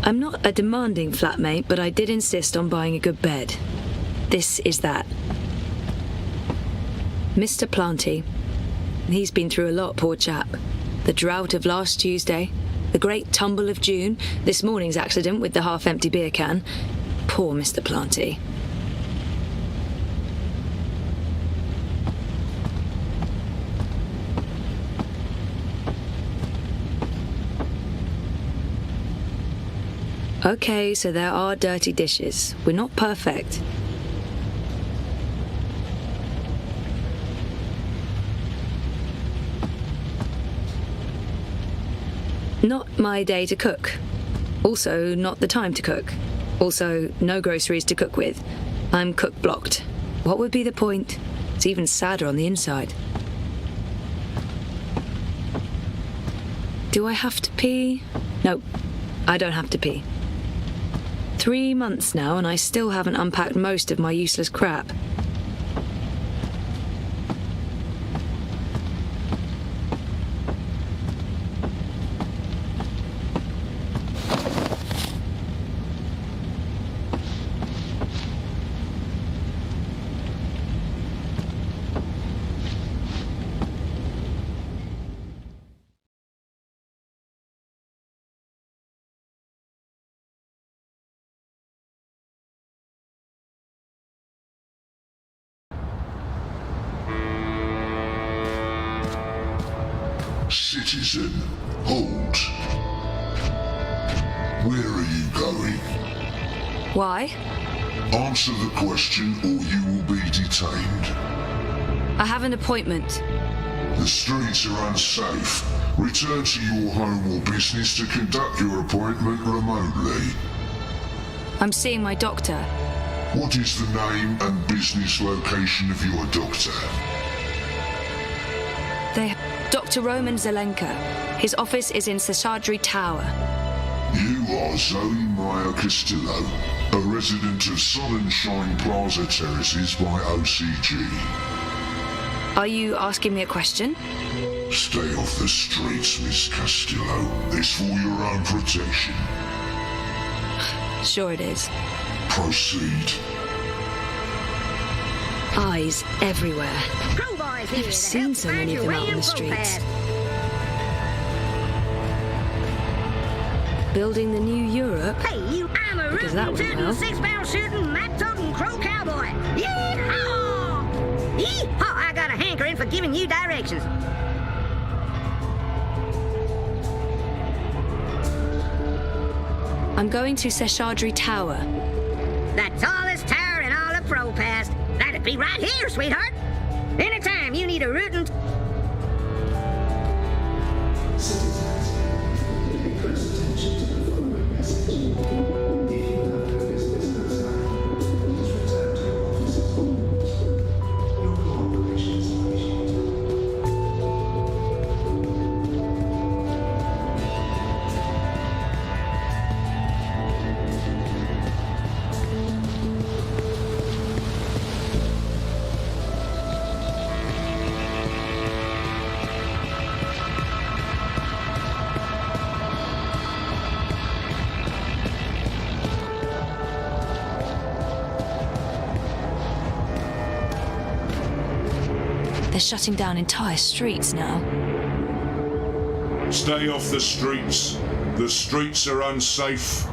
I'm not a demanding flatmate, but I did insist on buying a good bed. This is that. Mr. Planty. He's been through a lot, poor chap. The drought of last Tuesday, the great tumble of June, this morning's accident with the half-empty beer can. Poor Mr. Planty. Okay, so there are dirty dishes. We're not perfect. Not my day to cook. Also, not the time to cook. Also, no groceries to cook with. I'm cook blocked. What would be the point? It's even sadder on the inside. Do I have to pee? No, I don't have to pee. 3 months now and I still haven't unpacked most of my useless crap. Citizen, halt. Where are you going? Why? Answer the question or you will be detained. I have an appointment. The streets are unsafe. Return to your home or business to conduct your appointment remotely. I'm seeing my doctor. What is the name and business location of your doctor? Dr. Roman Zelenka. His office is in Seshadri Tower. You are Zoe Meyer Castillo, a resident of Sun and Shine Plaza Terraces by OCG. Are you asking me a question? Stay off the streets, Miss Castillo. It's for your own protection. Sure it is. Proceed. Eyes everywhere. Never seen so many of them out on the streets. Building the new Europe? Hey, I'm a because that went well. six-barrel shooting, map-toting crow cowboy. Yee-haw! Yee-haw! I got a hankering for giving you directions. I'm going to Seshadri Tower. The tallest tower in all of Propast. That'd be right here, sweetheart. Anytime you need a rootin'... Citizens, pay close attention to the following message. If you have no business outside, please return to your offices or rooms. Your cooperation is appreciated. They're shutting down entire streets now. Stay off the streets. The streets are unsafe.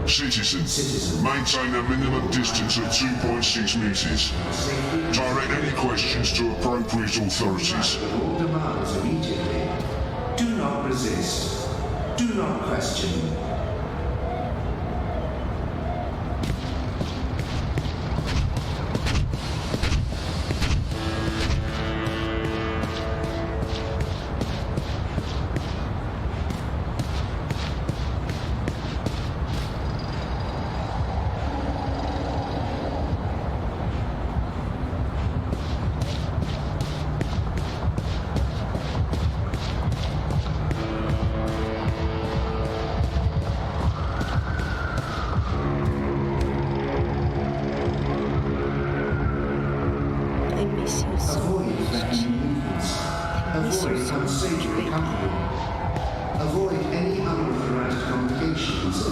Citizen, maintain a minimum distance of 2.6 meters. Direct any questions to appropriate authorities. All demands immediately. Do not resist. Do not question. Avoid flexible movements. Avoid unsavory company. Avoid any unauthorized congregations.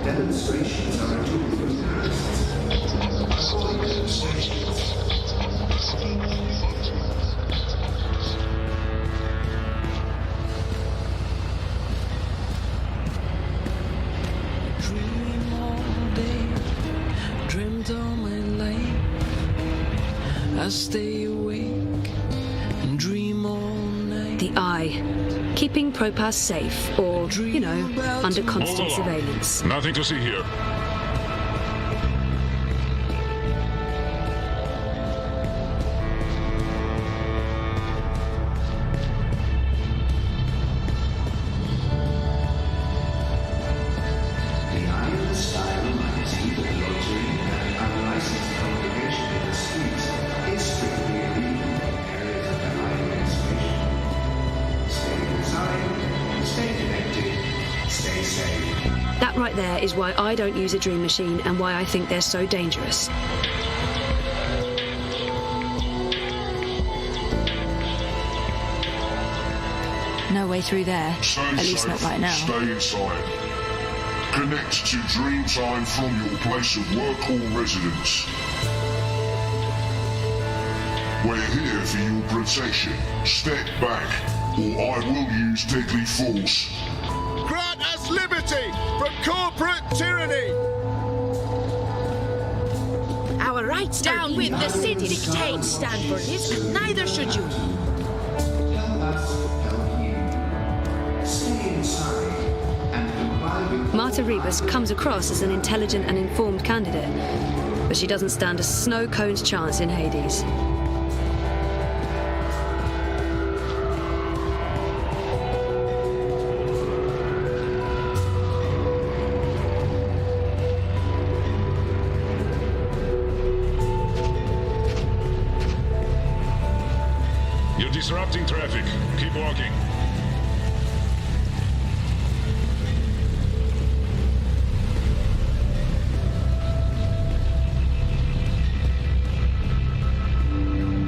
Demonstrations are a tool for terrorists. Avoid demonstrations. Dream all day, dreamt all my life. I stay awake and dream all night. The Eye. Keeping Propas safe, or, you know, under constant surveillance. Nothing to see here. The Iron Style magazine that loitering and unlicensed congregation in the streets is strictly illegal in areas of the high administration. Stay inside, stay connected, stay safe. That right there is why I don't use a dream machine and why I think they're so dangerous. No way through there. Stay At least safe. not right now. Stay inside. Connect to Dreamtime from your place of work or residence. We're here for your protection. Step back, or I will use deadly force. Grant us liberty from corporate tyranny! Our rights down with the city dictates stand for this, and neither should you. Help us help you. Stay inside and comply with Marta Rebus comes across as an intelligent and informed candidate, but she doesn't stand a snow cone's chance in Hades. You're disrupting traffic. Keep walking.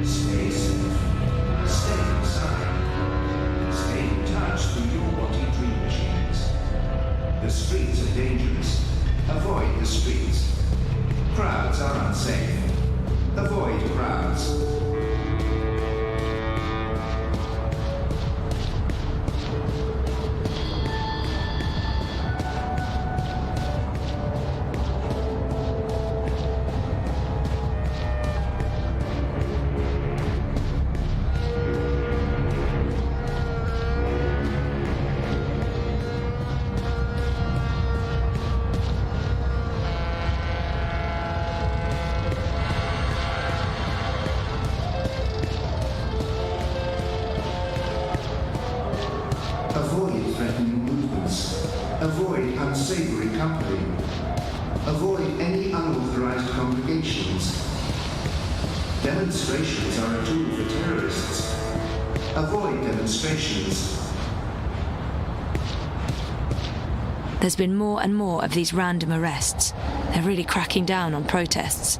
Stay safe. Stay inside. Stay in touch through your body dream machines. The streets are dangerous. Avoid the streets. Crowds are unsafe. Avoid crowds. Avoid threatening movements. Avoid unsavory company. Avoid any unauthorized congregations. Demonstrations are a tool for terrorists. Avoid demonstrations. There's been more and more of these random arrests. They're really cracking down on protests.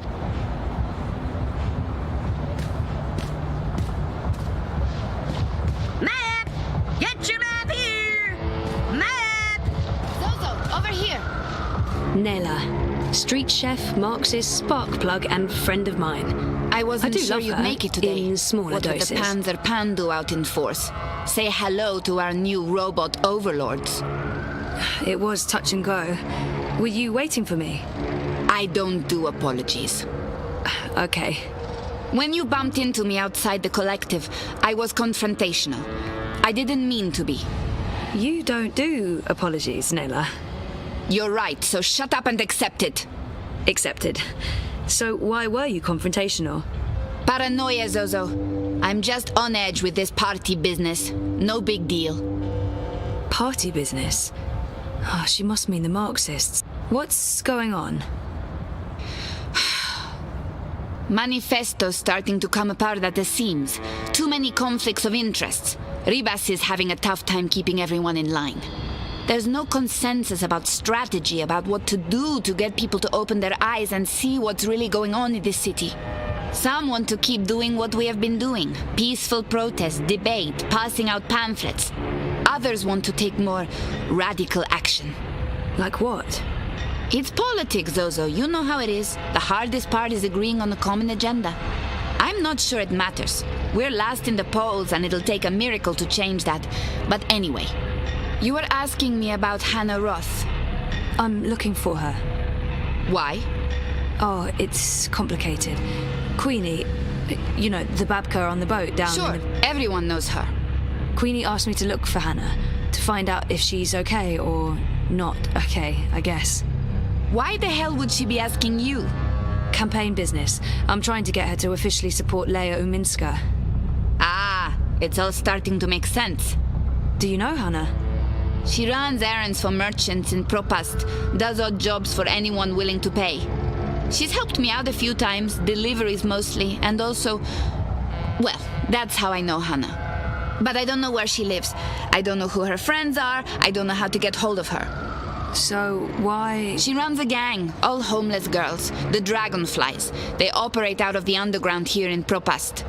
Map! Get your map here! Map! Zozo, over here. Nela, street chef, Marxist, spark plug, and friend of mine. I wasn't do sure love you'd her make it today. in smaller what doses. would the Panzer Pan do out in force? Say hello to our new robot overlords. It was touch and go. Were you waiting for me? I don't do apologies. Okay. When you bumped into me outside the collective, I was confrontational. I didn't mean to be. You don't do apologies, Nela. You're right, so shut up and accept it. Accepted. So why were you confrontational? Paranoia, Zozo. I'm just on edge with this party business. No big deal. Party business? Oh, she must mean the Marxists. What's going on? Manifesto's starting to come apart at the seams. Too many conflicts of interests. Ribas is having a tough time keeping everyone in line. There's no consensus about strategy, about what to do to get people to open their eyes and see what's really going on in this city. Some want to keep doing what we have been doing. Peaceful protest, debate, passing out pamphlets. Others want to take more radical action. Like what? It's politics, Zozo. You know how it is. The hardest part is agreeing on a common agenda. I'm not sure it matters. We're last in the polls and it'll take a miracle to change that. But anyway, you were asking me about Hannah Roth. I'm looking for her. Why? Oh, it's complicated. Queenie, you know, the Babka on the boat down Sure, everyone knows her. Queenie asked me to look for Hannah, to find out if she's okay or not okay, I guess. Why the hell would she be asking you? Campaign business. I'm trying to get her to officially support Leia Uminska. Ah, it's all starting to make sense. Do you know Hannah? She runs errands for merchants in Propast, does odd jobs for anyone willing to pay. She's helped me out a few times, deliveries mostly, and also... Well, that's how I know Hannah. But I don't know where she lives. I don't know who her friends are. I don't know how to get hold of her. So, why... She runs a gang, all homeless girls, the Dragonflies. They operate out of the underground here in Propast.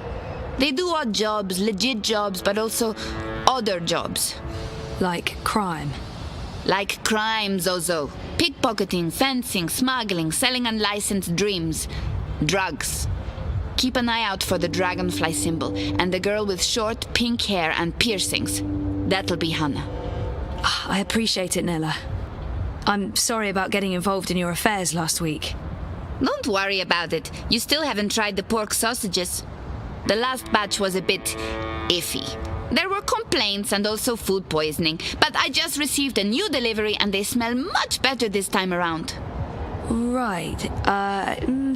They do odd jobs, legit jobs, but also other jobs. Like crime? Like crime, Zozo. Pickpocketing, fencing, smuggling, selling unlicensed dreams. Drugs. Keep an eye out for the dragonfly symbol and the girl with short pink hair and piercings. That'll be Hannah. I appreciate it, Nella. I'm sorry about getting involved in your affairs last week. Don't worry about it. You still haven't tried the pork sausages. The last batch was a bit iffy. There were complaints and also food poisoning, but I just received a new delivery and they smell much better this time around. Right.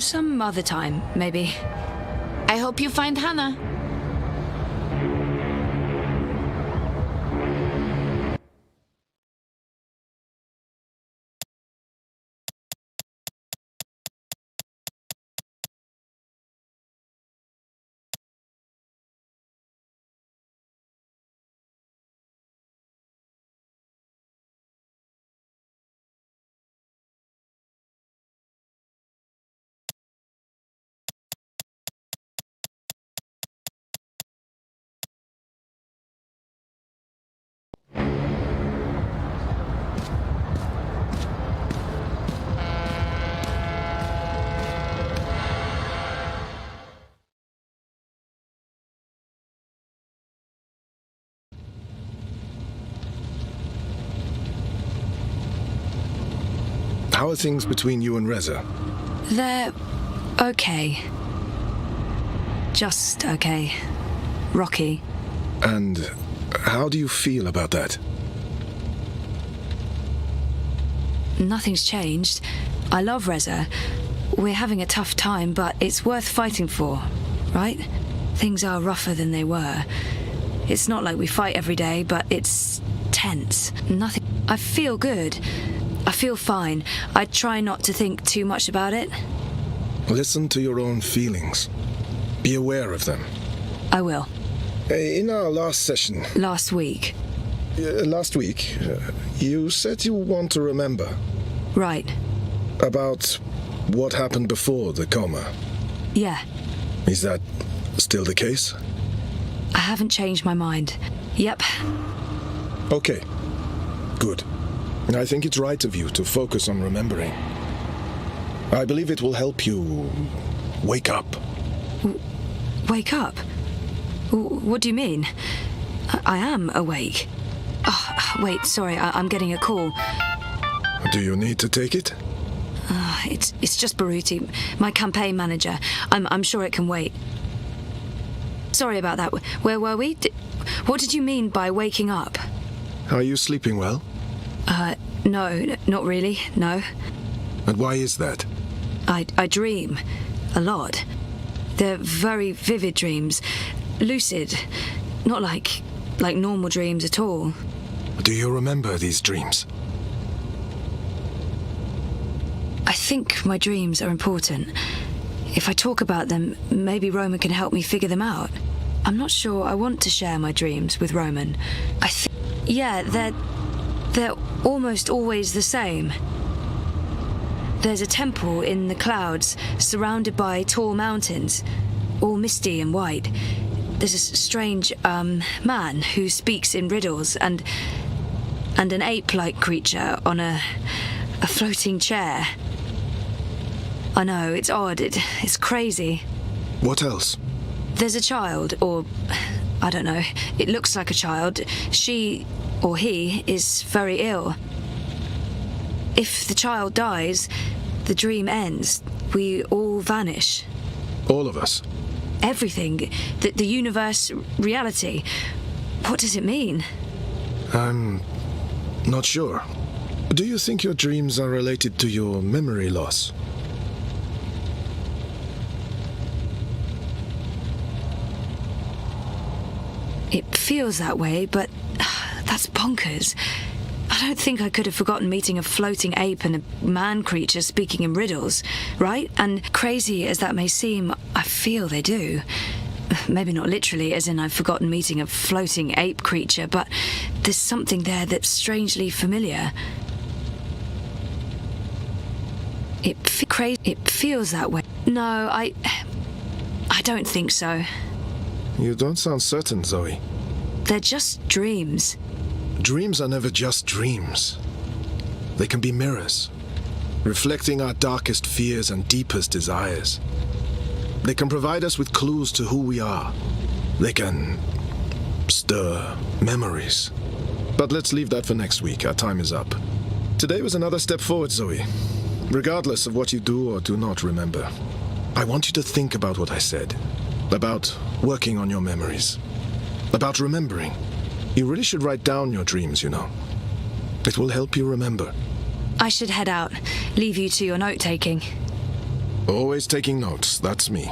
Some other time, maybe. I hope you find Hannah. How are things between you and Reza? They're okay. Just okay. Rocky. And how do you feel about that? Nothing's changed. I love Reza. We're having a tough time, but it's worth fighting for, right? Things are rougher than they were. It's not like we fight every day, but it's tense. Nothing. I feel good. I feel fine. I try not to think too much about it. Listen to your own feelings. Be aware of them. I will. In our last session... Last week. Last week, you said you want to remember. Right. About what happened before the coma. Yeah. Is that still the case? I haven't changed my mind. Yep. Okay. Good. I think it's right of you to focus on remembering. I believe it will help you wake up. Wake up? What do you mean? I am awake. Oh, wait, sorry, I'm getting a call. Do you need to take it? It's just Baruti, my campaign manager. I'm sure it can wait. Sorry about that. Where were we? What did you mean by waking up? Are you sleeping well? No, not really, no. And why is that? I dream. A lot. They're very vivid dreams. Lucid. Not like normal dreams at all. Do you remember these dreams? I think my dreams are important. If I talk about them, maybe Roman can help me figure them out. I'm not sure I want to share my dreams with Roman. Yeah, they're almost always the same. There's a temple in the clouds, surrounded by tall mountains, all misty and white. there's a strange, man who speaks in riddles and an ape-like creature on a floating chair. I know, it's odd, it's crazy. What else? There's a child, or I don't know, it looks like a child. She, or he, is very ill. If the child dies, the dream ends. We all vanish. All of us? Everything. The universe, reality. What does it mean? I'm not sure. Do you think your dreams are related to your memory loss? It feels that way, but that's bonkers. I don't think I could have forgotten meeting a floating ape and a man creature speaking in riddles, right? And crazy as that may seem, I feel they do. Maybe not literally, as in I've forgotten meeting a floating ape creature, but there's something there that's strangely familiar. It feels that way. No, I don't think so. You don't sound certain, Zoe. They're just dreams. Dreams are never just dreams. They can be mirrors, reflecting our darkest fears and deepest desires. They can provide us with clues to who we are. They can stir memories. But let's leave that for next week. Our time is up. Today was another step forward, Zoe. Regardless of what you do or do not remember, I want you to think about what I said. About working on your memories. About remembering. You really should write down your dreams, you know. It will help you remember. I should head out. Leave you to your note-taking. Always taking notes, that's me.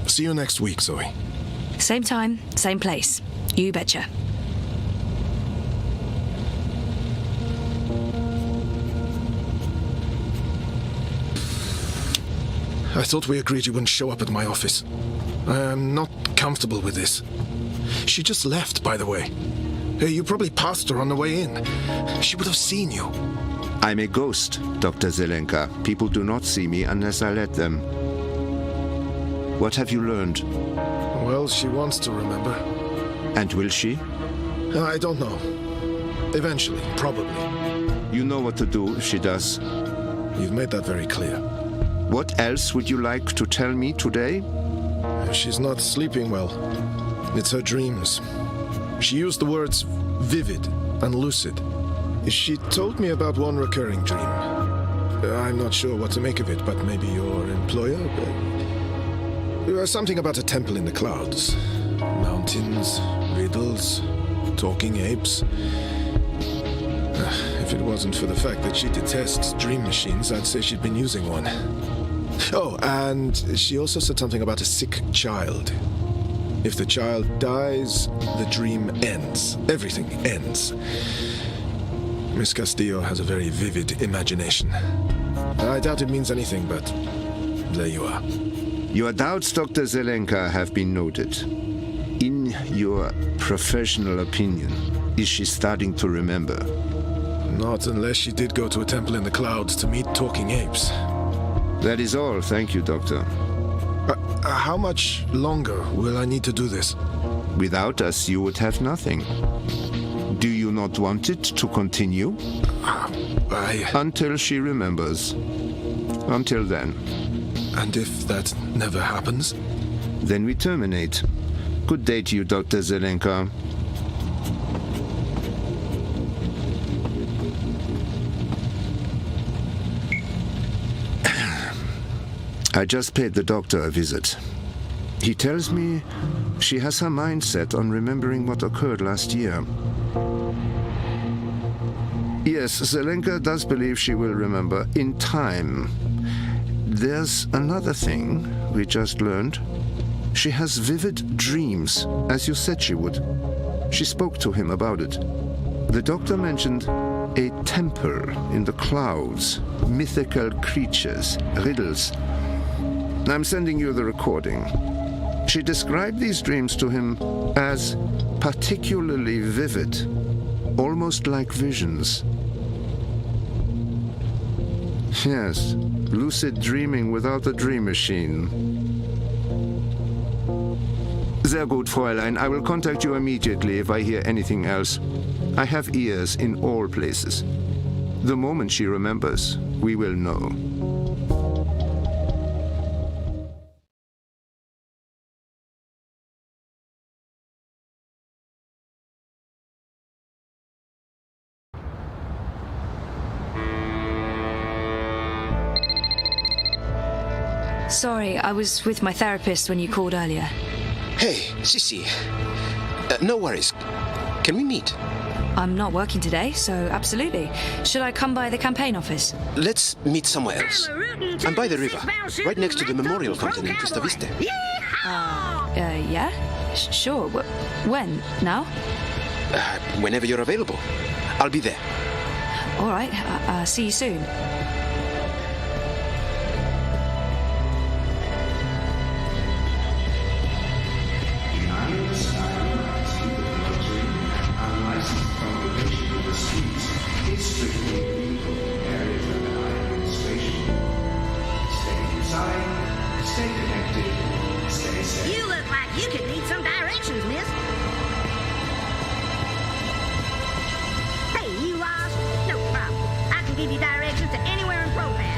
See you next week, Zoe. Same time, same place. You betcha. I thought we agreed you wouldn't show up at my office. I am not comfortable with this. She just left, by the way. You probably passed her on the way in. She would have seen you. I'm a ghost, Dr. Zelenka. People do not see me unless I let them. What have you learned? Well, she wants to remember. And will she? I don't know. Eventually, probably. You know what to do if she does. You've made that very clear. What else would you like to tell me today? She's not sleeping well. It's her dreams. She used the words vivid and lucid. She told me about one recurring dream. I'm not sure what to make of it, but maybe your employer? Something about a temple in the clouds. Mountains, riddles, talking apes. If it wasn't for the fact that she detests dream machines, I'd say she'd been using one. Oh, and she also said something about a sick child. If the child dies, the dream ends. Everything ends. Miss Castillo has a very vivid imagination. I doubt it means anything, but there you are. Your doubts, Dr. Zelenka, have been noted. In your professional opinion, is she starting to remember? Not unless she did go to a temple in the clouds to meet talking apes. That is all. Thank you, Doctor. How much longer will I need to do this? Without us, you would have nothing. Do you not want it to continue? Until she remembers. Until then. And if that never happens? Then we terminate. Good day to you, Dr. Zelenka. I just paid the doctor a visit. He tells me she has her mind set on remembering what occurred last year. Yes, Zelenka does believe she will remember in time. There's another thing we just learned. She has vivid dreams, as you said she would. She spoke to him about it. The doctor mentioned a temple in the clouds, mythical creatures, riddles. I'm sending you the recording. She described these dreams to him as particularly vivid, almost like visions. Yes, lucid dreaming without a dream machine. Sehr gut, Fräulein. I will contact you immediately if I hear anything else. I have ears in all places. The moment she remembers, we will know. Sorry, I was with my therapist when you called earlier. Hey, Sissy. No worries. Can we meet? I'm not working today, so absolutely. Should I come by the campaign office? Let's meet somewhere else. I'm by the river, right next to the memorial fountain in Costa Vista. Yeah? Sure. When? Now? Whenever you're available. I'll be there. All right. See you soon. You look like you could need some directions, miss. Hey, you lost? No problem. I can give you directions to anywhere in Propan.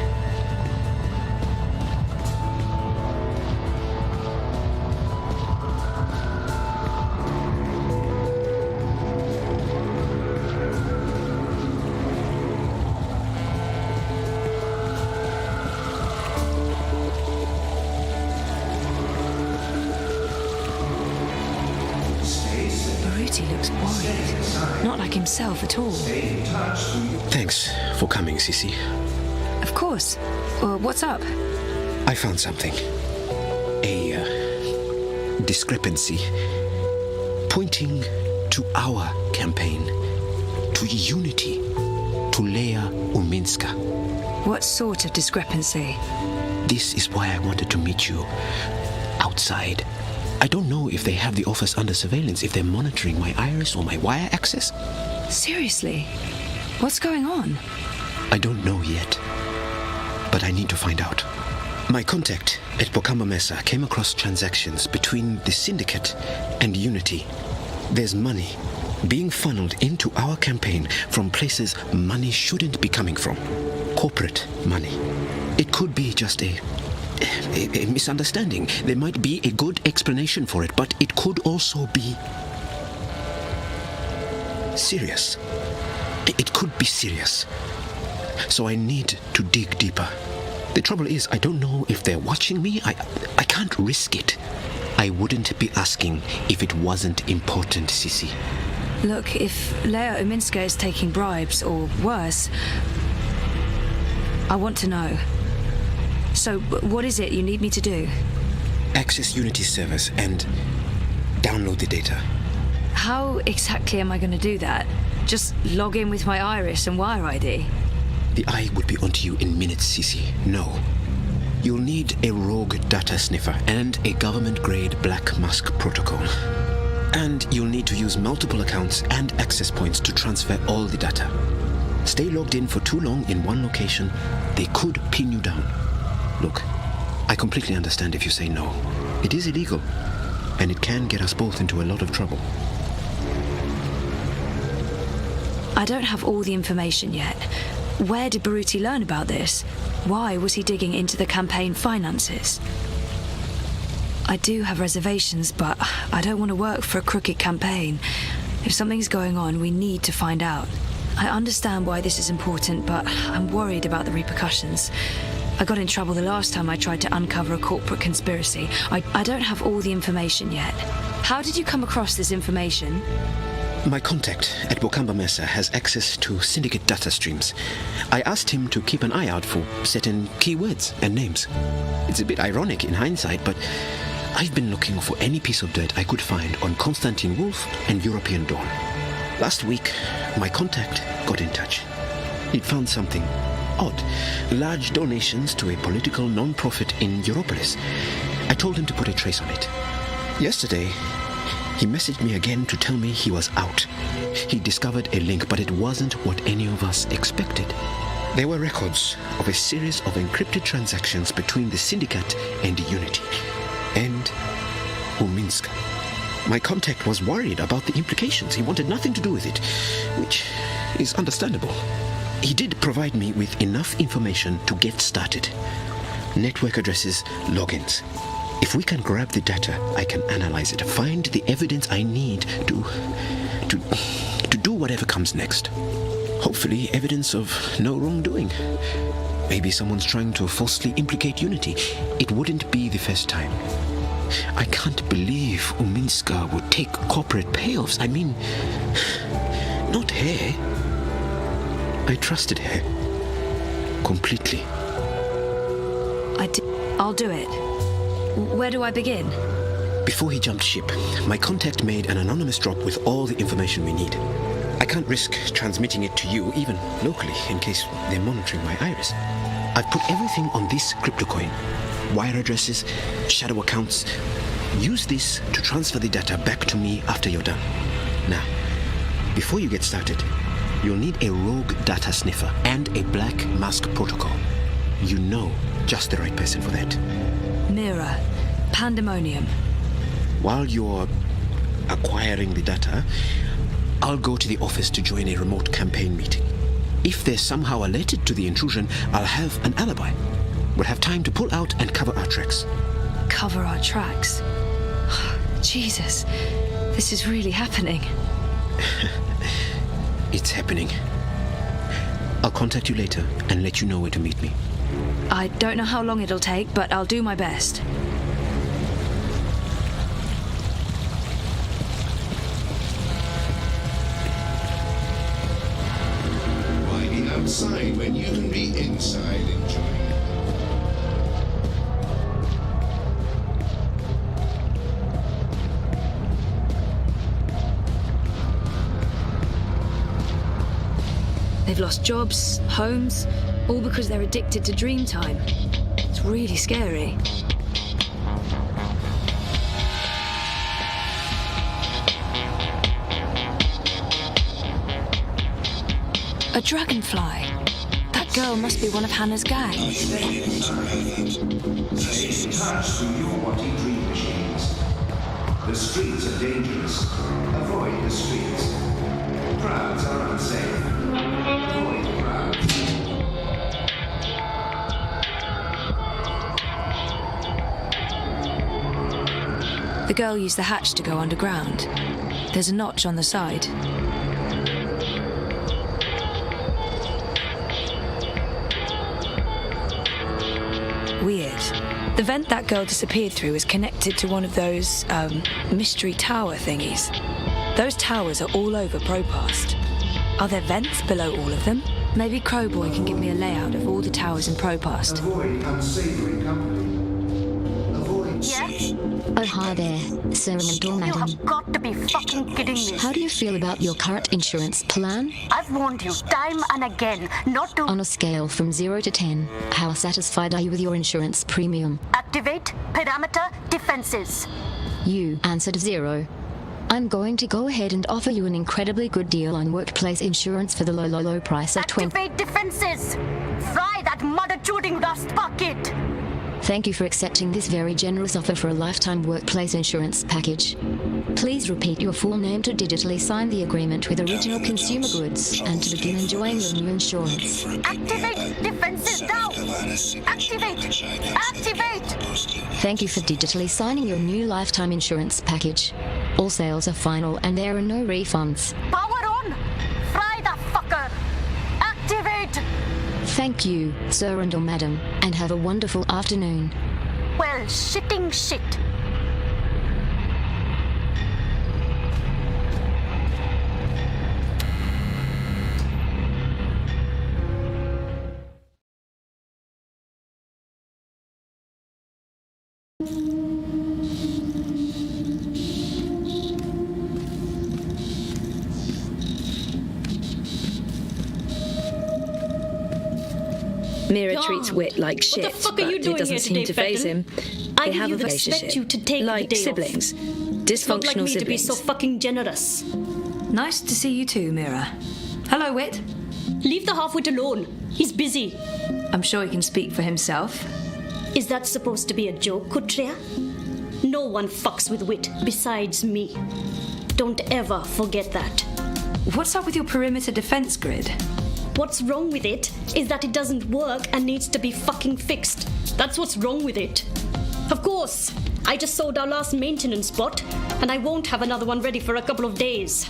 Baruti looks worried. Not like himself at all. Thanks for coming, Sissy. Of course. What's up? I found something. A discrepancy pointing to our campaign, to unity, to Leia Uminska. What sort of discrepancy? This is why I wanted to meet you outside. I don't know if they have the office under surveillance, if they're monitoring my iris or my wire access. Seriously? What's going on? I don't know yet, but I need to find out. My contact at Bocamba Mesa came across transactions between the Syndicate and Unity. There's money being funneled into our campaign from places money shouldn't be coming from. Corporate money. It could be just a misunderstanding. There might be a good explanation for it, but it could also be serious. It could be serious. So I need to dig deeper. The trouble is, I don't know if they're watching me. I can't risk it. I wouldn't be asking if it wasn't important, Sissy. Look, if Leia Uminska is taking bribes, or worse, I want to know. So, what is it you need me to do? Access Unity servers and download the data. How exactly am I going to do that? Just log in with my iris and wire ID? The eye would be onto you in minutes, Sissy. No. You'll need a rogue data sniffer and a government-grade black mask protocol. And you'll need to use multiple accounts and access points to transfer all the data. Stay logged in for too long in one location, they could pin you down. Look, I completely understand if you say no. It is illegal, and it can get us both into a lot of trouble. I don't have all the information yet. Where did Baruti learn about this? Why was he digging into the campaign finances? I do have reservations, but I don't want to work for a crooked campaign. If something's going on, we need to find out. I understand why this is important, but I'm worried about the repercussions. I got in trouble the last time I tried to uncover a corporate conspiracy. I don't have all the information yet. How did you come across this information? My contact at Bocamba Mesa has access to syndicate data streams. I asked him to keep an eye out for certain keywords and names. It's a bit ironic in hindsight, but I've been looking for any piece of dirt I could find on Constantine Wolf and European Dawn. Last week, my contact got in touch. He'd found something odd. Large donations to a political non-profit in Europolis. I told him to put a trace on it. Yesterday, he messaged me again to tell me he was out. He discovered a link, but it wasn't what any of us expected. There were records of a series of encrypted transactions between the Syndicate and Unity. And Uminska. My contact was worried about the implications. He wanted nothing to do with it, which is understandable. He did provide me with enough information to get started. Network addresses, logins. If we can grab the data, I can analyze it, find the evidence I need to do whatever comes next. Hopefully, evidence of no wrongdoing. Maybe someone's trying to falsely implicate Unity. It wouldn't be the first time. I can't believe Uminska would take corporate payoffs. I mean, not her. I trusted her. Completely. I'll do it. Where do I begin? Before he jumped ship, my contact made an anonymous drop with all the information we need. I can't risk transmitting it to you, even locally, in case they're monitoring my iris. I've put everything on this crypto coin. Wire addresses, shadow accounts. Use this to transfer the data back to me after you're done. Now, before you get started, you'll need a rogue data sniffer and a black mask protocol. You know just the right person for that. Mira. Pandemonium. While you're acquiring the data, I'll go to the office to join a remote campaign meeting. If they're somehow alerted to the intrusion, I'll have an alibi. We'll have time to pull out and cover our tracks. Cover our tracks? Jesus, this is really happening. It's happening. I'll contact you later and let you know where to meet me. I don't know how long it'll take, but I'll do my best. Why be outside when you can be inside enjoying it? They've lost jobs, homes, all because they're addicted to dream time. It's really scary. A dragonfly. That girl must be one of Hannah's gang. Stay touch to your wanting dream machines. The streets are dangerous. Avoid the streets. Crowds are unsafe. Avoid crowds. The girl used the hatch to go underground. There's a notch on the side. Weird. The vent that girl disappeared through is connected to one of those, mystery tower thingies. Those towers are all over Propast. Are there vents below all of them? Maybe Crowboy can give me a layout of all the towers in Propast. Avoid unsavory company. Avoid. Yes? Oh, hi there, Sir and Door You Madam. have got to be fucking kidding me. How do you feel about your current insurance plan? I've warned you time and again not to On a scale from 0 to 10, how satisfied are you with your insurance premium? activate parameter defenses. You answered 0. I'm going to go ahead and offer you an incredibly good deal on workplace insurance for the low price of 20. Activate defenses. Fry that mother-chooting rust bucket. Thank you for accepting this very generous offer for a lifetime workplace insurance package. Please repeat your full name to digitally sign the agreement with Original Consumer Goods and to begin enjoying your new insurance. Activate defenses now. Activate. Activate. Thank you for digitally signing your new lifetime insurance package. All sales are final and there are no refunds. Power on. Fry that fucker. Activate. Thank you, sir and or madam, and have a wonderful afternoon. Well, shitting shit. Mira treats Wit like shit, What the fuck are you but doing it doesn't here seem today, to faze him. I They give have you a the relationship, respect you to take like the day siblings, off. dysfunctional Not like me siblings. to be so fucking generous. Nice to see you too, Mira. Hello, Wit. Leave the half-wit alone. He's busy. I'm sure he can speak for himself. Is that supposed to be a joke, Kutria? No one fucks with wit besides me. Don't ever forget that. What's up with your perimeter defense grid? What's wrong with it is that it doesn't work and needs to be fucking fixed. That's what's wrong with it. Of course, I just sold our last maintenance spot, and I won't have another one ready for a couple of days.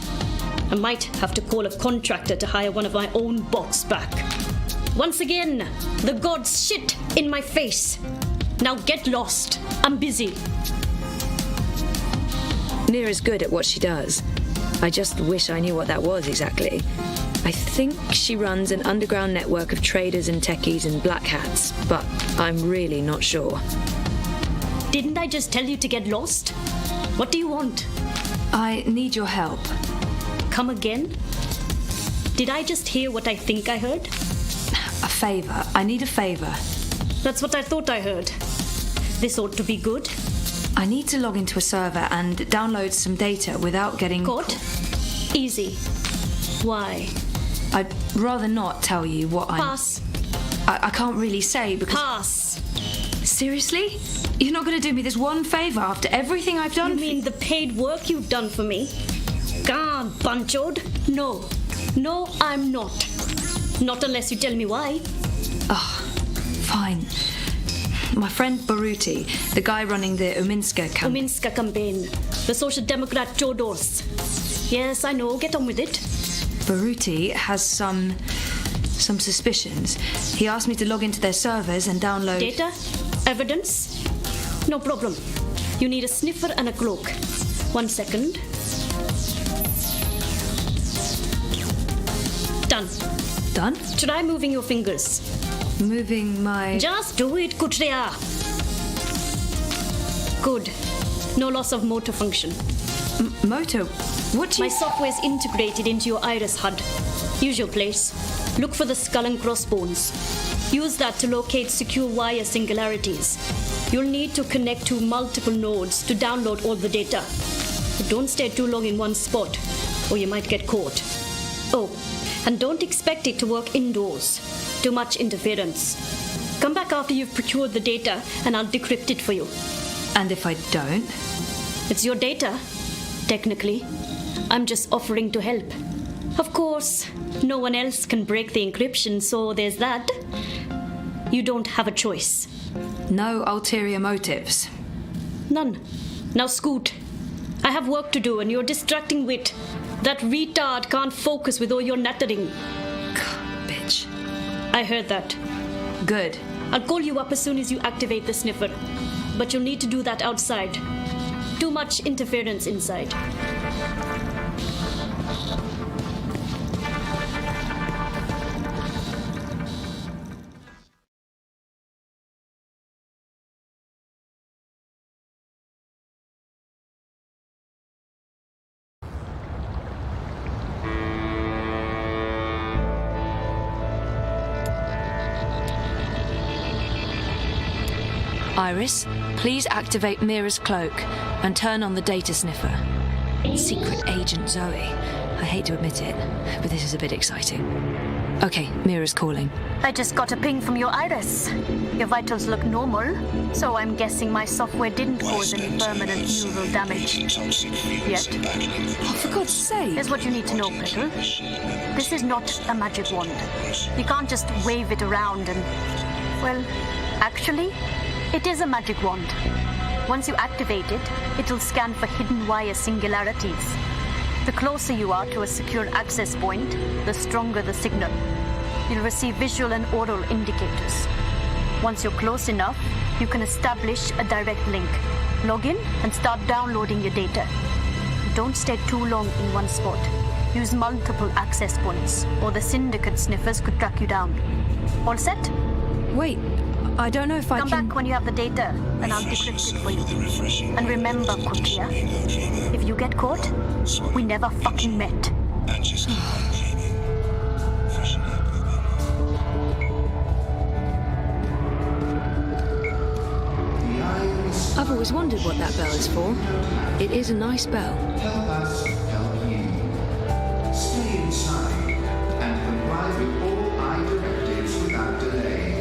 I might have to call a contractor to hire one of my own bots back. Once again, the gods shit in my face. Now get lost. I'm busy. Mira's good at what she does. I just wish I knew what that was exactly. I think she runs an underground network of traders and techies and black hats, but I'm really not sure. Didn't I just tell you to get lost? What do you want? I need your help. Come again? Did I just hear what I think I heard? A favor. I need a favor. That's what I thought I heard. This ought to be good. I need to log into a server and download some data without getting caught. Easy. Why? I'd rather not tell you what I'm... Pass. I can't really say because... Pass. Seriously? You're not going to do me this one favor after everything I've done? You mean the paid work you've done for me? God, Bunchod. No. No, I'm not. Not unless you tell me why. Fine. My friend Baruti, the guy running the Uminska campaign. Uminska campaign. The Social Democrat Chodors. Yes, I know. Get on with it. Baruti has some suspicions. He asked me to log into their servers and download... Data? Evidence? No problem. You need a sniffer and a cloak. 1 second. Done. Done? Try moving your fingers. Moving my... Just do it, Kutria. Good. No loss of motor function. Motor? What do you... My software's integrated into your iris HUD. Use your place. Look for the skull and crossbones. Use that to locate secure wire singularities. You'll need to connect to multiple nodes to download all the data. But don't stay too long in one spot, or you might get caught. Oh, and don't expect it to work indoors. Too much interference. Come back after you've procured the data, and I'll decrypt it for you. And if I don't? It's your data, technically. I'm just offering to help. Of course, no one else can break the encryption, so there's that. You don't have a choice. No ulterior motives? None. Now scoot. I have work to do and you're distracting wit. That retard can't focus with all your nattering. Bitch. I heard that. Good. I'll call you up as soon as you activate the sniffer. But you'll need to do that outside. Too much interference inside. Iris, please activate Mira's cloak and turn on the data sniffer. Secret Agent Zoe. I hate to admit it, but this is a bit exciting. Okay, Mira's calling. I just got a ping from your Iris. Your vitals look normal, so I'm guessing my software didn't cause any permanent neural damage. Yet. Oh, for God's sake. Here's what you need to know, Petal. This is not a magic wand. You can't just wave it around and... Well, actually, it is a magic wand. Once you activate it, it'll scan for hidden wire singularities. The closer you are to a secure access point, the stronger the signal. You'll receive visual and oral indicators. Once you're close enough, you can establish a direct link. Log in and start downloading your data. Don't stay too long in one spot. Use multiple access points, or the syndicate sniffers could track you down. All set? Wait, I don't know if I can... Come back when you have the data, and I'll decrypt it for you. And remember, Kutia, if you get caught, we never fucking met. I've always wondered what that bell is for. It is a nice bell. Help us help you. Stay inside and comply with all our directives without delay.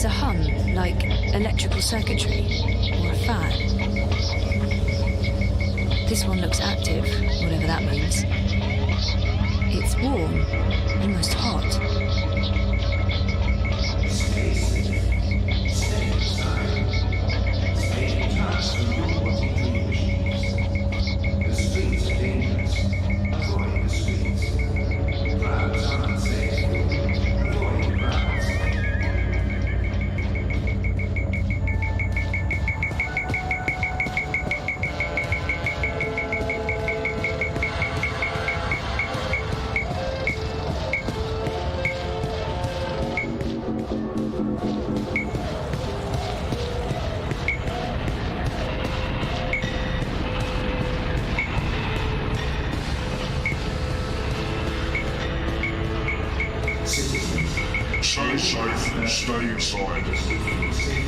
There's a hum, like electrical circuitry, or a fan. This one looks active, whatever that means. It's warm, almost hot. Stay safe, stay inside.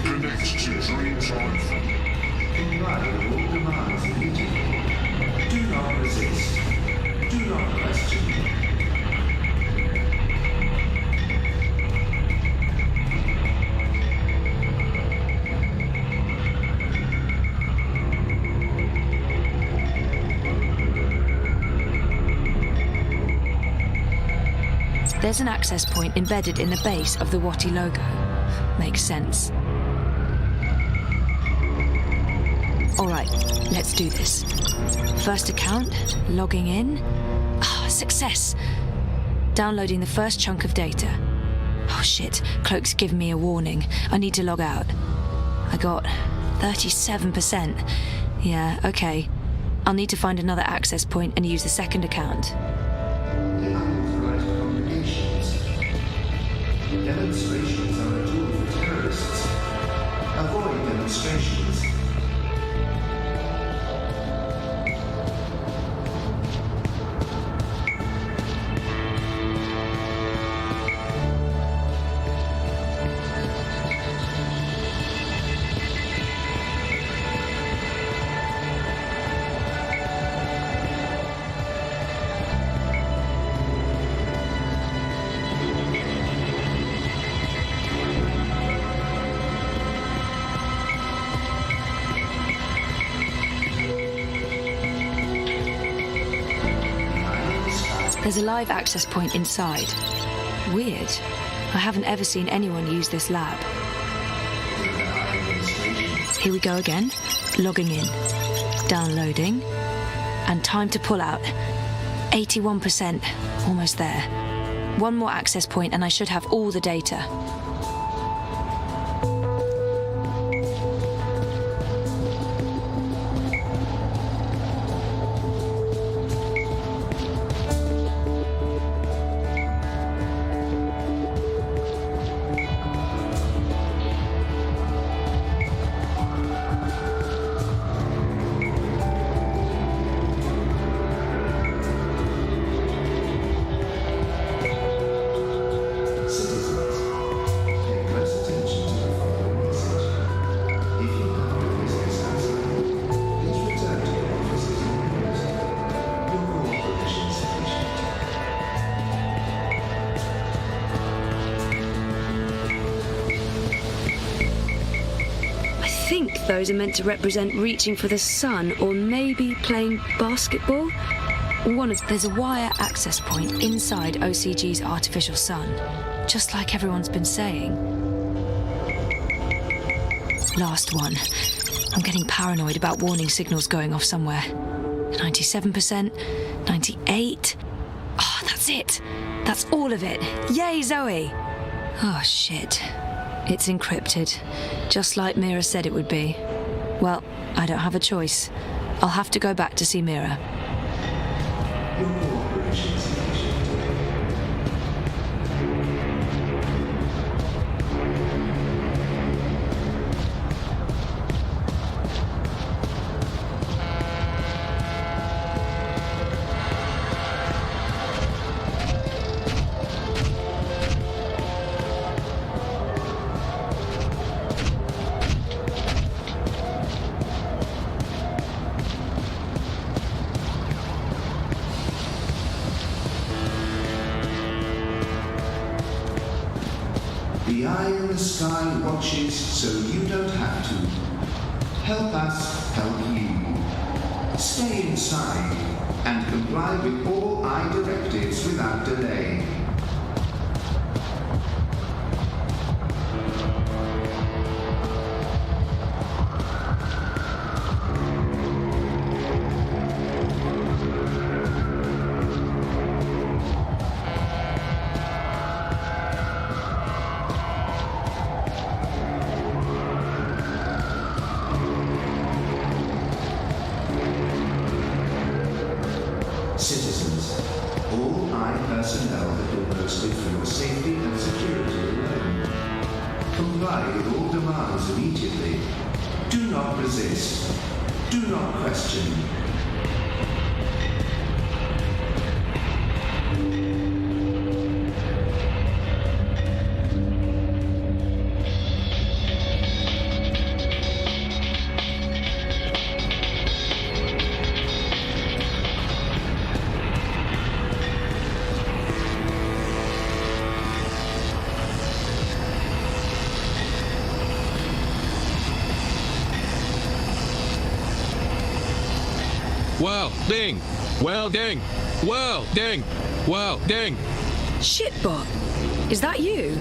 Connect to Dreamtime. Comply with all demands immediately. Do not resist. Do not question. There's an access point embedded in the base of the Watty logo. Makes sense. Alright, let's do this. First account, logging in. Success! Downloading the first chunk of data. Oh shit, Cloak's given me a warning. I need to log out. I got 37%. Yeah, okay. I'll need to find another access point and use the second account. Demonstrations are a tool for terrorists. Avoid demonstrations. There's a live access point inside. Weird. I haven't ever seen anyone use this lab. Here we go again. Logging in. Downloading. And time to pull out. 81%. Almost there. One more access point and I should have all the data. Those are meant to represent reaching for the sun or maybe playing basketball. There's a wire access point inside OCG's artificial sun, just like everyone's been saying. Last one. I'm getting paranoid about warning signals going off somewhere. 97%, 98. Oh, that's it. That's all of it. Yay, Zoe! Oh, shit. It's encrypted, just like Mira said it would be. Well, I don't have a choice. I'll have to go back to see Mira. eye in the sky watches so you don't have to. Help us help you. Stay inside and comply with all eye directives without delay. Citizens, all eye personnel have been posted for your safety and security alone. Comply with all demands immediately. Do not resist. Do not question. Welding! Welding! Welding! Welding! Shitbot! Is that you?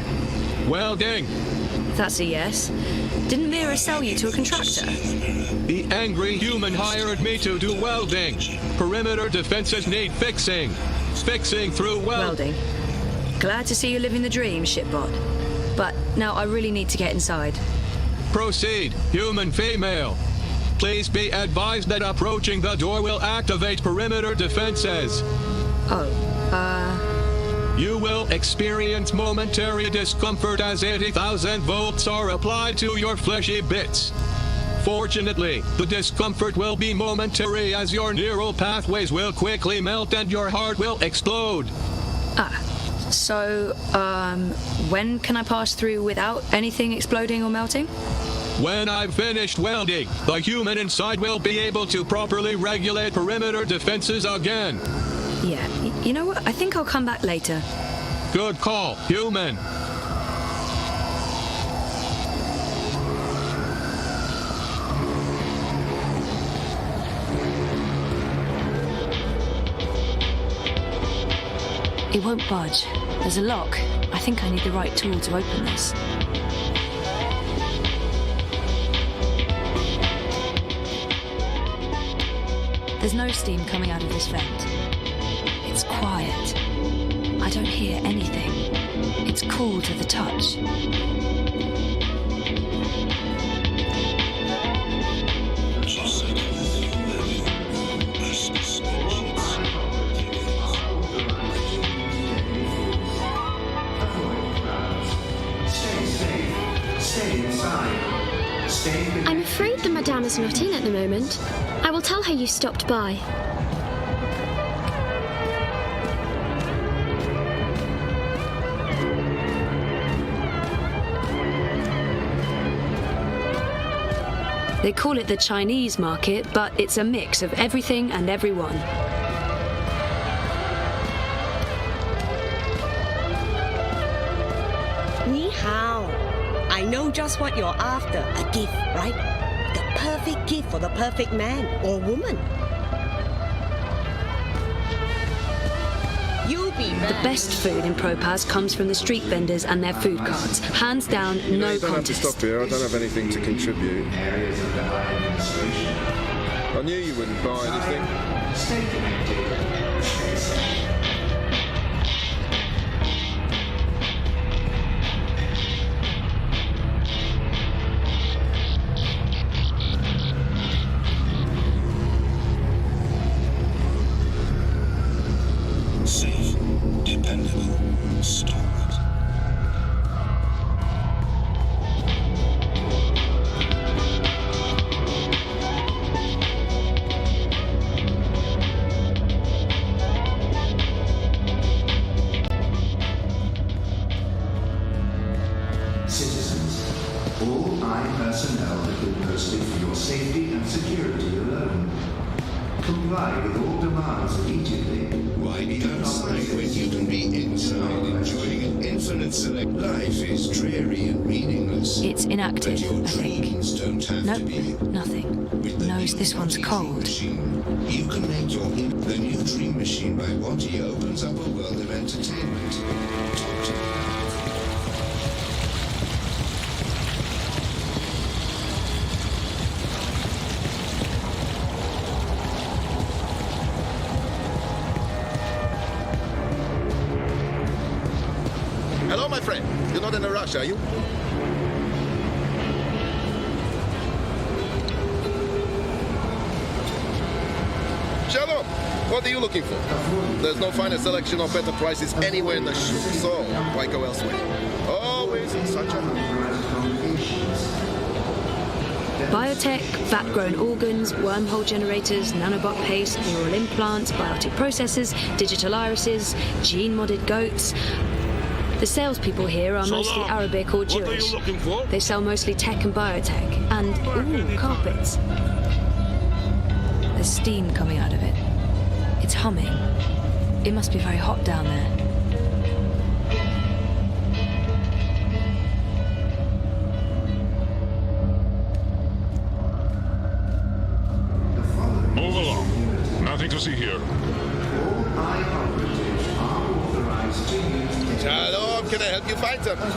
Welding! That's a yes. Didn't Mira sell you to a contractor? The angry human hired me to do welding. Perimeter defenses need fixing. Fixing through Welding. Glad to see you living the dream, Shitbot. But now I really need to get inside. Proceed, human female. Please be advised that approaching the door will activate perimeter defenses. You will experience momentary discomfort as 80,000 volts are applied to your fleshy bits. Fortunately, the discomfort will be momentary as your neural pathways will quickly melt and your heart will explode. So, when can I pass through without anything exploding or melting? When I've finished welding, the human inside will be able to properly regulate perimeter defenses again. Yeah, you know what? I think I'll come back later. Good call, human. It won't budge. There's a lock. I think I need the right tool to open this. There's no steam coming out of this vent. It's quiet. I don't hear anything. It's cool to the touch. I'm afraid the Madame is not in at the moment. I will tell her you stopped by. They call it the Chinese market, but it's a mix of everything and everyone. Ni hao. I know just what you're after. A gift, right? The perfect gift for the perfect man or woman. The best food in Propaz comes from the street vendors and their food carts. Hands down, no You don't have to contest. stop here. I don't have anything to contribute. I knew you wouldn't buy anything. Stay connected. Stay safe. Safe, dependable, stored. Citizens, all eye personnel have been posted for your safety and security alone. Comply with all demands immediately. Why be outside when you can be inside enjoying an infinite select. Life is dreary and meaningless. It's inactive, But your I think. dreams don't have Nope, to be. nothing. Knows this one's cold. You can make the new dream machine by Watty opens up a world of entertainment. Talk to me. Hello, my friend. You're not in a rush, are you? Shalom. What are you looking for? There's no finer selection or better prices anywhere in the shop, so why go elsewhere? Always in such a Biotech, fat-grown organs, wormhole generators, nanobot paste, neural implants, biotic processors, digital irises, gene-modded goats. The salespeople here are mostly Arabic or Jewish. What are you looking for? They sell mostly tech and biotech, and, ooh, carpets. There's steam coming out of it. It's humming. It must be very hot down there. Move along. Nothing to see here. Shalom, can I help you find something?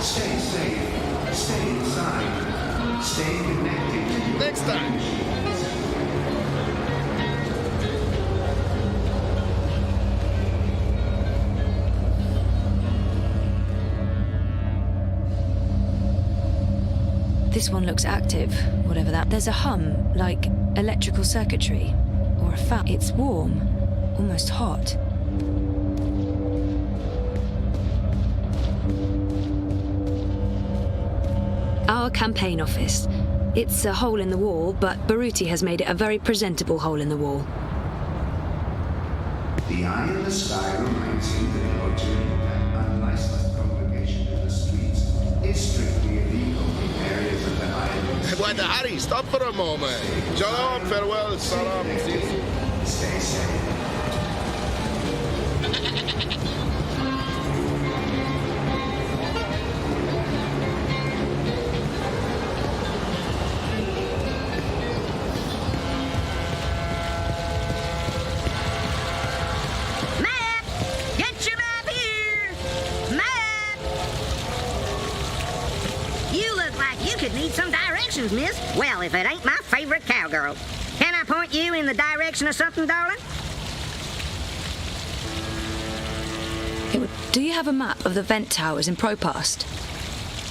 Stay safe. Stay inside. Stay connected. Next time. This one looks active, whatever that. There's a hum, like electrical circuitry, or a fan. It's warm, almost hot. Our campaign office. It's a hole in the wall, but Baruti has made it a very presentable hole in the wall. The eye in the sky reminds you that loitering and unlicensed congregation in the streets is strictly illegal in areas of the island. Why the hurry? Stop for a moment. Shalom, farewell, salam. See you soon. Stay safe. Get your map here! Map! You look like you could need some directions, miss. Well, if it ain't my favorite cowgirl. Can I point you in the direction of something, darling? Do you have a map of the vent towers in Propast?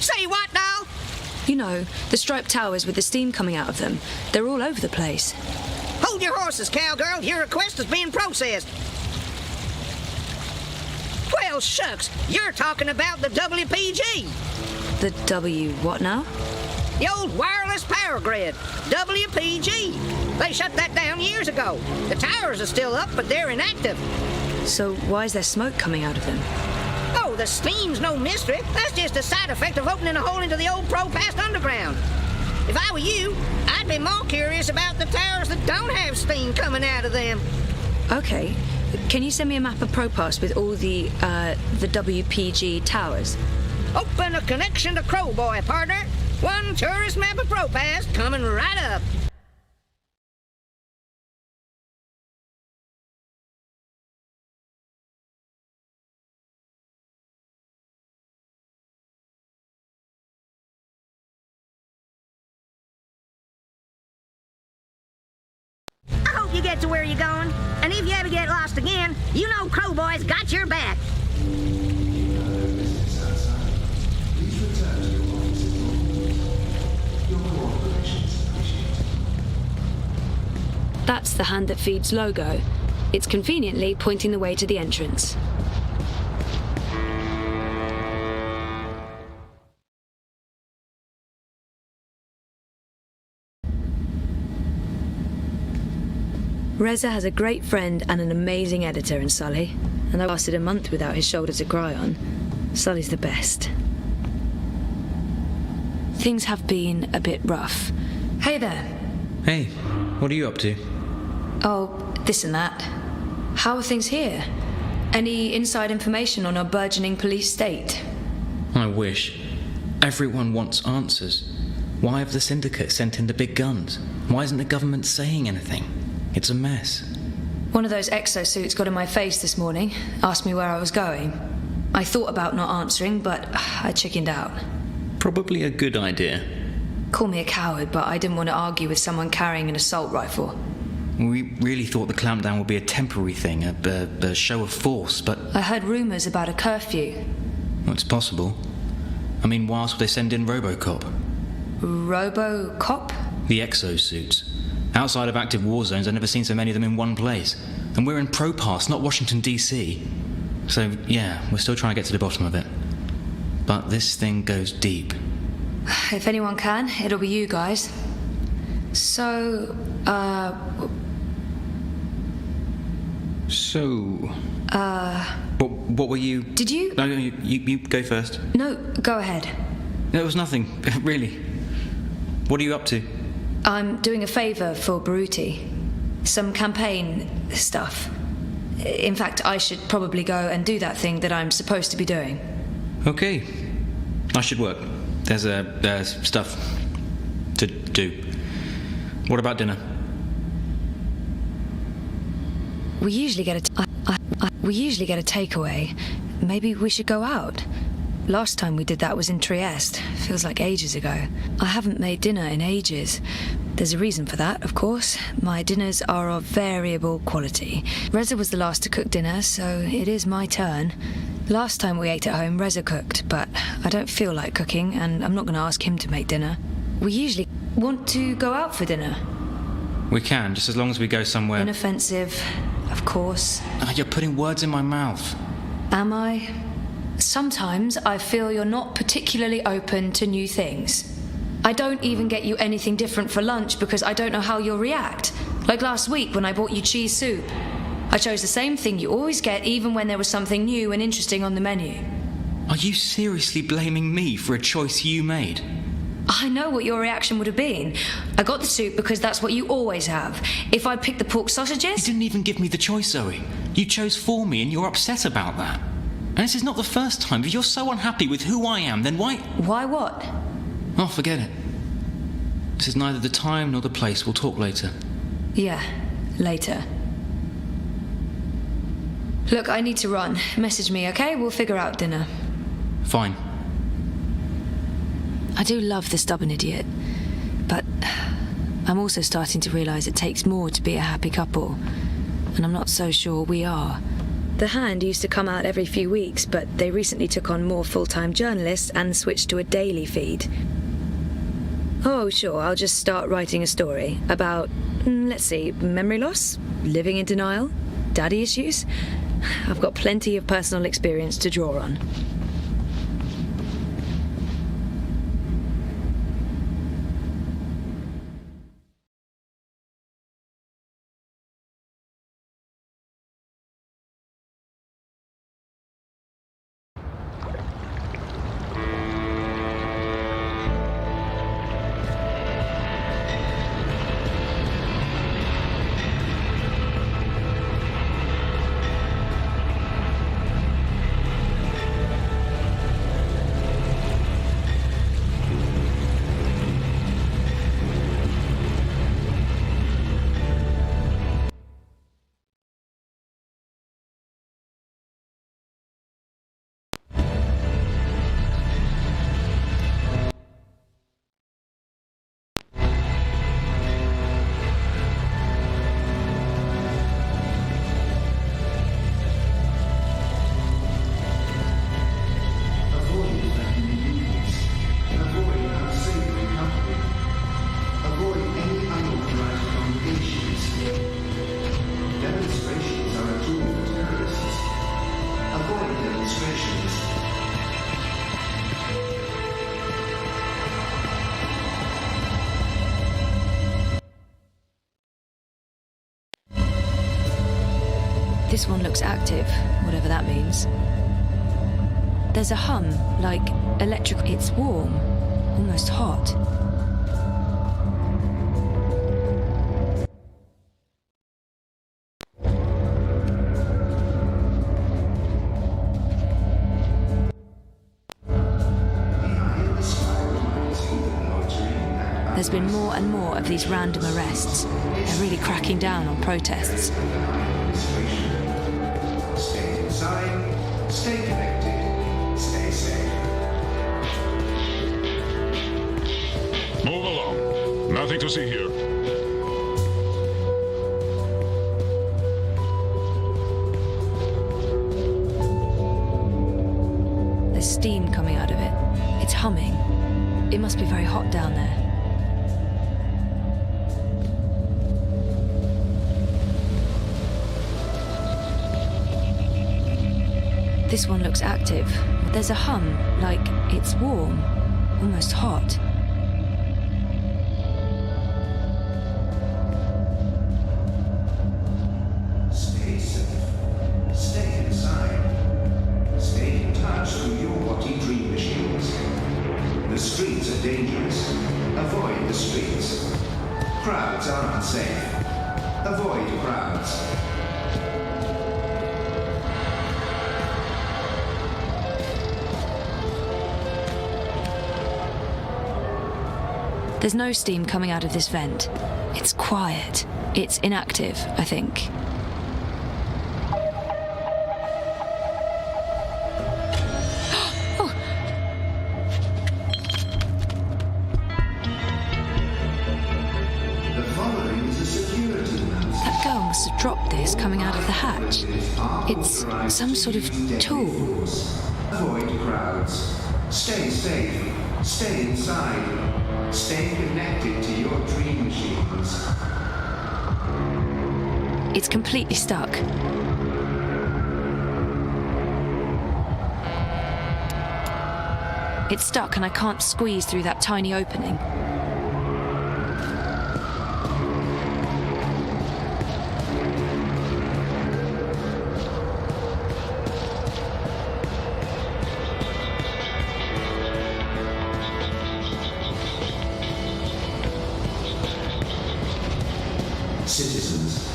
Say what, doll? You know, the striped towers with the steam coming out of them. They're all over the place. Hold your horses, cowgirl. Your request is being processed. Well, shucks. You're talking about the WPG. The W what now? The old wireless power grid. WPG. They shut that down years ago. The towers are still up, but they're inactive. So why is there smoke coming out of them? Oh, the steam's no mystery. That's just a side effect of opening a hole into the old Propast underground. If I were you, I'd be more curious about the towers that don't have steam coming out of them. Okay. Can you send me a map of Propast with all the WPG towers? Open a connection to Crowboy, partner. One tourist map of Propast coming right up. I hope you get to where you're going. And if you ever get lost again, you know Crowboy's got your back. That's the Hand That Feeds logo. It's conveniently pointing the way to the entrance. Reza has a great friend and an amazing editor in Sully, and I lasted a month without his shoulder to cry on. Sully's the best. Things have been a bit rough. Hey there. Hey, what are you up to? Oh, this and that. How are things here? Any inside information on our burgeoning police state? I wish. Everyone wants answers. Why have the syndicate sent in the big guns? Why isn't the government saying anything? It's a mess. One of those exosuits got in my face this morning, asked me where I was going. I thought about not answering, but I chickened out. Probably a good idea. Call me a coward, but I didn't want to argue with someone carrying an assault rifle. We really thought the clampdown would be a temporary thing, a show of force, but... I heard rumours about a curfew. Well, it's possible. I mean, why else would they send in Robocop? Robocop? The exosuits. Outside of active war zones, I've never seen so many of them in one place. And we're in Propass, not Washington, D.C. So, yeah, we're still trying to get to the bottom of it. But this thing goes deep. If anyone can, it'll be you guys. So, What were you... Did you... No, you go first. No, go ahead. No, it was nothing, really. What are you up to? I'm doing a favour for Baruti. Some campaign stuff. In fact, I should probably go and do that thing that I'm supposed to be doing. Okay. I should work. There's stuff to do. What about dinner? We usually get a takeaway. Maybe we should go out. Last time we did that was in Trieste. Feels like ages ago. I haven't made dinner in ages. There's a reason for that, of course. My dinners are of variable quality. Reza was the last to cook dinner, so it is my turn. Last time we ate at home, Reza cooked, but I don't feel like cooking, and I'm not going to ask him to make dinner. We usually want to go out for dinner. We can, just as long as we go somewhere... Inoffensive, of course. You're putting words in my mouth. Am I? Sometimes I feel you're not particularly open to new things. I don't even get you anything different for lunch because I don't know how you'll react. Like last week when I bought you cheese soup. I chose the same thing you always get even when there was something new and interesting on the menu. Are you seriously blaming me for a choice you made? I know what your reaction would have been. I got the soup because that's what you always have. If I'd picked the pork sausages... You didn't even give me the choice, Zoe. You chose for me and you're upset about that. And this is not the first time. If you're so unhappy with who I am, then why... Why what? Oh, forget it. This is neither the time nor the place. We'll talk later. Yeah, later. Look, I need to run. Message me, okay? We'll figure out dinner. Fine. I do love the stubborn idiot, but I'm also starting to realise it takes more to be a happy couple, and I'm not so sure we are. The Hand used to come out every few weeks, but they recently took on more full-time journalists and switched to a daily feed. Oh, sure, I'll just start writing a story about, let's see, memory loss, living in denial, daddy issues. I've got plenty of personal experience to draw on. This one looks active, whatever that means. There's a hum, like electric. It's warm, almost hot. there's been more and more of these random arrests. They're really cracking down on protests. Stay inside, stay connected, stay safe. Move along. Nothing to see here. There's steam coming out of it. It's humming. It must be very hot down there. This one looks active. There's a hum, like it's warm, almost hot. Stay safe. Stay inside. Stay in touch through your Wati dream machines. The streets are dangerous. Avoid the streets. Crowds are unsafe. Avoid crowds. There's no steam coming out of this vent. It's quiet. It's inactive, I think. The following is a security announcement. That girl must have dropped this coming out of the hatch. It's some sort of tool. Avoid crowds. Stay safe. Stay inside. Stay connected to your dream machines. It's completely stuck. It's stuck and I can't squeeze through that tiny opening. Citizens,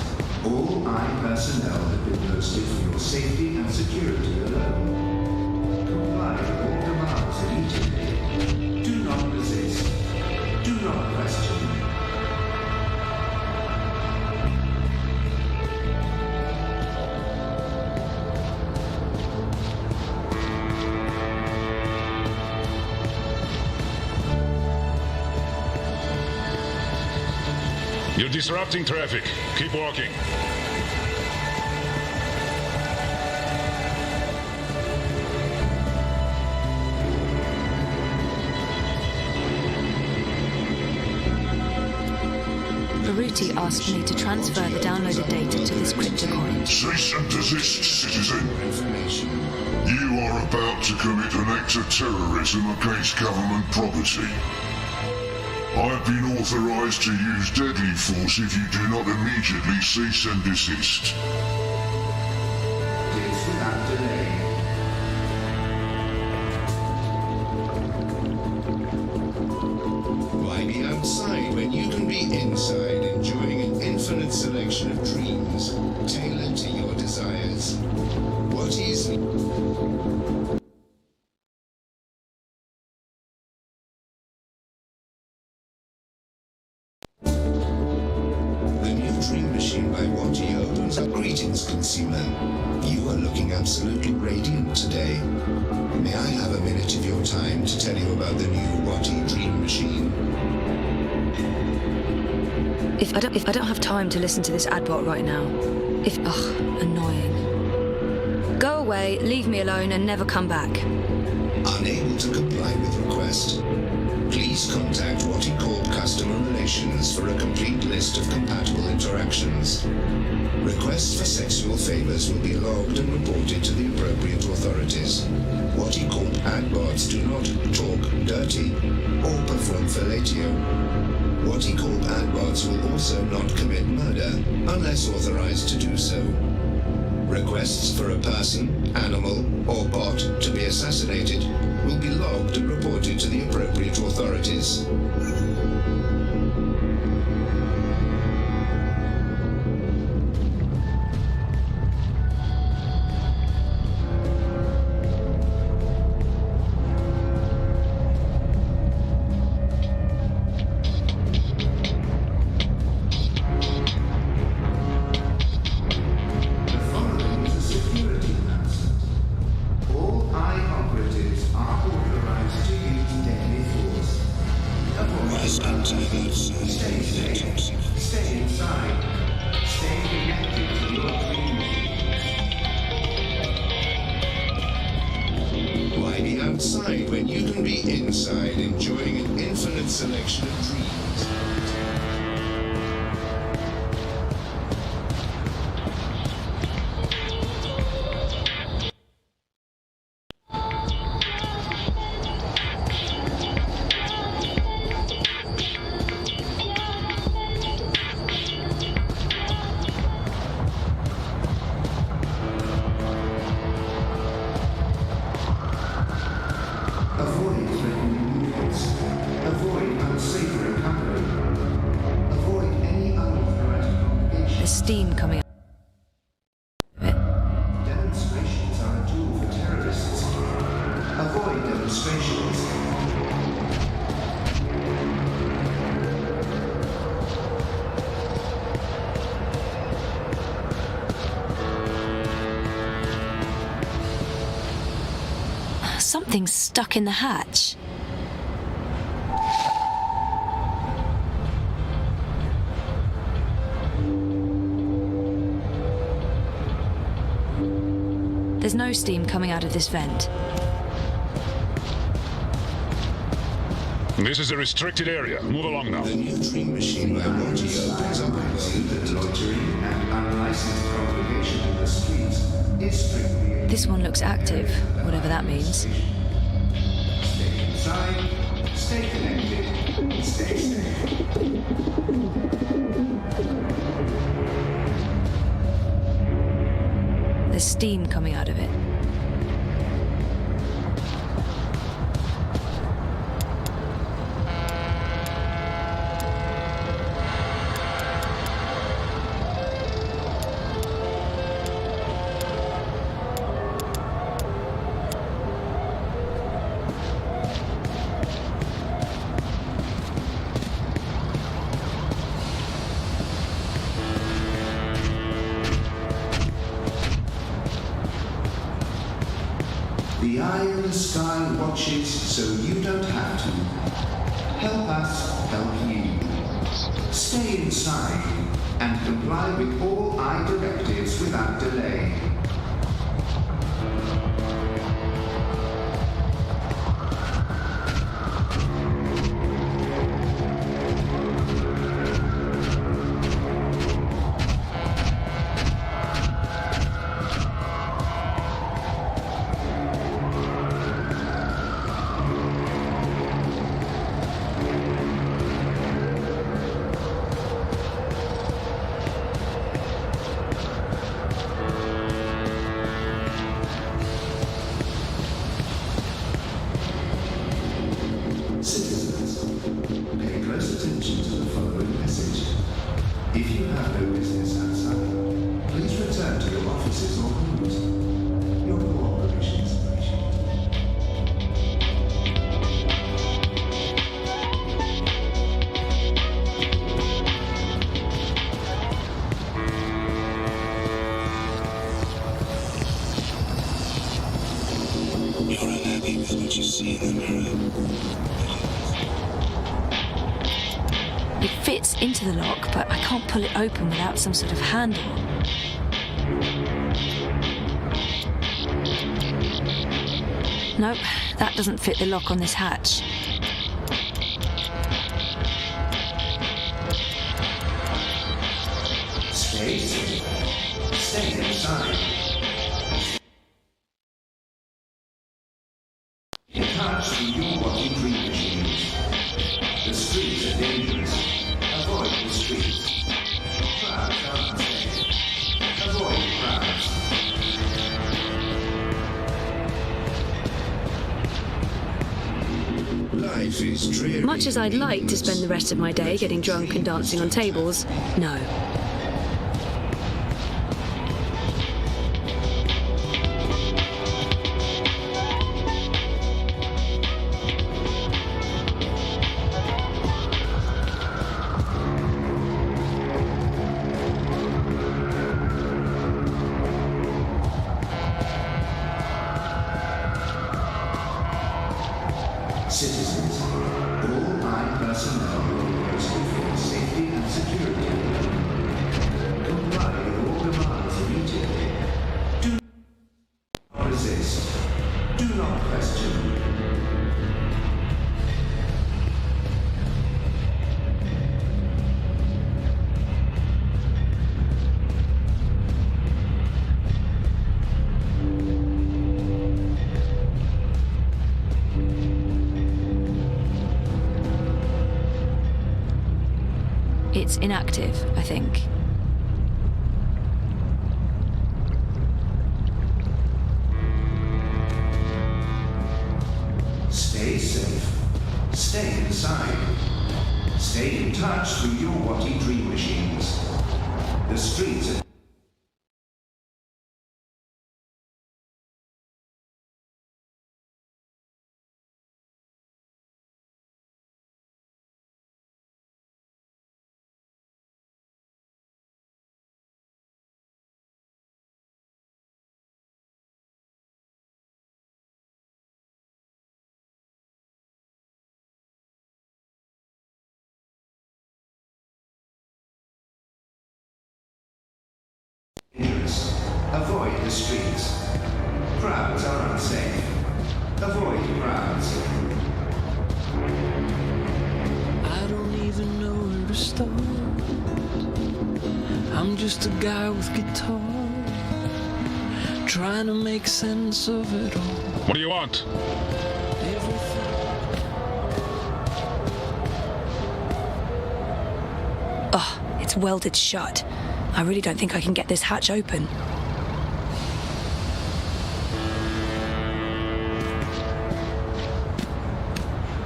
all personnel have been posted for your safety and security alone. Comply with all demands immediately. Do not resist. Do not question. You're disrupting traffic. Keep walking. Baruti asked me to transfer the downloaded data to this cryptocoin. Cease and desist, citizen. You are about to commit an act of terrorism against government property. I have been authorized to use deadly force if you do not immediately cease and desist. Please without delay. Why be outside when you can be inside enjoying an infinite selection of dreams tailored to your desires? What is... The new dream machine by Wati opens up. Greetings, consumer. You are looking absolutely radiant today. May I have a minute of your time to tell you about the new Wati dream machine? If I don't have time to listen to this adbot right now. Annoying. Go away, leave me alone, and never come back. Unable to comply with request? Please contact Wati Corp Customer Relations for a complete list of compatible interactions. Requests for sexual favors will be logged and reported to the appropriate authorities. Wati Corp adbots do not talk dirty or perform fellatio. Wati Corp adbots will also not commit murder unless authorized to do so. Requests for a person, animal, or bot to be assassinated will be logged and reported to the appropriate authorities. Stay inside, enjoying an infinite selection of dreams. Avoid threatening movements. Avoid unsavory company. Avoid any unauthorized congregation. There's steam coming out. Demonstrations are a tool for terrorists. Avoid demonstrations. Something's stuck in the hatch. There's no steam coming out of this vent. This is a restricted area. Move along now. The new dream machine laboratory opens up a world That loitering and unlicensed congregation in the streets is strictly. This one looks active, whatever that means. Stay inside, stay connected, stay safe. There's steam coming out of it. The eye in the sky watches so you don't have to. Help us help you. Stay inside and comply with all eye directives without delay. Citizens, pay close attention to the following message. If you have no business outside, please return to your offices or homes. Your cooperation is appreciated. You're unhappy with what you see in the mirror. It fits into the lock, but I can't pull it open without some sort of handle. Nope, that doesn't fit the lock on this hatch. Stay safe. Stay inside. You can't see your walking dream machines. The streets are dangerous. Avoid the streets. Crowds are unsafe. Avoid crowds. Life is dreary. Much as I'd like to spend the rest of my day getting drunk and dancing on tables, no. Citizens, all eye personnel will be posted for safety and security. It's inactive, I think. Stay safe. Stay inside. Stay in touch through your Watty dream machines. The streets are... Avoid the streets. Crowds are unsafe. Avoid crowds. I don't even know where to start. I'm just a guy with guitar, trying to make sense of it all. What do you want? Oh, it's welded shut. I really don't think I can get this hatch open.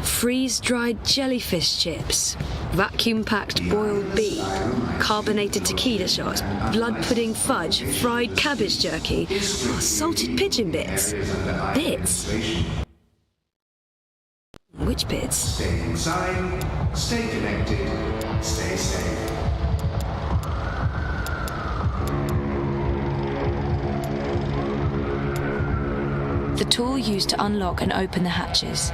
Freeze-dried jellyfish chips, vacuum-packed boiled beef, carbonated tequila shots, blood pudding fudge, fried cabbage jerky, salted pigeon bits. Bits? Which bits? Stay inside. Stay connected. Stay safe. The tool used to unlock and open the hatches.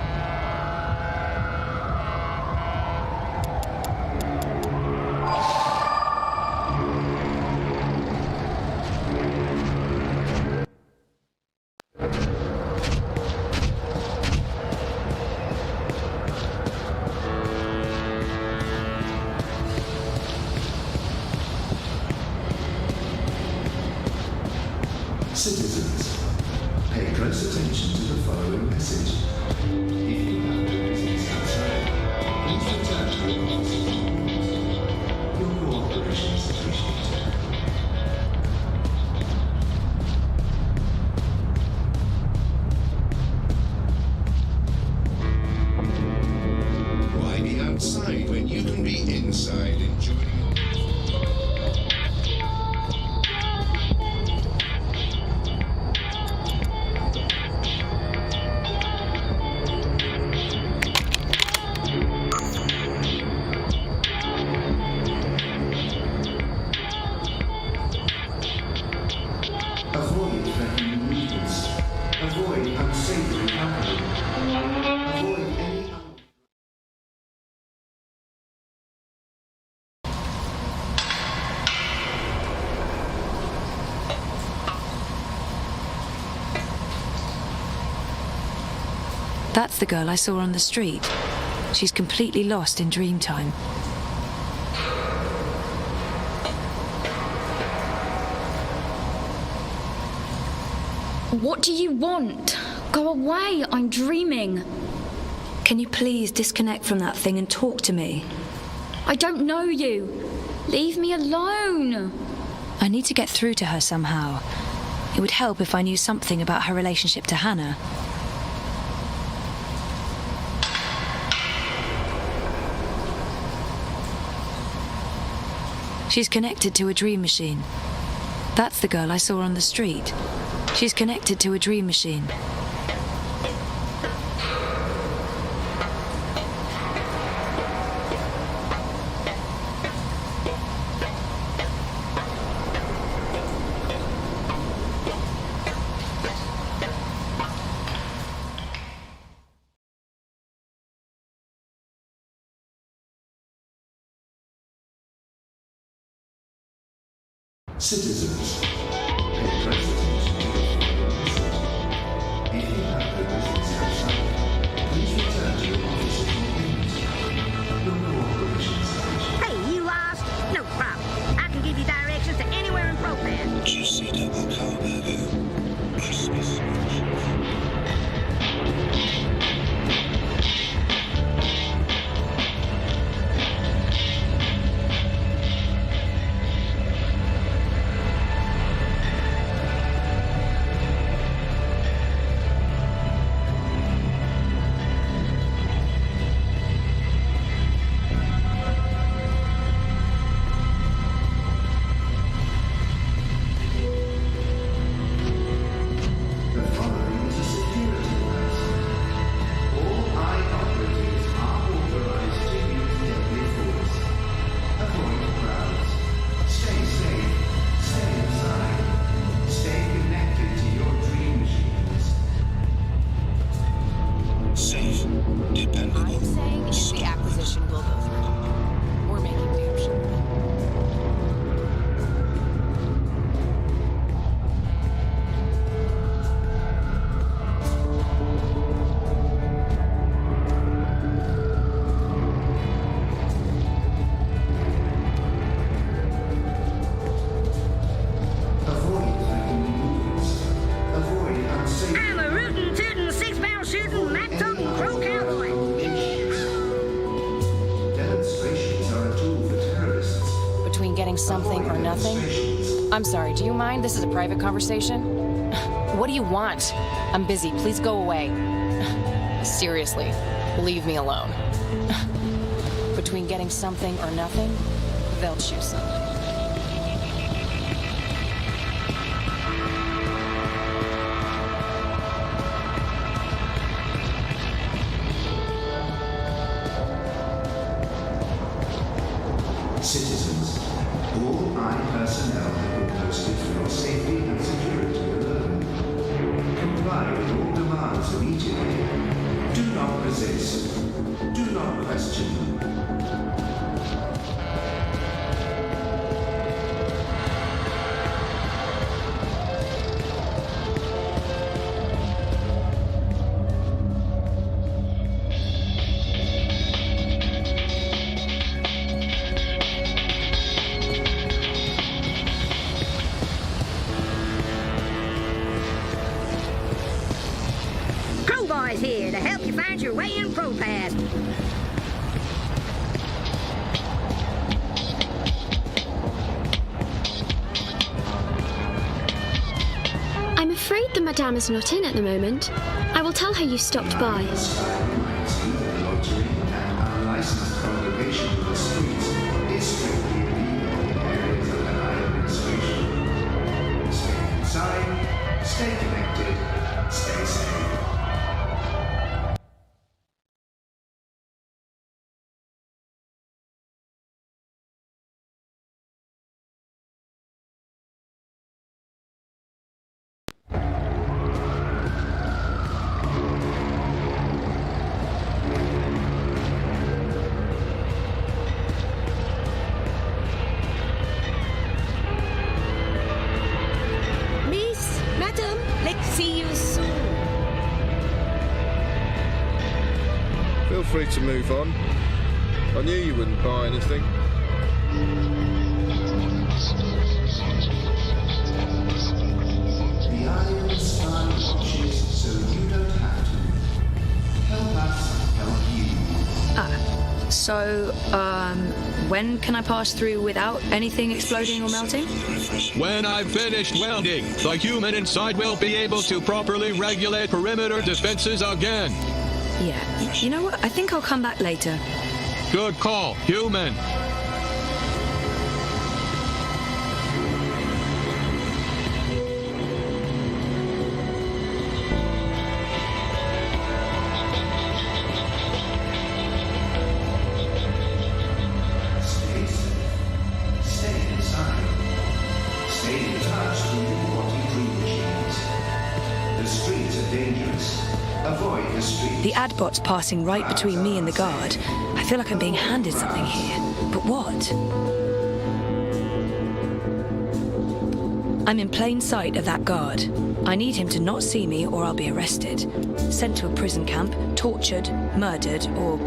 Citizens, pay close attention to the following message. If you have no business outside, please return to your offices. Your cooperation is appreciated. Why be outside when you can be inside enjoying Avoid threatening movements. Avoid unsavory company. Avoid any... That's the girl I saw on the street. She's completely lost in dream time. What do you want? Go away, I'm dreaming. Can you please disconnect from that thing and talk to me? I don't know you. Leave me alone. I need to get through to her somehow. It would help if I knew something about her relationship to Hannah. She's connected to a dream machine. That's the girl I saw on the street. She's connected to a dream machine. Citizens, pay close attention to the following message. If you have no business outside, please return to your offices immediately. Your cooperation is appreciated. Hey, you lost? No problem. I can give you directions to anywhere in Propan. Juicy double carburger. Christmas. Between getting something or nothing? I'm sorry, do you mind? This is a private conversation. What do you want? I'm busy. Please go away. Seriously, leave me alone. Between getting something or nothing, they'll choose something. Citizens, all personnel have been posted for your safety and security alone. Comply with all demands immediately. Do not resist. Do not question. Crowbar's here to help you find your way in ProPass. I'm afraid the Madame is not in at the moment. I will tell her you stopped by. Loitering and unlicensed congregation in the streets is strictly illegal in areas of the high administration. Stay inside, stay connected, stay safe. Miss, madam, let's see you soon. Feel free to move on. I knew you wouldn't buy anything. The Iron Sky watches so you don't have to. Help us help you. So, when can I pass through without anything exploding or melting? When I've finished welding, the human inside will be able to properly regulate perimeter defenses again. Yeah, you know what? I think I'll come back later. Good call, human. Stay safe. Stay inside. Stay in touch with your body dream machines. The streets are dangerous. Avoid the streets. The adbot's passing right between me and the guard. I feel like I'm being handed something here. But what? I'm in plain sight of that guard. I need him to not see me or I'll be arrested. Sent to a prison camp, tortured, murdered, or,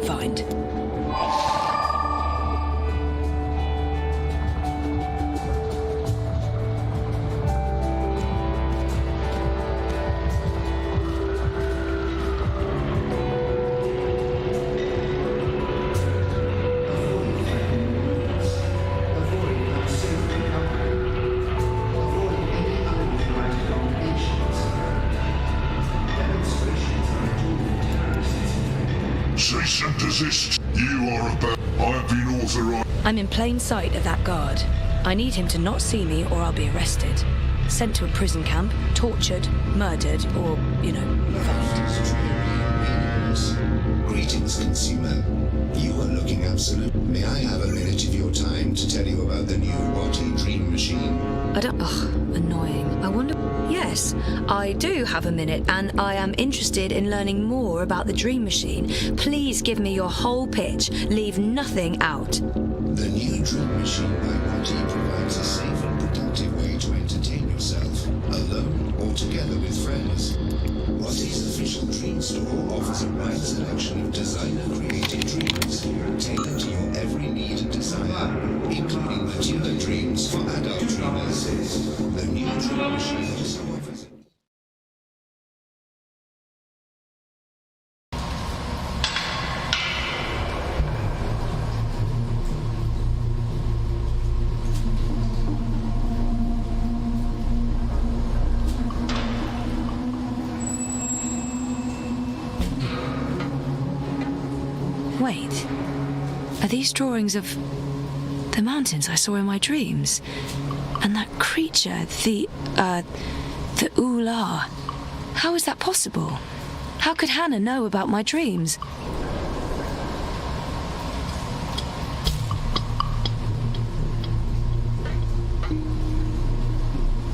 fined. Cease and desist. You are about. I've been authorized. I'm in plain sight of that guard. I need him to not see me or I'll be arrested. Sent to a prison camp, tortured, murdered, or, fined. Greetings, consumer. You are looking absolute. May I have a minute of your time to tell you about the new Watty Dream Machine? I don't. Ugh, annoying. I wonder. Yes, I do have a minute, and I am interested in learning more about the Dream Machine. Please give me your whole pitch. Leave nothing out. The new Dream Machine by Watty provides a safe and productive way to entertain yourself, alone or together with friends. Watty's official dream store offers a wide selection of designer-created dreams, tailored to your every need and desire, including mature dreams for adult dreamers. The new Dream Machine also offers... Wait. Are these drawings of the mountains I saw in my dreams? And that creature, the Ula. How is that possible? How could Hannah know about my dreams?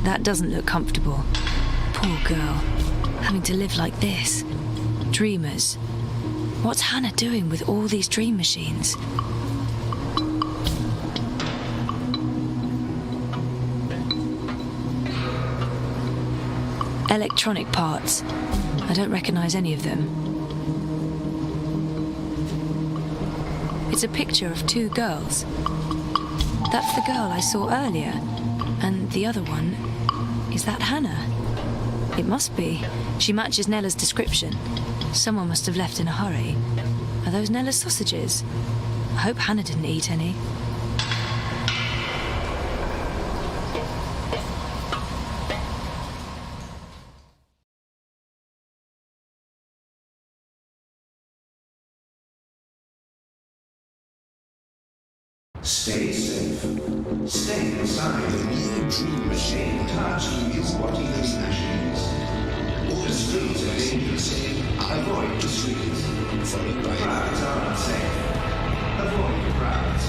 That doesn't look comfortable. Poor girl, having to live like this. Dreamers. What's Hannah doing with all these dream machines? Electronic parts. I don't recognize any of them. It's a picture of two girls. That's the girl I saw earlier. And the other one, is that Hannah? It must be. She matches Nella's description. Someone must have left in a hurry. Are those Nella's sausages? I hope Hannah didn't eat any. Stay safe. Stay inside the new dream machine. Touching his body as ashes. All the streets are dangerous. Avoid the streets. Followed by crowds are unsafe. Avoid the crowds.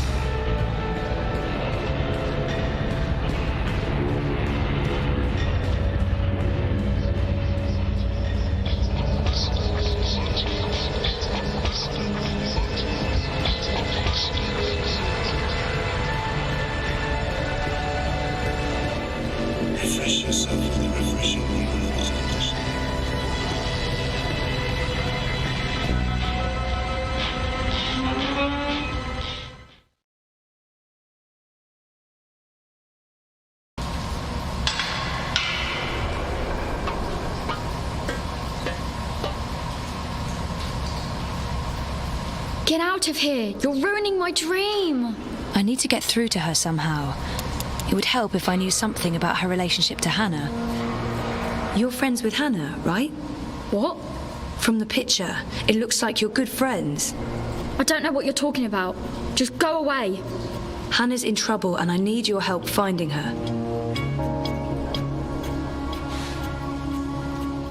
Refresh yourself with the refreshing minerals. Get out of here! You're ruining my dream! I need to get through to her somehow. It would help if I knew something about her relationship to Hannah. You're friends with Hannah, right? What? From the picture, it looks like you're good friends. I don't know what you're talking about. Just go away. Hannah's in trouble and I need your help finding her.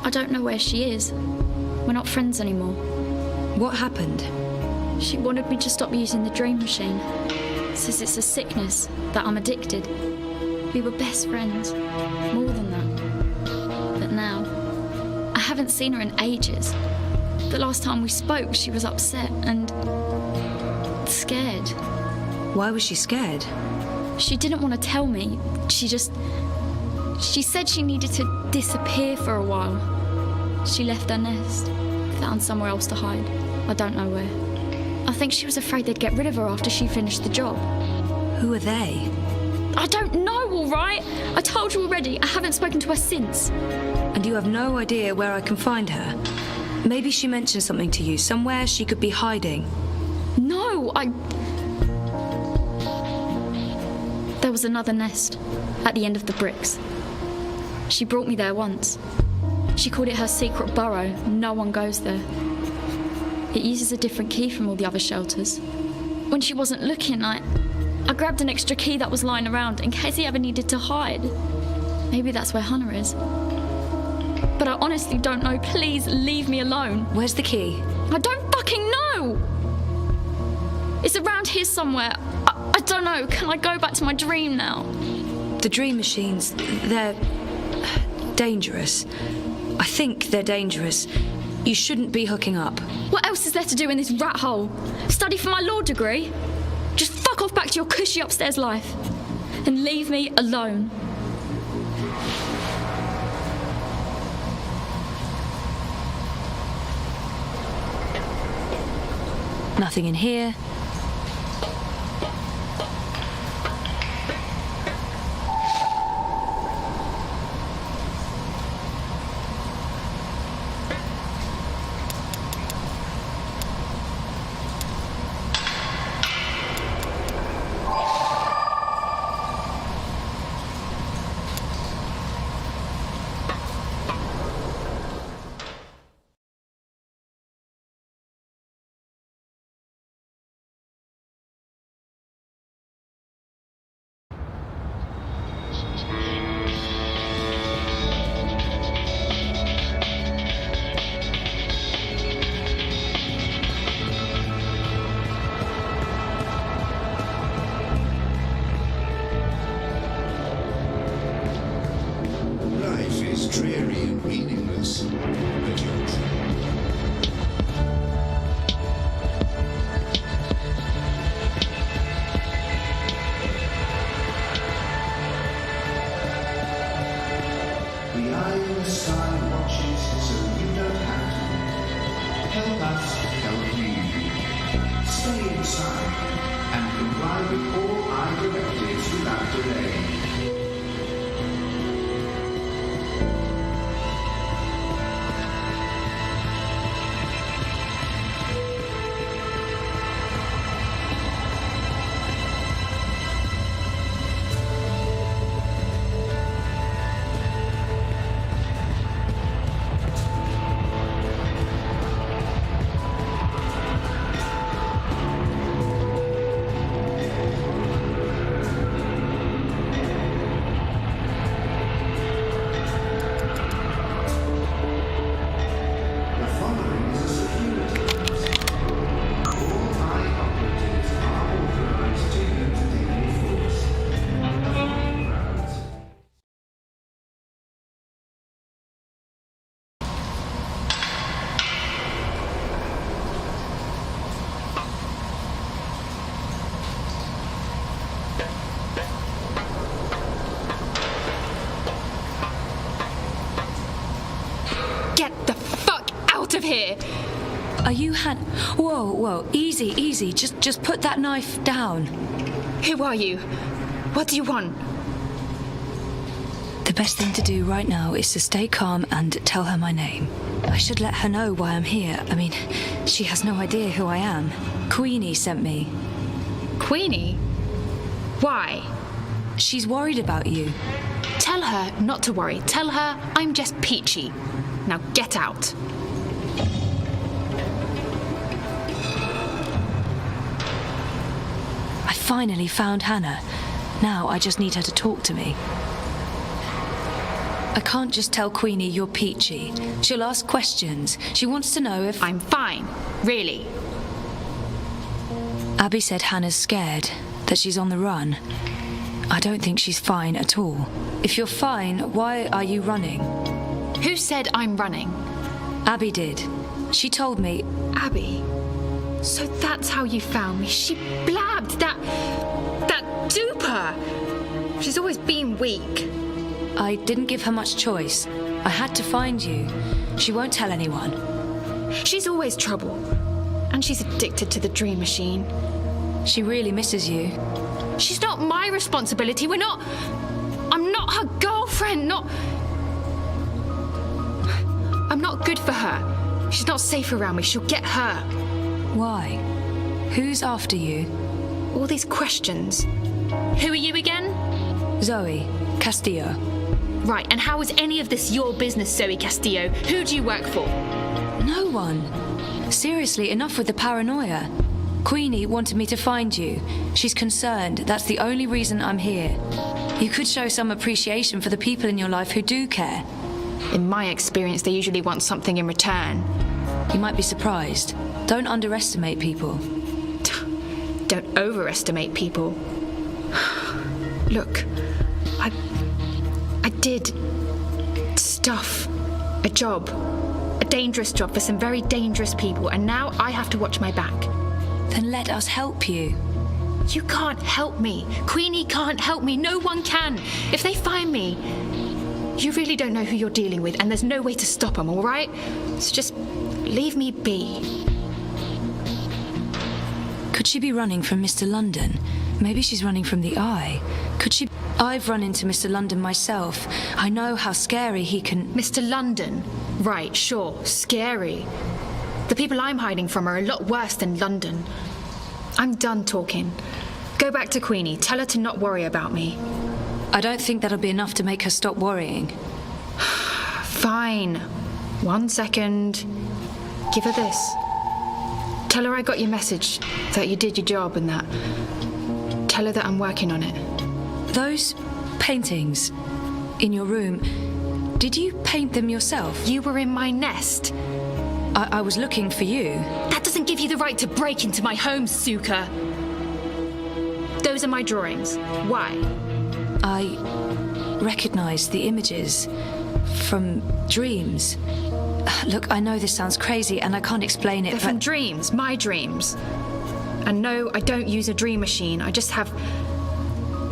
I don't know where she is. We're not friends anymore. What happened? She wanted me to stop using the dream machine. Says it's a sickness, that I'm addicted. We were best friends. More than that. But now, I haven't seen her in ages. The last time we spoke, she was upset and scared. Why was she scared? She didn't want to tell me. She said she needed to disappear for a while. She left her nest, found somewhere else to hide. I don't know where. I think she was afraid they'd get rid of her after she finished the job. Who are they? I don't know, all right? I told you already, I haven't spoken to her since. And you have no idea where I can find her? Maybe she mentioned something to you, somewhere she could be hiding. No, There was another nest at the end of the bricks. She brought me there once. She called it her secret burrow. No one goes there. It uses a different key from all the other shelters. When she wasn't looking, I grabbed an extra key that was lying around in case he ever needed to hide. Maybe that's where Hannah is. But I honestly don't know. Please leave me alone. Where's the key? I don't fucking know! It's around here somewhere. I don't know. Can I go back to my dream now? The dream machines, they're dangerous. I think they're dangerous. You shouldn't be hooking up. What else is there to do in this rat hole? Study for my law degree? Just fuck off back to your cushy upstairs life and leave me alone. Nothing in here. as dreary and meaningless, but you're true. The eye in the sky watches so you don't have to. Help us help you. Stay inside and comply with all our directives without delay. Of here. Are you Whoa, easy. Just put that knife down. Who are you? What do you want? The best thing to do right now is to stay calm and tell her my name. I should let her know why I'm here. I mean, she has no idea who I am. Queenie sent me. Queenie? Why? She's worried about you. Tell her not to worry. Tell her I'm just peachy. Now get out. I finally found Hannah. Now I just need her to talk to me. I can't just tell Queenie you're peachy. She'll ask questions. She wants to know if... I'm fine. Really. Abby said Hannah's scared, that she's on the run. I don't think she's fine at all. If you're fine, why are you running? Who said I'm running? Abby did. She told me... Abby? So that's how you found me. She blabbed that duper. She's always been weak. I didn't give her much choice. I had to find you. She won't tell anyone. She's always trouble. And she's addicted to the dream machine. She really misses you. She's not my responsibility. I'm not her girlfriend. I'm not good for her. She's not safe around me. She'll get hurt. Why? Who's after you? All these questions. Who are you again? Zoe Castillo. Right, and how is any of this your business, Zoe Castillo? Who do you work for? No one. Seriously, enough with the paranoia. Queenie wanted me to find you. She's concerned. That's the only reason I'm here. You could show some appreciation for the people in your life who do care. In my experience, they usually want something in return. You might be surprised. Don't underestimate people. Don't overestimate people. Look, I did stuff. A job. A dangerous job for some very dangerous people, and now I have to watch my back. Then let us help you. You can't help me. Queenie can't help me. No one can. If they find me, you really don't know who you're dealing with, and there's no way to stop them, all right? So just leave me be. Could she be running from Mr. London? Maybe she's running from the Eye. Could she... I've run into Mr. London myself. I know how scary he can... Mr. London? Right, sure. Scary. The people I'm hiding from are a lot worse than London. I'm done talking. Go back to Queenie. Tell her to not worry about me. I don't think that'll be enough to make her stop worrying. Fine. 1 second. Give her this. Tell her I got your message, that you did your job and that. Tell her that I'm working on it. Those paintings in your room, did you paint them yourself? You were in my nest. I was looking for you. That doesn't give you the right to break into my home, Suka. Those are my drawings. Why? I recognized the images. From dreams. Look, I know this sounds crazy and I can't explain it, They're from dreams, my dreams. And no, I don't use a dream machine. I just have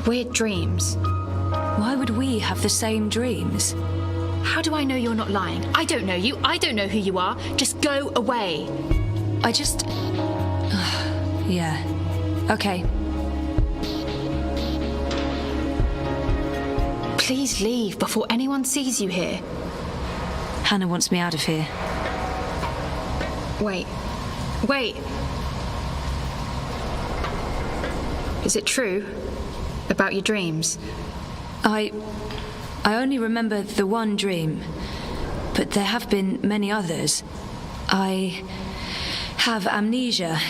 weird dreams. Why would we have the same dreams? How do I know you're not lying? I don't know you. I don't know who you are. Just go away. I just... yeah. Okay. Please leave before anyone sees you here. Hannah wants me out of here. Wait. Is it true? About your dreams? I only remember the one dream, but there have been many others. I have amnesia,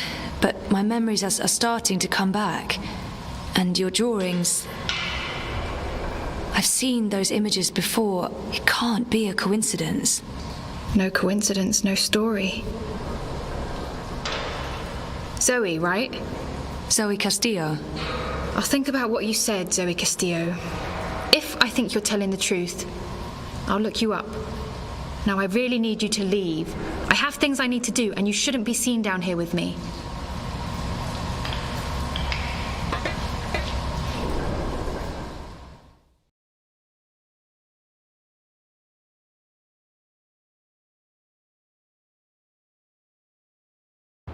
but my memories are starting to come back. And your drawings... I've seen those images before. It can't be a coincidence. No coincidence, no story. Zoe, right? Zoe Castillo. I'll think about what you said, Zoe Castillo. If I think you're telling the truth, I'll look you up. Now, I really need you to leave. I have things I need to do, and you shouldn't be seen down here with me.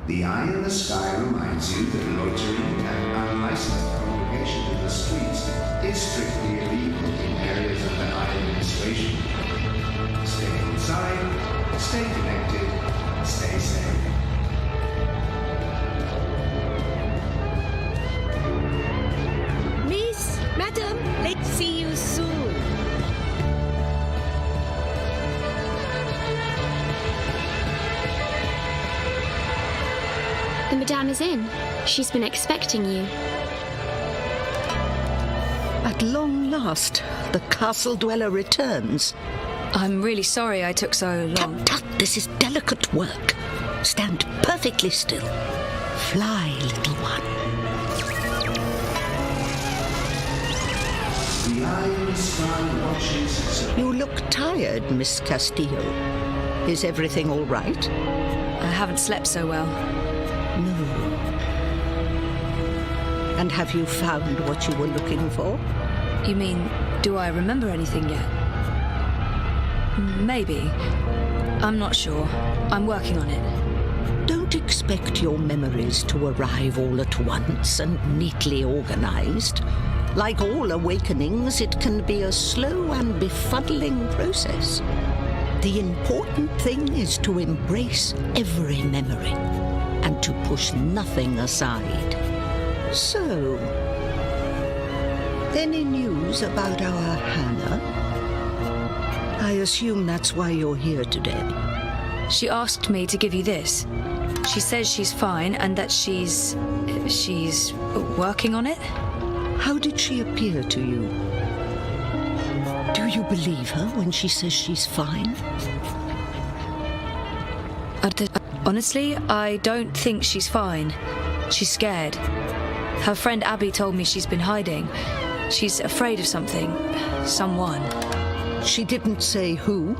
The eye in the sky reminds you that loitering and unlicensed congregation in the streets is strictly illegal in areas under administration. Stay inside, stay connected, stay safe. Miss, madam, let's see you soon. The Madame is in. She's been expecting you. At long last, the castle dweller returns. I'm really sorry I took so long. Tut, this is delicate work. Stand perfectly still. Fly, little one. The eye in the sky watches. You look tired, Miss Castillo. Is everything all right? I haven't slept so well. No. And have you found what you were looking for? You mean, do I remember anything yet? Maybe. I'm not sure. I'm working on it. Don't expect your memories to arrive all at once and neatly organized. Like all awakenings, it can be a slow and befuddling process. The important thing is to embrace every memory and to push nothing aside. So, any news about our Hannah? I assume that's why you're here today. She asked me to give you this. She says she's fine and that she's working on it. How did she appear to you? Do you believe her when she says she's fine? Honestly, I don't think she's fine. She's scared. Her friend Abby told me she's been hiding. She's afraid of something. Someone. She didn't say who?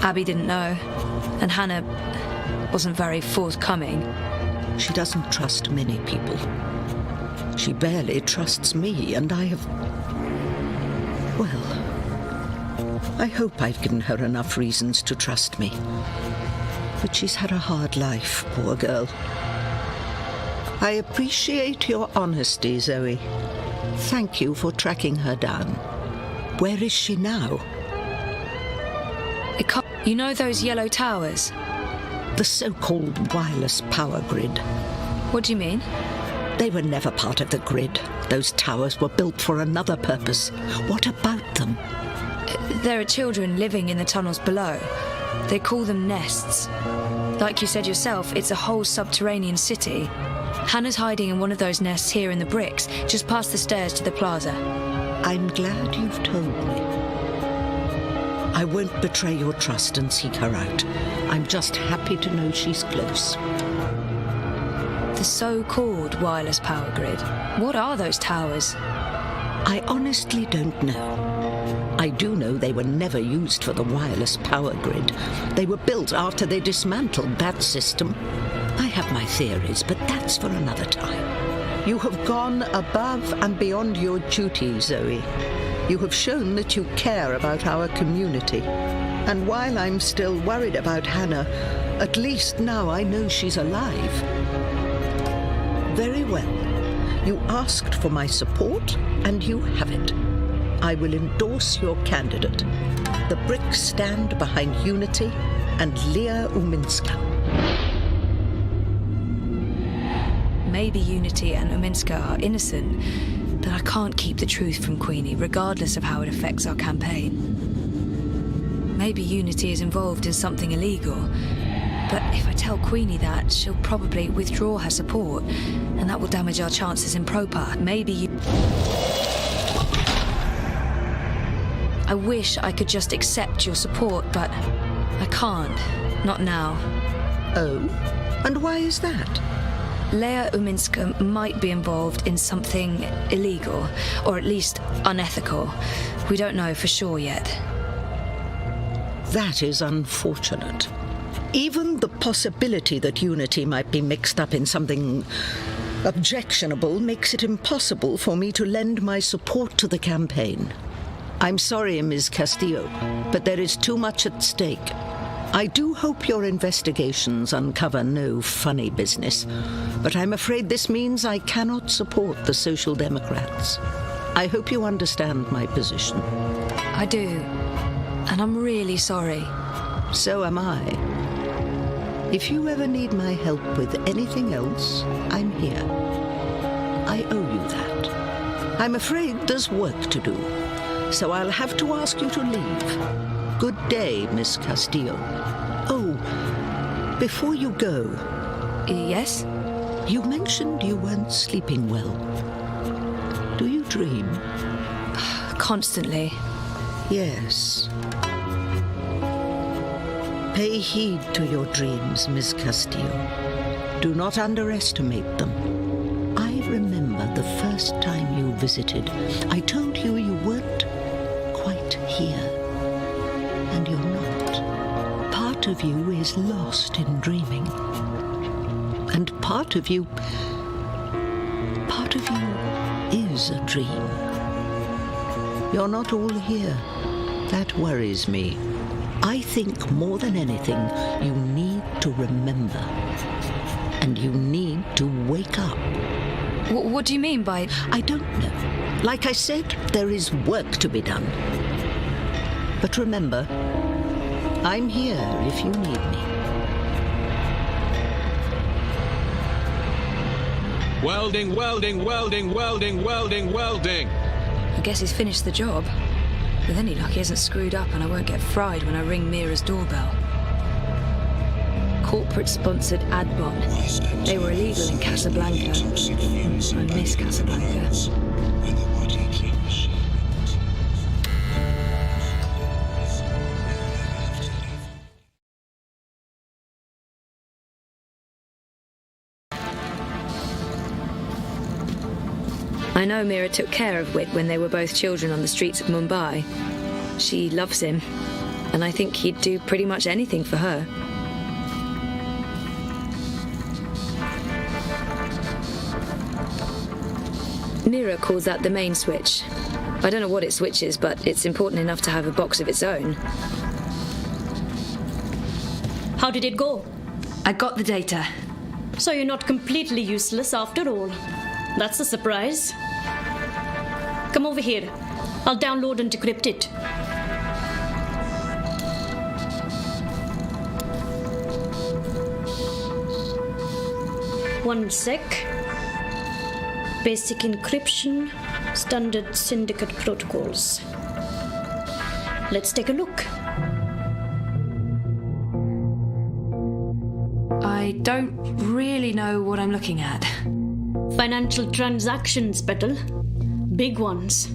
Abby didn't know. And Hannah wasn't very forthcoming. She doesn't trust many people. She barely trusts me, and I have... Well, I hope I've given her enough reasons to trust me. But she's had a hard life, poor girl. I appreciate your honesty, Zoe. Thank you for tracking her down. Where is she now? You know those yellow towers? The so-called wireless power grid. What do you mean? They were never part of the grid. Those towers were built for another purpose. What about them? There are children living in the tunnels below. They call them nests. Like you said yourself, it's a whole subterranean city. Hannah's hiding in one of those nests here in the bricks, just past the stairs to the plaza. I'm glad you've told me. I won't betray your trust and seek her out. I'm just happy to know she's close. The so-called wireless power grid. What are those towers? I honestly don't know. I do know they were never used for the wireless power grid. They were built after they dismantled that system. I have my theories, but that's for another time. You have gone above and beyond your duty, Zoe. You have shown that you care about our community. And while I'm still worried about Hannah, at least now I know she's alive. Very well. You asked for my support, and you have it. I will endorse your candidate. The bricks stand behind Unity and Leah Uminska. Maybe Unity and Uminska are innocent, but I can't keep the truth from Queenie, regardless of how it affects our campaign. Maybe Unity is involved in something illegal, but if I tell Queenie that, she'll probably withdraw her support, and that will damage our chances in Propar. I wish I could just accept your support, but I can't. Not now. Oh? And why is that? Leah Uminska might be involved in something illegal, or at least unethical. We don't know for sure yet. That is unfortunate. Even the possibility that Unity might be mixed up in something objectionable makes it impossible for me to lend my support to the campaign. I'm sorry, Ms. Castillo, but there is too much at stake. I do hope your investigations uncover no funny business, but I'm afraid this means I cannot support the Social Democrats. I hope you understand my position. I do, and I'm really sorry. So am I. If you ever need my help with anything else, I'm here. I owe you that. I'm afraid there's work to do, so I'll have to ask you to leave. Good day, Miss Castillo. Oh, before you go... Yes? You mentioned you weren't sleeping well. Do you dream? Constantly. Yes. Pay heed to your dreams, Miss Castillo. Do not underestimate them. I remember the first time you visited. I told you you weren't quite here. And you're not. Part of you is lost in dreaming. And part of you is a dream. You're not all here. That worries me. I think more than anything, you need to remember. And you need to wake up. What do you mean by... I don't know. Like I said, there is work to be done. But remember, I'm here if you need me. Welding, welding, welding, welding, welding, welding. I guess he's finished the job. With any luck, he hasn't screwed up and I won't get fried when I ring Mira's doorbell. Corporate-sponsored ad bot. They were illegal in Casablanca. I miss Casablanca. I know Mira took care of Whit when they were both children on the streets of Mumbai. She loves him, and I think he'd do pretty much anything for her. Mira calls that the main switch. I don't know what it switches, but it's important enough to have a box of its own. How did it go? I got the data. So you're not completely useless after all. That's a surprise. Come over here. I'll download and decrypt it. One sec. Basic encryption, standard syndicate protocols. Let's take a look. I don't really know what I'm looking at. Financial transactions, Petal. Big ones.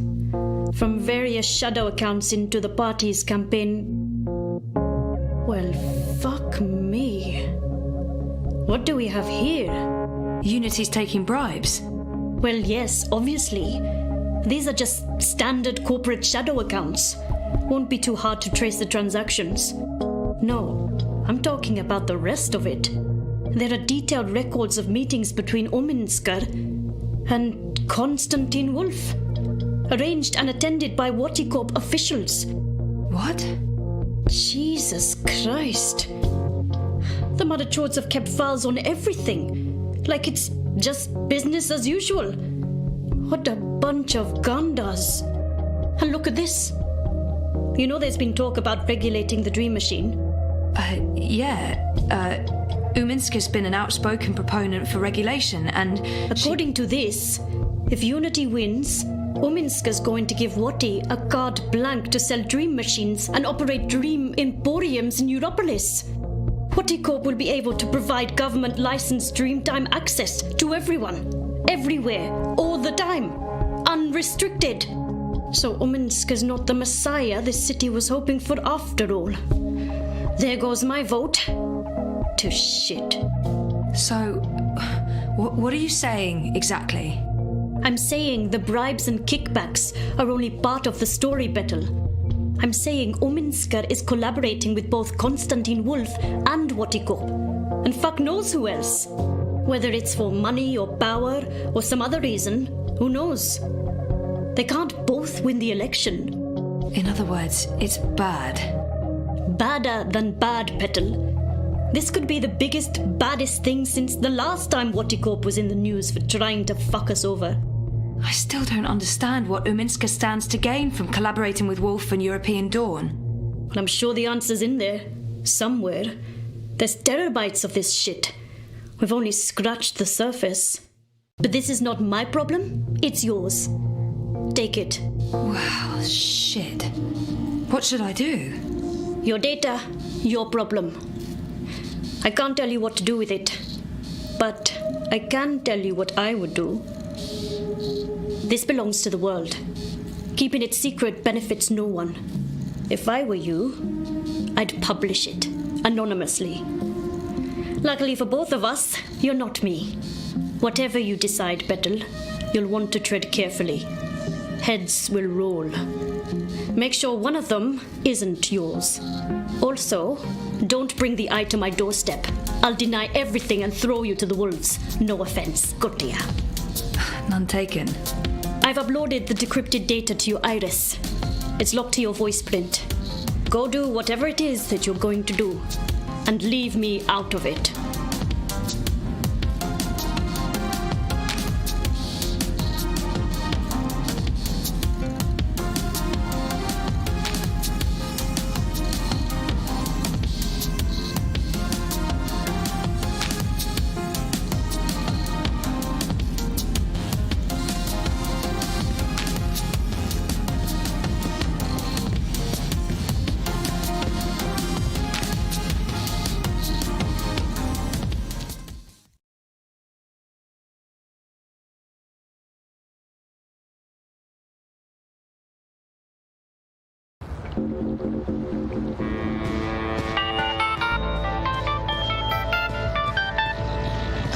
From various shadow accounts into the party's campaign. Well, fuck me. What do we have here? Unity's taking bribes. Well, yes, obviously. These are just standard corporate shadow accounts. Won't be too hard to trace the transactions. No, I'm talking about the rest of it. There are detailed records of meetings between Ominsker and Konstantin Wolf, arranged and attended by Waticorp officials. What? Jesus Christ. The Mother Chords have kept files on everything, like it's just business as usual. What a bunch of gandas. And look at this. You know there's been talk about regulating the Dream Machine? Uminsker's been an outspoken proponent for regulation, and according to this, if Unity wins, Uminsker's going to give Wati a carte blanche to sell Dream Machines and operate Dream Emporiums in Europolis. Waticorp will be able to provide government-licensed Dreamtime access to everyone, everywhere, all the time, unrestricted. So Uminsker's not the messiah this city was hoping for after all. There goes my vote to shit. So, what are you saying exactly? I'm saying the bribes and kickbacks are only part of the story battle. I'm saying Ominsker is collaborating with both Konstantin Wolf and Waticorp. And fuck knows who else. Whether it's for money or power or some other reason, who knows? They can't both win the election. In other words, it's bad. Badder than bad, Petal. This could be the biggest, baddest thing since the last time Waticorp was in the news for trying to fuck us over. I still don't understand what Uminsker stands to gain from collaborating with Wolf and European Dawn. Well, I'm sure the answer's in there. Somewhere. There's terabytes of this shit. We've only scratched the surface. But this is not my problem, it's yours. Take it. Wow, shit. What should I do? Your data, your problem. I can't tell you what to do with it, but I can tell you what I would do. This belongs to the world. Keeping it secret benefits no one. If I were you, I'd publish it, anonymously. Luckily for both of us, you're not me. Whatever you decide, Bettel, you'll want to tread carefully. Heads will roll. Make sure one of them isn't yours. Also, don't bring the eye to my doorstep. I'll deny everything and throw you to the wolves. No offense, Gotia. None taken. I've uploaded the decrypted data to your iris. It's locked to your voice print. Go do whatever it is that you're going to do, and leave me out of it.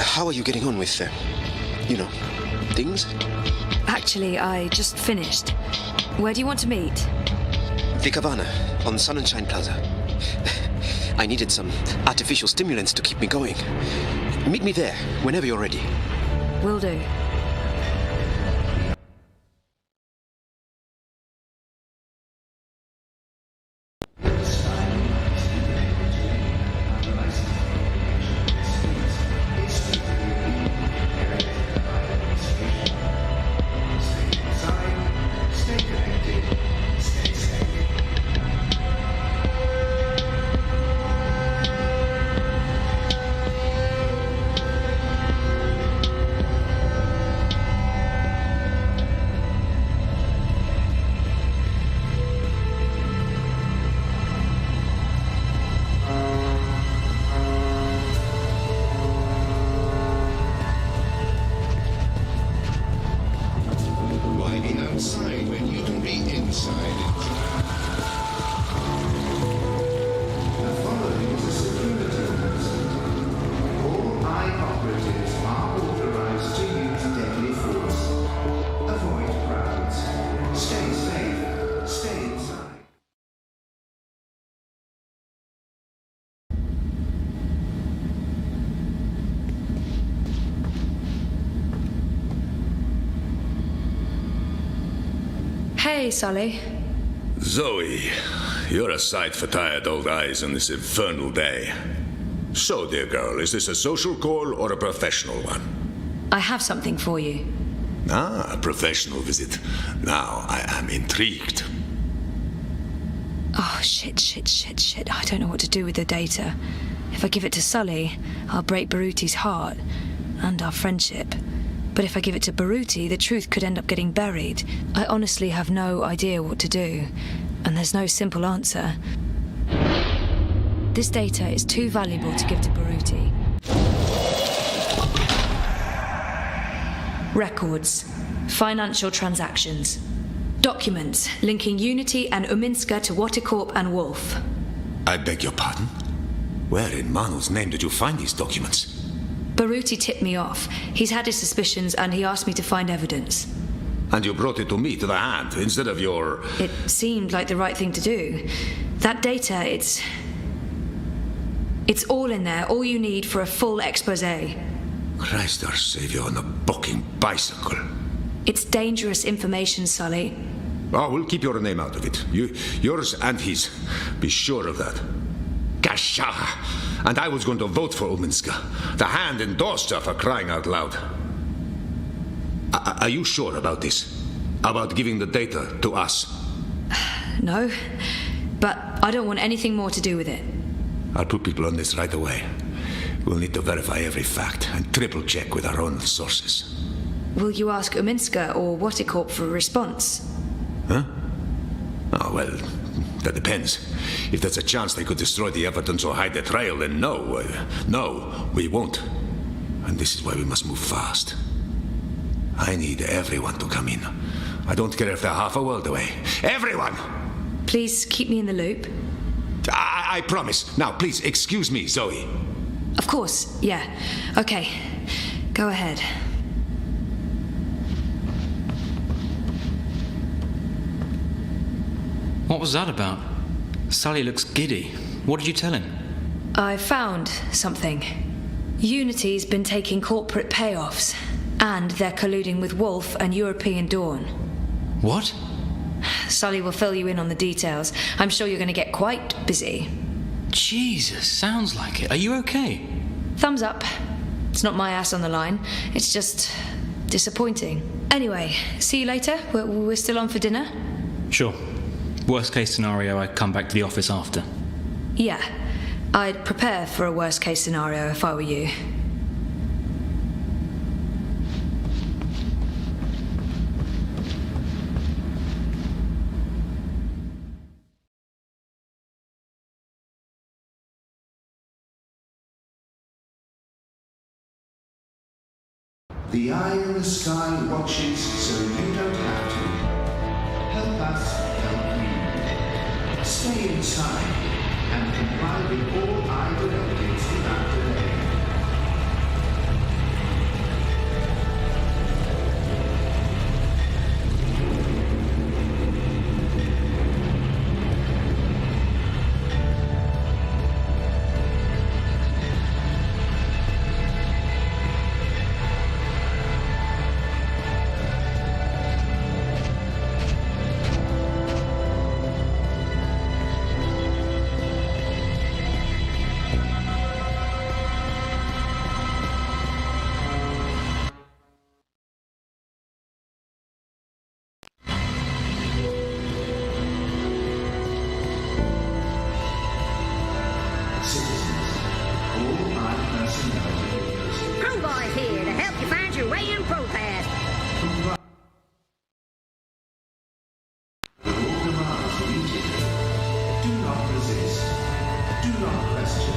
How are you getting on with, things? Actually, I just finished. Where do you want to meet? The Cabana, on Sunshine Plaza. I needed some artificial stimulants to keep me going. Meet me there, whenever you're ready. Will do. Hey, Sully. Zoe, you're a sight for tired old eyes on this infernal day. So, dear girl, is this a social call or a professional one? I have something for you. Ah, a professional visit. Now I am intrigued. Oh, shit. I don't know what to do with the data. If I give it to Sully, I'll break Baruti's heart and our friendship. But if I give it to Baruti, the truth could end up getting buried. I honestly have no idea what to do, and there's no simple answer. This data is too valuable to give to Baruti. Records, financial transactions, documents linking Unity and Uminska to Watercorp and Wolf. I beg your pardon? Where in Manuel's name did you find these documents? Baruti tipped me off. He's had his suspicions and he asked me to find evidence. And you brought it to me, to the hand, instead of your... It seemed like the right thing to do. That data, it's all in there, all you need for a full exposé. Christ our Savior on a bucking bicycle. It's dangerous information, Sully. Oh, we'll keep your name out of it. Yours and his. Be sure of that. Gasha! And I was going to vote for Uminska. The hand endorsed her, for crying out loud. Are you sure about this? About giving the data to us? No, but I don't want anything more to do with it. I'll put people on this right away. We'll need to verify every fact and triple check with our own sources. Will you ask Uminska or Watercorp for a response? Huh? Oh, well, that depends. If there's a chance they could destroy the evidence or hide the trail, then no. No, we won't. And this is why we must move fast. I need everyone to come in. I don't care if they're half a world away. Everyone! Please keep me in the loop. I promise. Now, please, excuse me, Zoe. Of course, yeah. Okay, go ahead. What was that about? Sully looks giddy. What did you tell him? I found something. Unity's been taking corporate payoffs, and they're colluding with Wolf and European Dawn. What? Sully will fill you in on the details. I'm sure you're going to get quite busy. Jesus, sounds like it. Are you okay? Thumbs up. It's not my ass on the line. It's just disappointing. Anyway, see you later. We're still on for dinner? Sure. Worst case scenario, I come back to the office after. Yeah. I'd prepare for a worst case scenario if I were you. The eye in the sky watches so you don't have to. Help us help you. Stay inside and comply with all eye directives without delay. Crew boys here to help you find your way in ProPass. With all demands immediately. Do not resist. Do not question.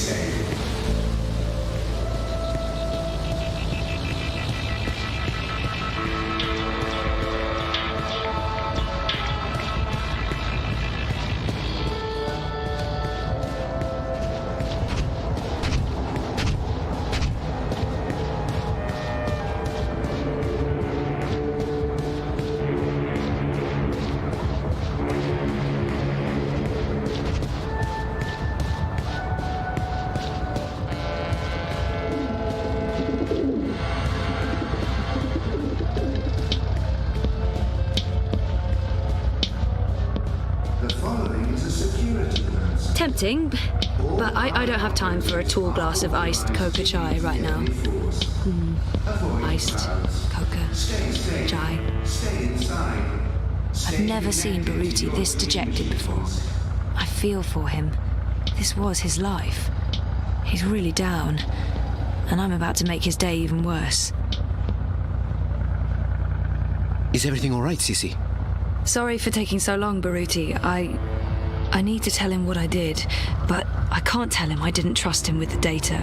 safe. Tempting, but I don't have time for a tall glass of iced coca chai right now. Iced coca chai. I've never seen Baruti this dejected before. I feel for him. This was his life. He's really down, and I'm about to make his day even worse. Is everything all right, Sissy? Sorry for taking so long, Baruti. I need to tell him what I did, but I can't tell him I didn't trust him with the data.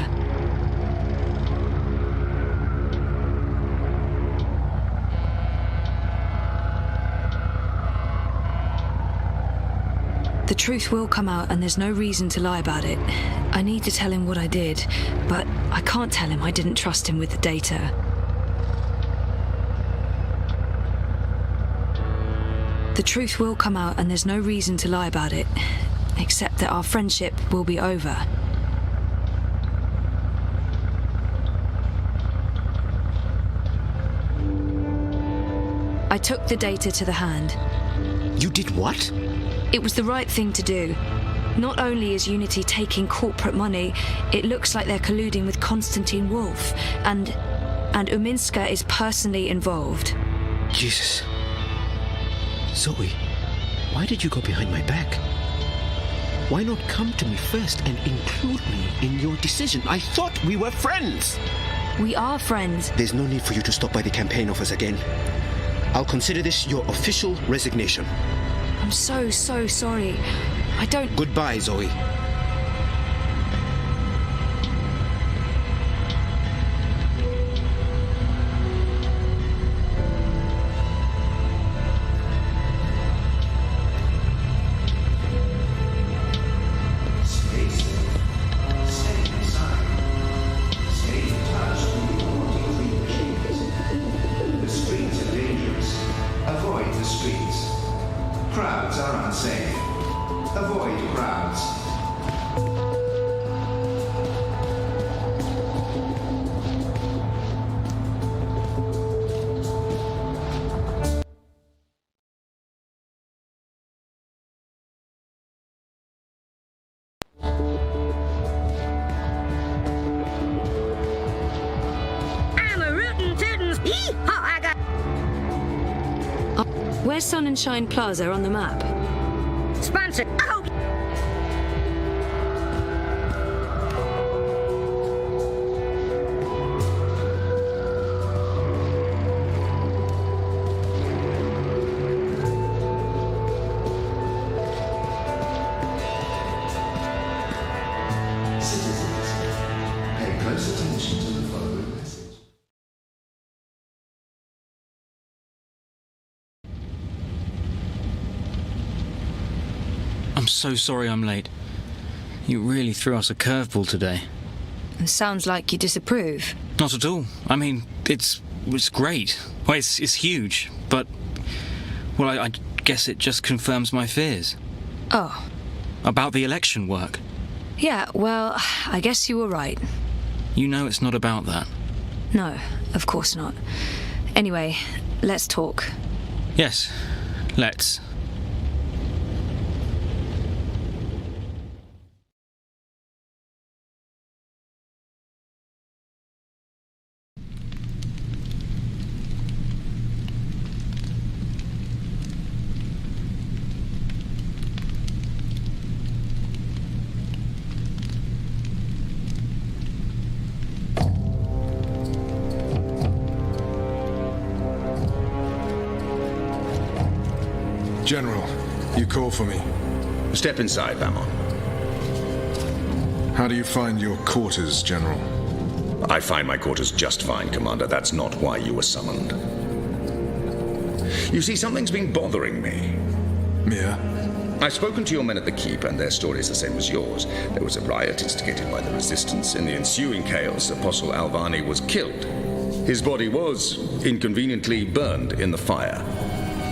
The truth will come out, and there's no reason to lie about it. I need to tell him what I did, but I can't tell him I didn't trust him with the data. The truth will come out, and there's no reason to lie about it, except that our friendship will be over. I took the data to the hand. You did what? It was the right thing to do. Not only is Unity taking corporate money, it looks like they're colluding with Konstantin Wolf, and Uminska is personally involved. Jesus. Zoe, why did you go behind my back? Why not come to me first and include me in your decision? I thought we were friends. We are friends. There's no need for you to stop by the campaign office again. I'll consider this your official resignation. I'm so sorry. I don't... Goodbye, Zoe. Crowds are unsafe. Avoid crowds. I'm a rootin' tootin' hee-haw, I got... Where's Sun and Shine Plaza on the map? Sponsored. I hope... Citizens, pay close attention to the following message. I'm so sorry I'm late. You really threw us a curveball today. It sounds like you disapprove. Not at all. I mean, it's great. Well, it's huge, but... Well, I guess it just confirms my fears. Oh. About the election work. Yeah, well, I guess you were right. You know it's not about that. No, of course not. Anyway, let's talk. Yes, let's. General, you called for me. Step inside, Vamon. How do you find your quarters, General? I find my quarters just fine, Commander. That's not why you were summoned. You see, something's been bothering me. Yeah? I've spoken to your men at the keep, and their story is the same as yours. There was a riot instigated by the resistance. In the ensuing chaos, Apostle Alvani was killed. His body was inconveniently burned in the fire.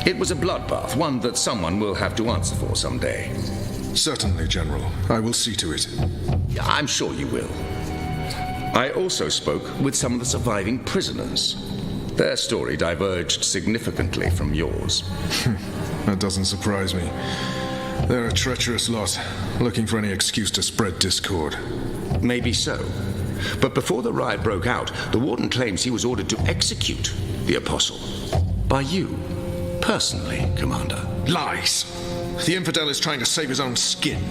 It was a bloodbath, one that someone will have to answer for someday. Certainly, General. I will see to it. I'm sure you will. I also spoke with some of the surviving prisoners. Their story diverged significantly from yours. That doesn't surprise me. They're a treacherous lot, looking for any excuse to spread discord. Maybe so. But before the riot broke out, the warden claims he was ordered to execute the Apostle. By you, personally, Commander. Lies! The infidel is trying to save his own skin.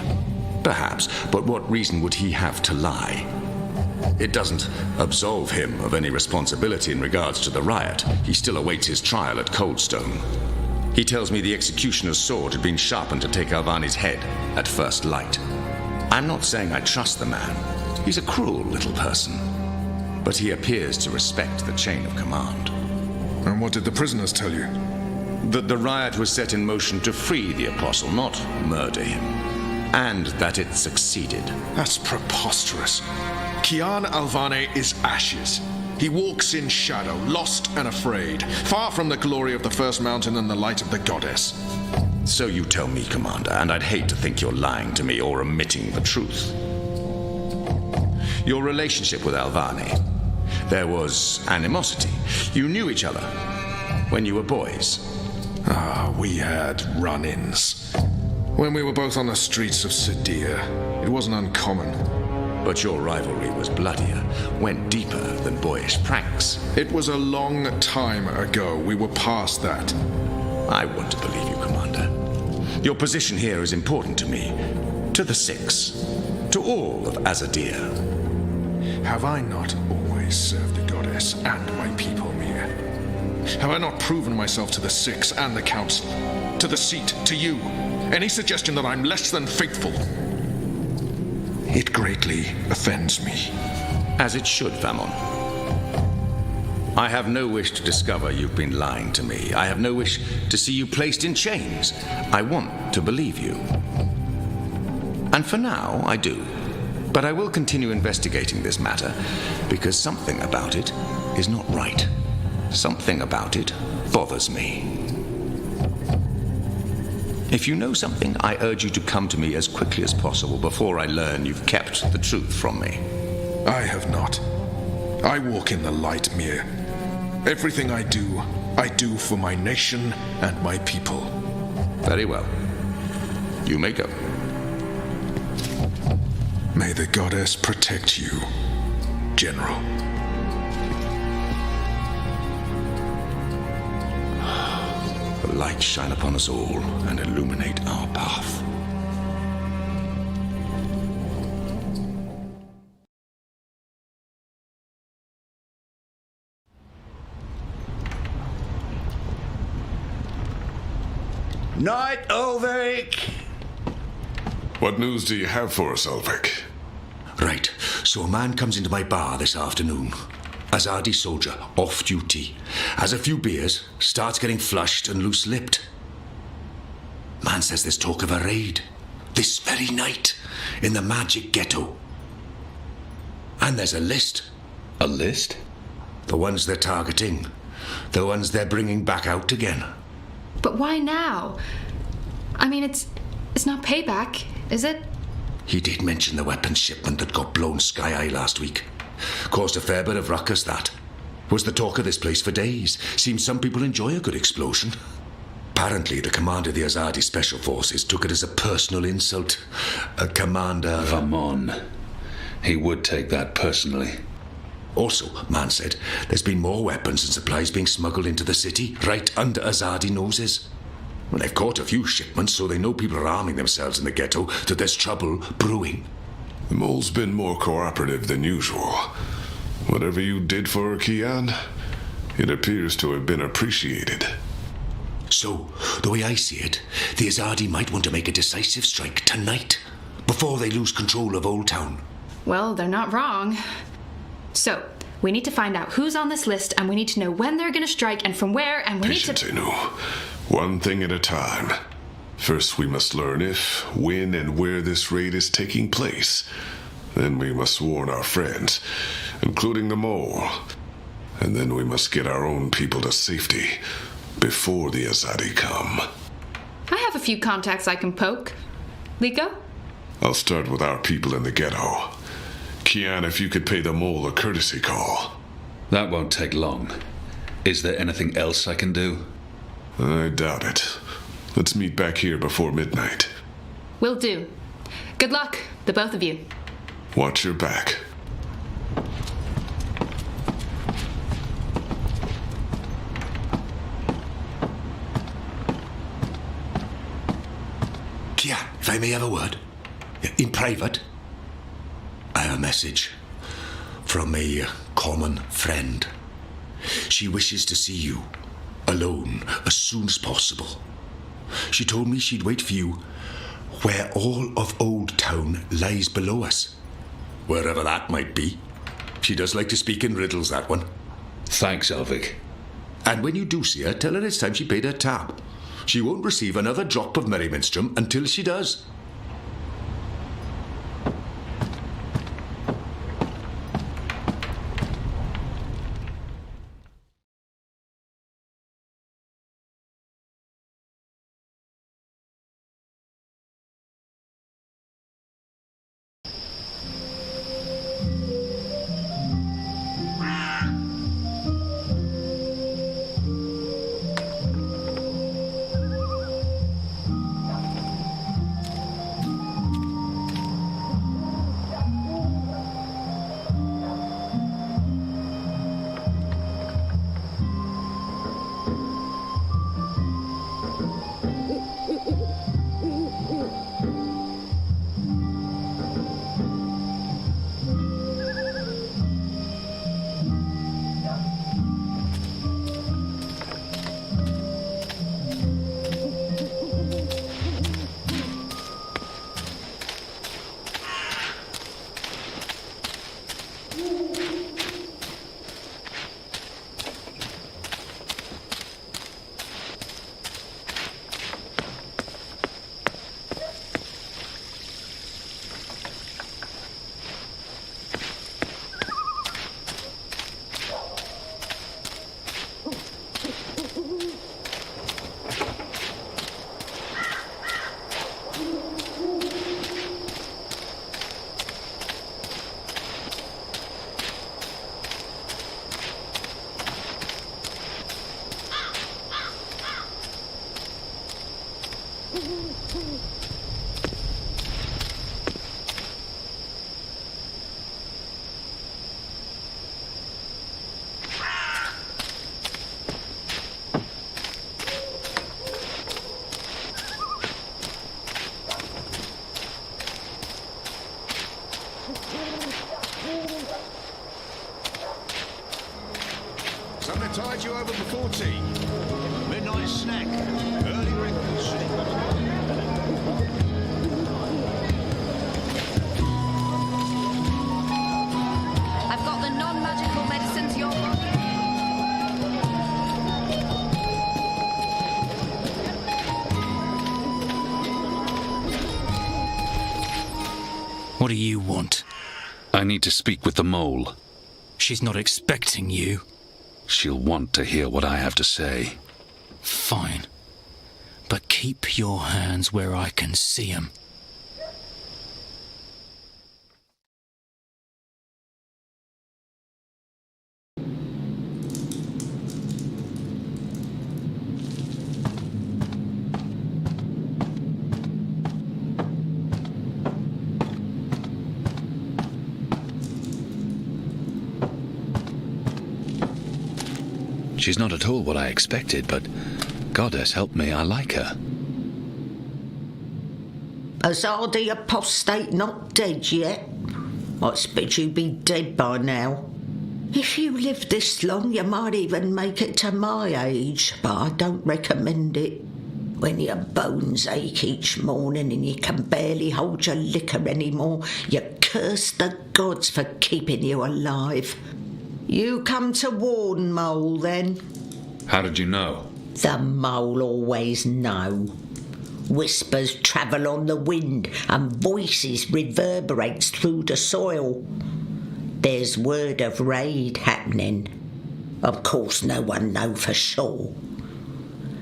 Perhaps, but what reason would he have to lie? It doesn't absolve him of any responsibility in regards to the riot. He still awaits his trial at Coldstone. He tells me the executioner's sword had been sharpened to take Alvani's head at first light. I'm not saying I trust the man. He's a cruel little person. But he appears to respect the chain of command. And what did the prisoners tell you? That the riot was set in motion to free the Apostle, not murder him. And that it succeeded. That's preposterous. Kian Alvane is ashes. He walks in shadow, lost and afraid, far from the glory of the First Mountain and the light of the goddess. So you tell me, Commander, and I'd hate to think you're lying to me or omitting the truth. Your relationship with Alvane. There was animosity. You knew each other when you were boys. We had run-ins. When we were both on the streets of Sadia, it wasn't uncommon. But your rivalry was bloodier, went deeper than boyish pranks. It was a long time ago. We were past that. I want to believe you, Commander. Your position here is important to me, to the Six, to all of Azadir. Have I not always served the goddess and my people, Mia? Have I not proven myself to the Six and the Council, to the seat, to you? Any suggestion that I'm less than faithful? It greatly offends me. As it should, Famon. I have no wish to discover you've been lying to me. I have no wish to see you placed in chains. I want to believe you. And for now, I do. But I will continue investigating this matter, because something about it is not right. Something about it bothers me. If you know something, I urge you to come to me as quickly as possible before I learn you've kept the truth from me. I have not. I walk in the light, Mir. Everything I do for my nation and my people. Very well. You may go. May the goddess protect you, General. The light shine upon us all and illuminate our path. Night, Ulvik! What news do you have for us, Ulvik? Right, so a man comes into my bar this afternoon. Azadi soldier, off duty. Has a few beers, starts getting flushed and loose-lipped. Man says there's talk of a raid. This very night, in the magic ghetto. And there's a list. A list? The ones they're targeting. The ones they're bringing back out again. But why now? I mean, it's not payback, is it? He did mention the weapons shipment that got blown sky-high last week. Caused a fair bit of ruckus, that. Was the talk of this place for days. Seems some people enjoy a good explosion. Apparently, the commander of the Azadi Special Forces took it as a personal insult. A commander... Come on. He would take that personally. Also, man said, there's been more weapons and supplies being smuggled into the city, right under Azadi noses. Well, they've caught a few shipments, so they know people are arming themselves in the ghetto, that there's trouble brewing. The mole's been more cooperative than usual. Whatever you did for Kian, it appears to have been appreciated. So, the way I see it, the Azadi might want to make a decisive strike tonight, before they lose control of Old Town. Well, they're not wrong. So, we need to find out who's on this list, and we need to know when they're going to strike and from where, and we need to... Patience, Inu. One thing at a time. First, we must learn if, when, and where this raid is taking place. Then we must warn our friends, including the mole. And then we must get our own people to safety before the Azadi come. I have a few contacts I can poke. Liko? I'll start with our people in the ghetto. Kian, if you could pay the mole a courtesy call. That won't take long. Is there anything else I can do? I doubt it. Let's meet back here before midnight. Will do. Good luck, the both of you. Watch your back. Kian, if I may have a word. In private. I have a message from a common friend. She wishes to see you, alone, as soon as possible. She told me she'd wait for you where all of Old Town lies below us. Wherever that might be. She does like to speak in riddles, that one. Thanks, Elvig. And when you do see her, tell her it's time she paid her tab. She won't receive another drop of Merriminstrom until she does. Something to tide you over before tea. Midnight snack. Early breakfast. I've got the non-magical medicine to your body. What do you want? I need to speak with the mole. She's not expecting you. She'll want to hear what I have to say. Fine. But keep your hands where I can see 'em. She's not at all what I expected, but goddess help me, I like her. Azadi apostate not dead yet? I expect you'd be dead by now. If you live this long, you might even make it to my age, but I don't recommend it. When your bones ache each morning and you can barely hold your liquor anymore, you curse the gods for keeping you alive. You come to warn Mole, then? How did you know? The Mole always know. Whispers travel on the wind and voices reverberates through the soil. There's word of raid happening. Of course no one know for sure.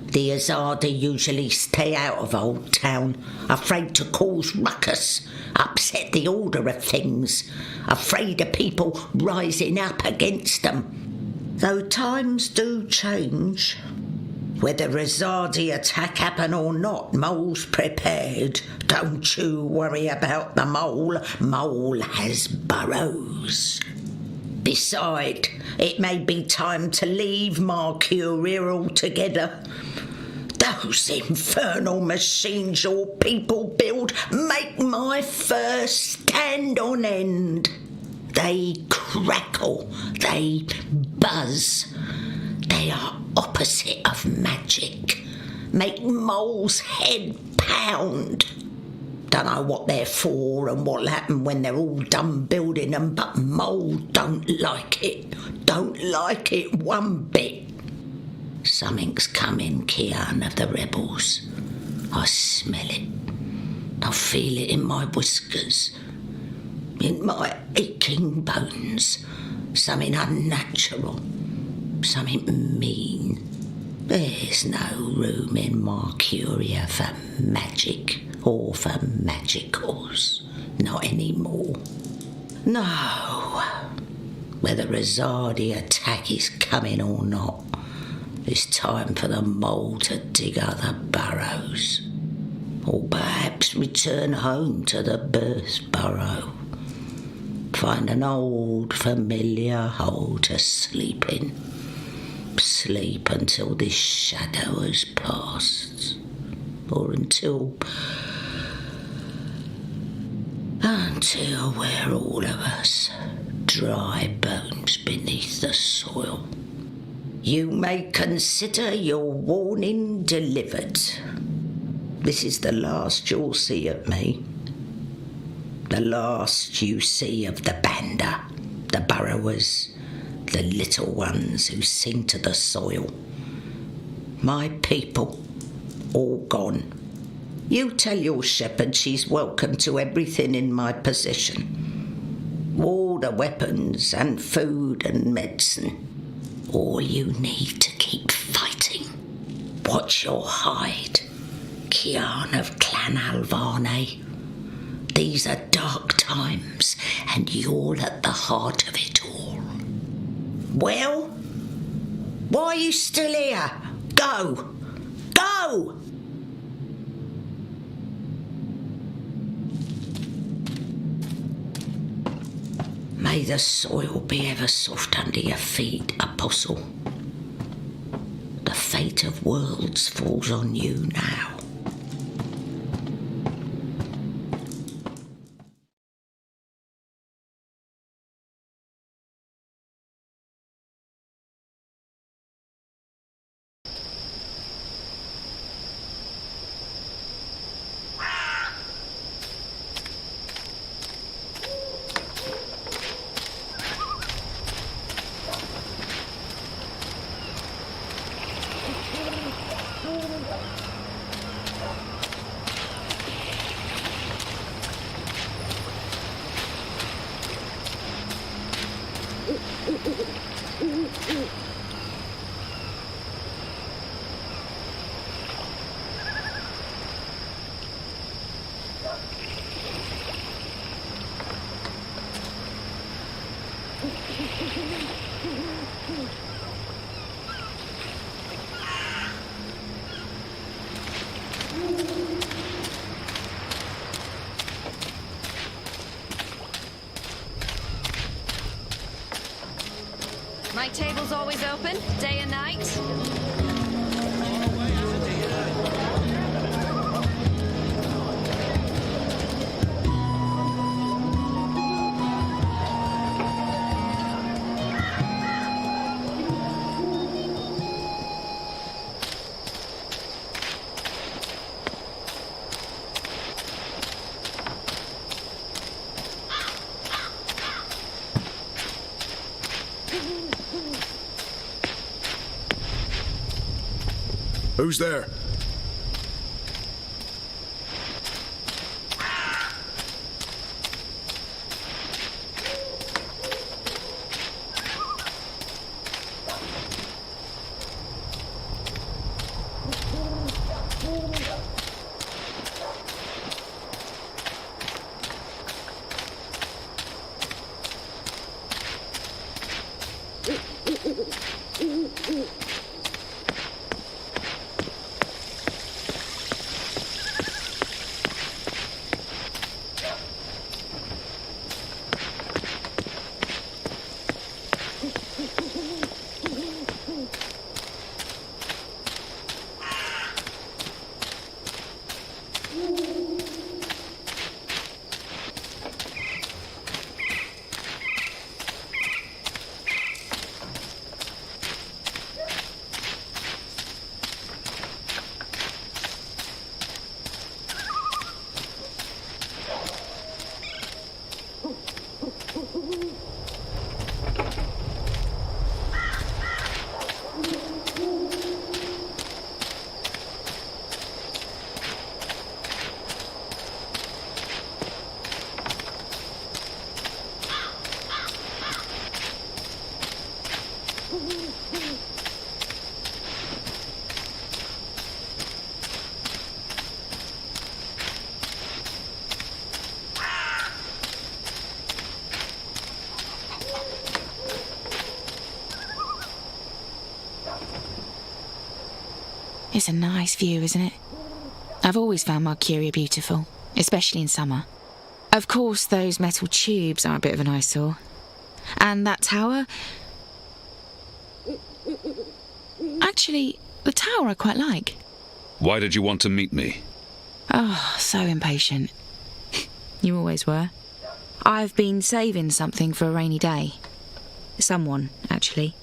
The Azadi usually stay out of Old Town, afraid to cause ruckus, upset the order of things, afraid of people rising up against them. Though times do change. Whether Azadi attack happen or not, Mole's prepared. Don't you worry about the Mole. Mole has burrows. Beside, it may be time to leave Mercuria altogether. Those infernal machines your people build make my fur stand on end. They crackle, they buzz. They are opposite of magic. Make Mole's head pound. Don't know what they're for and what'll happen when they're all done building them, but Mole don't like it. Don't like it one bit. Something's coming, Kian of the rebels. I smell it. I feel it in my whiskers, in my aching bones. Something unnatural, something mean. There's no room in Mercuria for magic or for magicals. Not anymore. No. Whether Azadi attack is coming or not, it's time for the Mole to dig other burrows. Or perhaps return home to the birth burrow. Find an old familiar hole to sleep in. Sleep until this shadow has passed. Or until we're all of us dry bones beneath the soil. You may consider your warning delivered. This is the last you'll see of me. The last you see of the Banda, the burrowers, the little ones who sing to the soil. My people, all gone. You tell your shepherd she's welcome to everything in my possession. All the weapons and food and medicine. All you need to keep fighting. Watch your hide, Kian of Clan Alvane. These are dark times, and you're at the heart of it all. Well, why are you still here? Go! Go! May the soil be ever soft under your feet, Apostle. The fate of worlds falls on you now. My table's always open, day and night. Who's there? It's a nice view, isn't it? I've always found Mercuria beautiful, especially in summer. Of course, those metal tubes are a bit of an eyesore. And that tower... Actually, the tower I quite like. Why did you want to meet me? Oh, so impatient. You always were. I've been saving something for a rainy day. Someone, actually.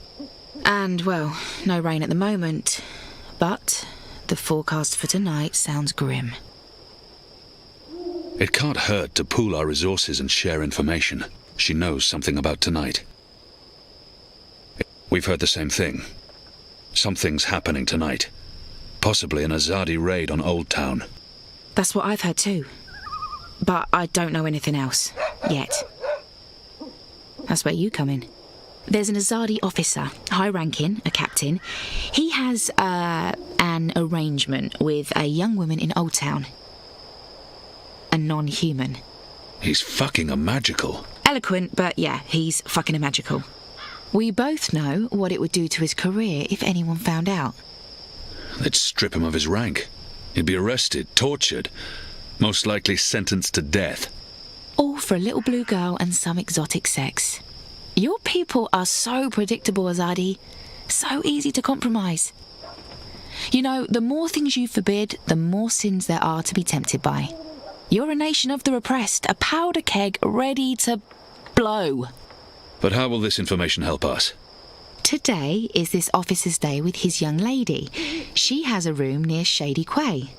And, well, no rain at the moment. But the forecast for tonight sounds grim. It can't hurt to pool our resources and share information. She knows something about tonight. We've heard the same thing. Something's happening tonight. Possibly an Azadi raid on Old Town. That's what I've heard too. But I don't know anything else. Yet. That's where you come in. There's an Azadi officer, high-ranking, a captain. He has an arrangement with a young woman in Old Town. A non-human. He's fucking a magical. Eloquent, but yeah, he's fucking a magical. We both know what it would do to his career if anyone found out. They'd strip him of his rank. He'd be arrested, tortured, most likely sentenced to death. All for a little blue girl and some exotic sex. Your people are so predictable, Azadi. So easy to compromise. You know, the more things you forbid, the more sins there are to be tempted by. You're a nation of the repressed, a powder keg ready to blow. But how will this information help us? Today is this officer's day with his young lady. She has a room near Shady Quay.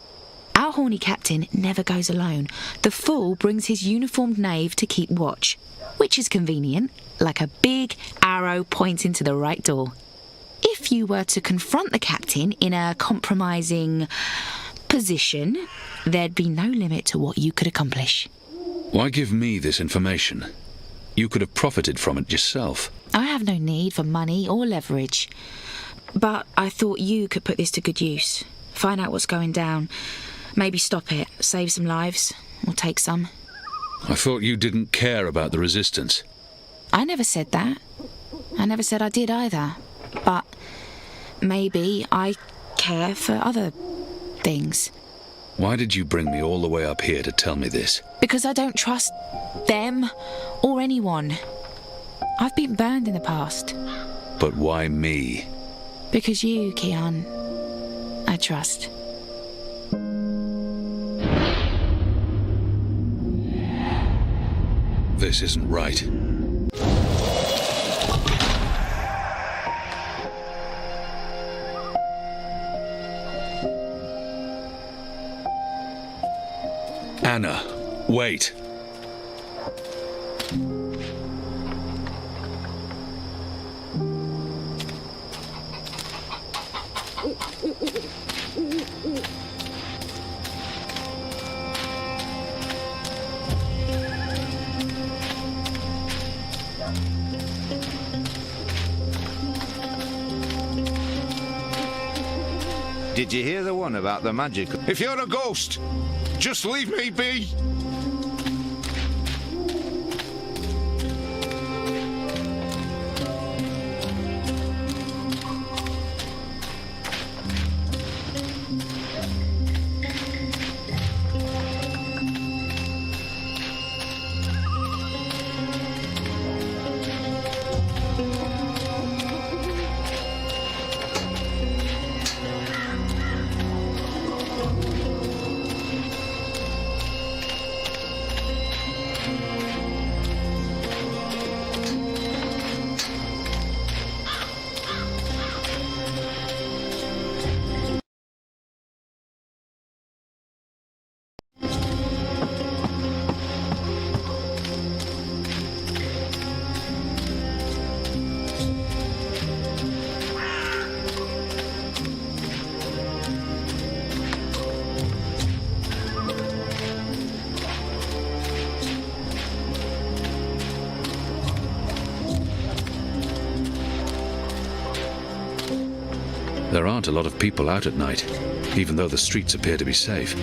Our horny captain never goes alone. The fool brings his uniformed knave to keep watch, which is convenient, like a big arrow pointing to the right door. If you were to confront the captain in a compromising position, there'd be no limit to what you could accomplish. Why give me this information? You could have profited from it yourself. I have no need for money or leverage. But I thought you could put this to good use. Find out what's going down. Maybe stop it, save some lives, or take some. I thought you didn't care about the resistance. I never said that. I never said I did either. But maybe I care for other things. Why did you bring me all the way up here to tell me this? Because I don't trust them or anyone. I've been burned in the past. But why me? Because you, Kian, I trust. This isn't right. Anna, wait. Did you hear the one about the magical? If you're a ghost, just leave me be. There aren't a lot of people out at night, even though the streets appear to be safe.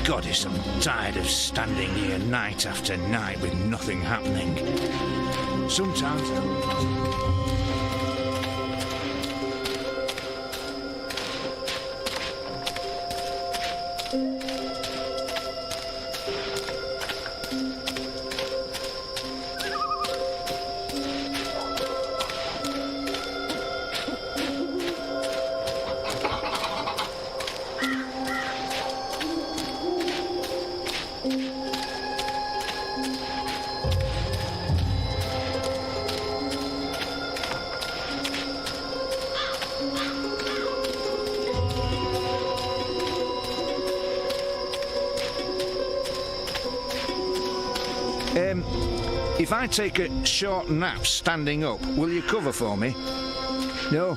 Goddess, I'm tired of standing here night after night with nothing happening. Sometimes... If I take a short nap standing up, will you cover for me? No?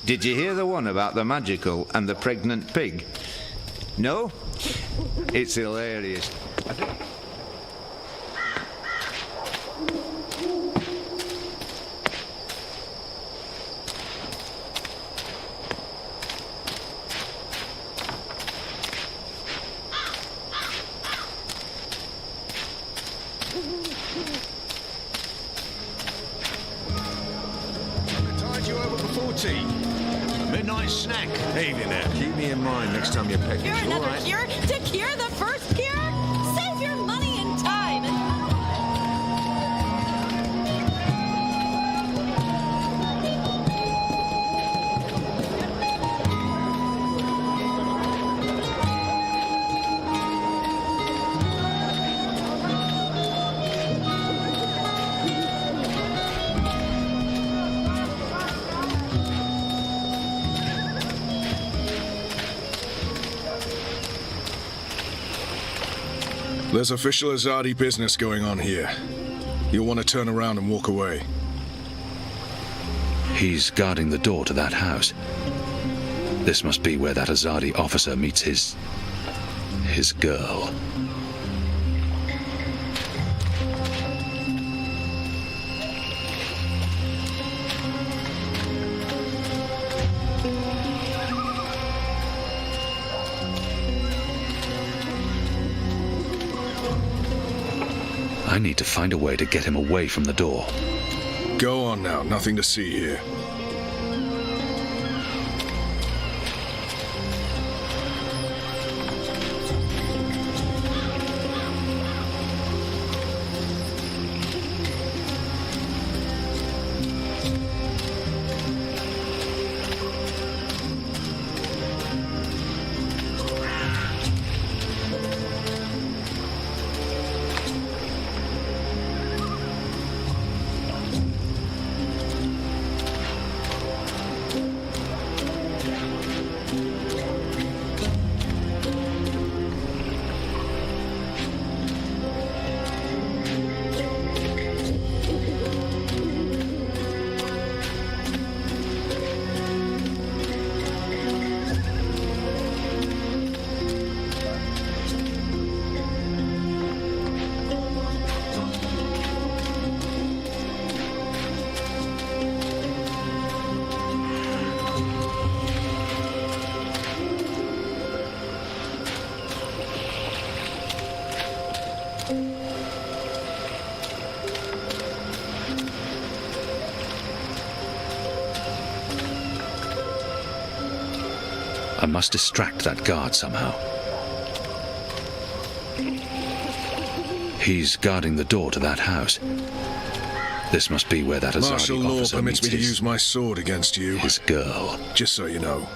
Did you hear the one about the magical and the pregnant pig? No? It's hilarious. Tide you over before tea. Midnight snack. Evening there. Keep me in mind next time you're pecking. Cure another All right. cure to cure the first cure? Save your money and time. There's official Azadi business going on here. You'll want to turn around and walk away. He's guarding the door to that house. This must be where that Azadi officer meets his girl. I need to find a way to get him away from the door. Go on now, nothing to see here. I must distract that guard somehow. He's guarding the door to that house. This must be where that Azadi Martial law officer permits me meets to use my sword against you. his girl. Just so you know.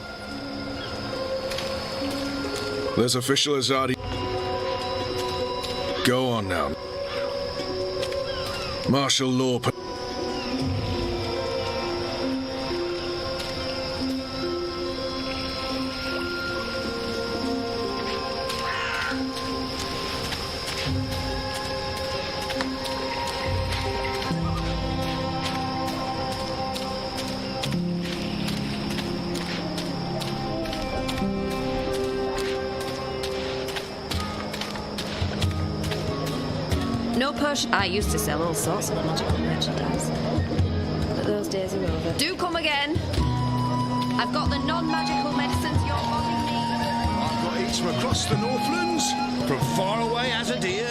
There's official Azadi. Go on now. Martial law. No push. I used to sell all sorts of magical merchandise, but those days are over. Do come again. I've got the non-magical medicines your body needs. I've got eats from across the Northlands, from far away as a deer.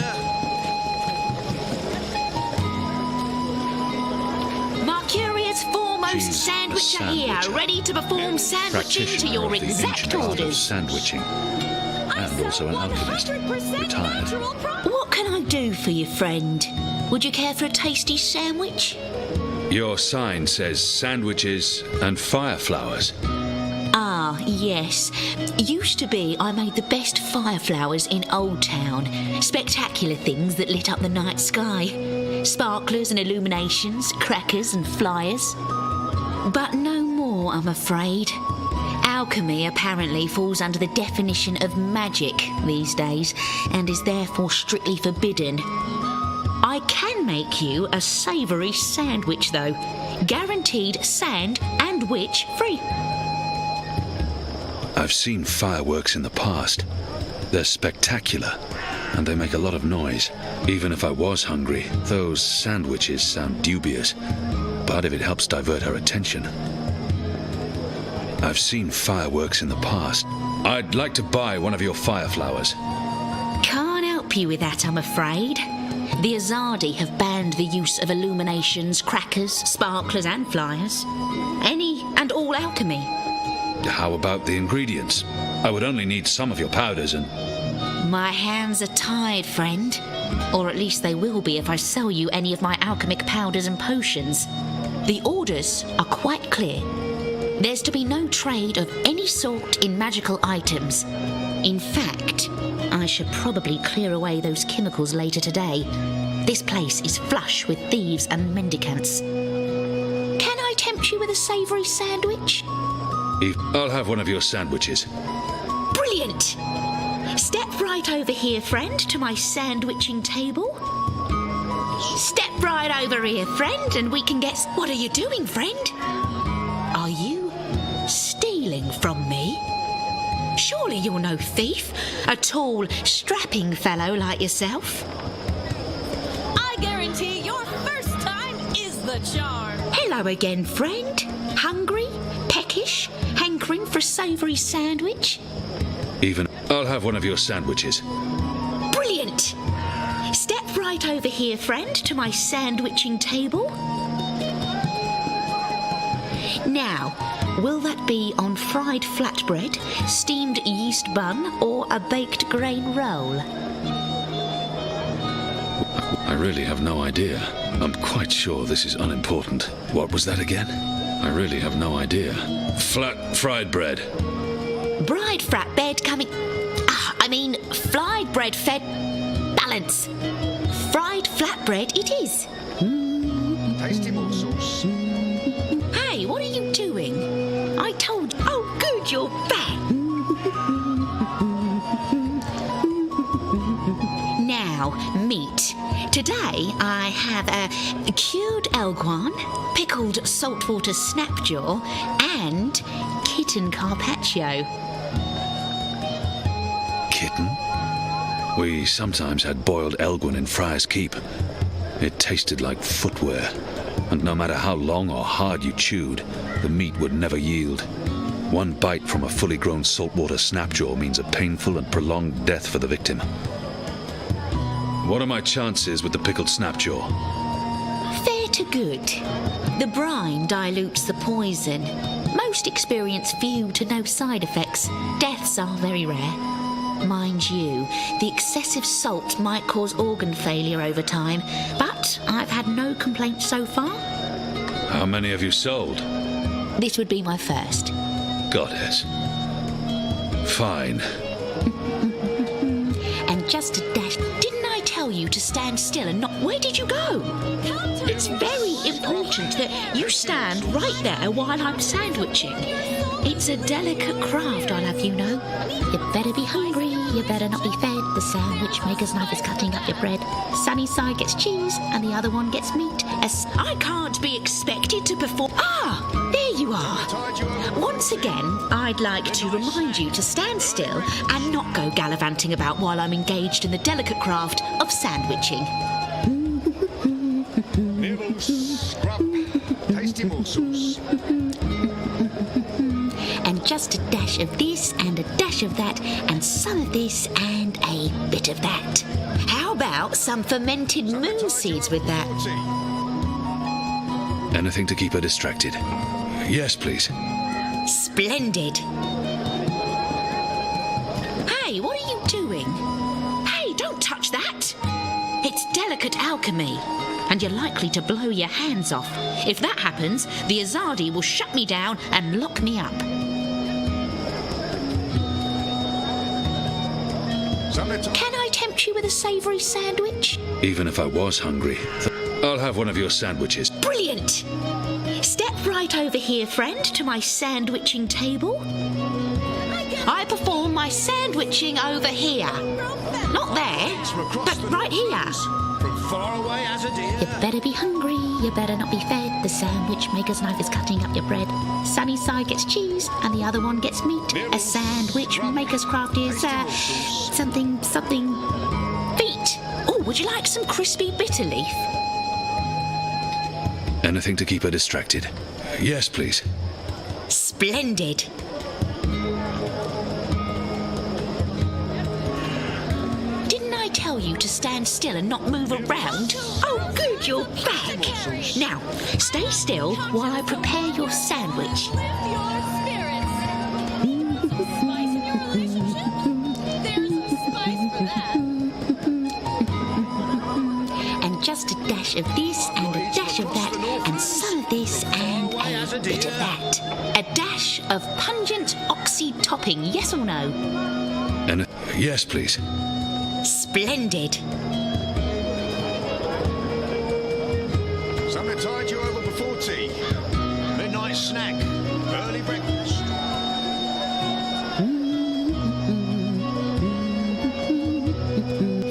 Mercurius foremost She's sandwicher a here, sandwicher. ready to perform sandwiching to Practitioner your of the exact ancient art of orders. sandwiching, and also an alchemist, retired. What can I do for you, friend? Would you care for a tasty sandwich? Your sign says sandwiches and fireflowers. Ah, yes. Used to be I made the best fireflowers in Old Town. Spectacular things that lit up the night sky. Sparklers and illuminations, crackers and flyers. But no more, I'm afraid. Alchemy apparently falls under the definition of magic these days and is therefore strictly forbidden. I can make you a savoury sandwich, though. Guaranteed sand and witch free. I've seen fireworks in the past. They're spectacular, and they make a lot of noise. Even if I was hungry, those sandwiches sound dubious. But if it helps divert her attention. I've seen fireworks in the past. I'd like to buy one of your fireflowers. Can't help you with that, I'm afraid. The Azadi have banned the use of illuminations, crackers, sparklers and flyers. Any and all alchemy. How about the ingredients? I would only need some of your powders and... My hands are tied, friend. Or at least they will be if I sell you any of my alchemic powders and potions. The orders are quite clear. There's to be no trade of any sort in magical items. In fact, I should probably clear away those chemicals later today. This place is flush with thieves and mendicants. Can I tempt you with a savoury sandwich? I'll have one of your sandwiches. Brilliant! Step right over here, friend, to my sandwiching table. Step right over here, friend, and we can get... What are you doing, friend? Are you stealing from me? Surely you're no thief, a tall, strapping fellow like yourself. I guarantee your first time is the charm. Hello again, friend. Hungry? Peckish? Hankering for a savoury sandwich? I'll have one of your sandwiches. Brilliant! Step right right over here, friend, to my sandwiching table. Now, will that be on fried flatbread, steamed yeast bun, or a baked grain roll? I really have no idea. I'm quite sure this is unimportant. What was that again? I really have no idea. Flat fried bread. Bride flatbread coming... fried bread fed... Balance. Fried flatbread it is. Tasty morsels. Hey, what are you doing? I told... Oh, good, you're back. Now, meat. Today I have a cured elguan, pickled saltwater snapjaw, and kitten carpaccio. Kitten? We sometimes had boiled elguin in Friar's Keep. It tasted like footwear, and no matter how long or hard you chewed, the meat would never yield. One bite from a fully grown saltwater snapjaw means a painful and prolonged death for the victim. What are my chances with the pickled snapjaw? Fair to good. The brine dilutes the poison. Most experience few to no side effects. Deaths are very rare. Mind you, the excessive salt might cause organ failure over time, but I've had no complaints so far. How many have you sold? This would be my first. Goddess. Fine. And just a dash. Didn't I tell you to stand still and not... Where did you go? It's very important that you stand right there while I'm sandwiching. It's a delicate craft, I'll have you know. You better be hungry, you better not be fed. The sandwich maker's knife is cutting up your bread. Sunny side gets cheese and the other one gets meat. I can't be expected to perform... Ah, there you are. Once again, I'd like to remind you to stand still and not go gallivanting about while I'm engaged in the delicate craft of sandwiching. Nibbles, scrub, tasty morsels. And just a dash of this and a dash of that and some of this and a bit of that. How about some fermented moon seeds with that? Anything to keep her distracted? Yes, please. Splendid. Hey, what are you doing? Hey, don't touch that. It's delicate alchemy, and you're likely to blow your hands off. If that happens, the Azadi will shut me down and lock me up. Can I tempt you with a savoury sandwich? Even if I was hungry, I'll have one of your sandwiches. Brilliant! Step right over here, friend, to my sandwiching table. I perform my sandwiching over here. Not there, but right here. From far away as a deer. You better be hungry, you better not be fed. The sandwich maker's knife is cutting up your bread. Sunny side gets cheese and the other one gets meat. A sandwich maker's craft is, something... feet. Oh, would you like some crispy bitter leaf? Anything to keep her distracted? Yes, please. Splendid. Didn't I tell you to stand still and not move around? Oh, good, you're back. Now, stay still while I prepare your sandwich. And just a dash of this and a dash of that and some of this and a bit of that. A dash of pungent oxy topping, yes or no? Yes, please. Splendid. Something to tide you over before tea. Midnight snack. Early breakfast.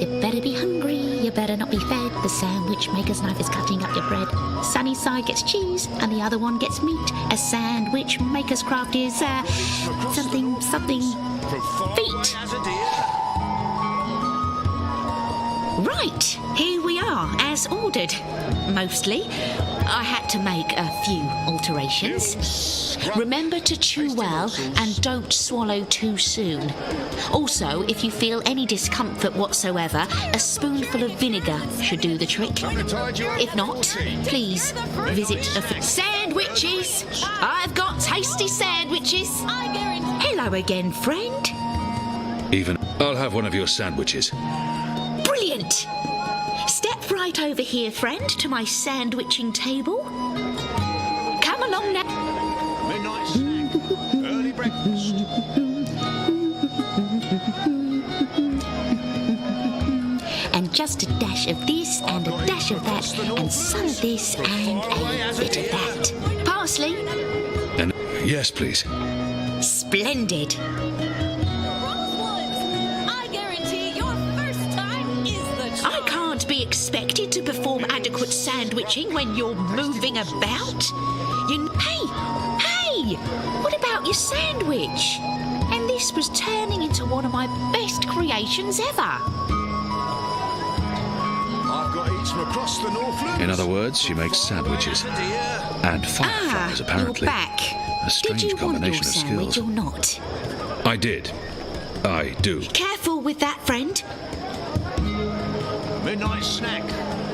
You better be hungry, you better not be fed. The sandwich maker's knife is cutting up your bread. Sunny side gets cheese and the other one gets meat. A sandwich maker's craft is, something... feet. Right, here we are, as ordered. Mostly. I had to make a few alterations. Remember to chew well and don't swallow too soon. Also, if you feel any discomfort whatsoever, a spoonful of vinegar should do the trick. If not, please visit a... Sandwiches! I've got tasty sandwiches! Hello again, friend. Even I'll have one of your sandwiches. Brilliant! Step right over here, friend, to my sandwiching table. Come along now. Midnight snack. Early breakfast. And just a dash of this and a dash of that and some of this and a bit of that. Parsley? And yes, please. Splendid. I can't be expected to perform adequate sandwiching when you're moving about. Hey! What about your sandwich? And this was turning into one of my best creations ever. I've got eats from across the Northlands. In other words, she makes sandwiches. And fireflies, apparently. You're back. A strange Did you want combination your of sandwich skills. or not? I did. I do. Careful with that, friend. Midnight snack.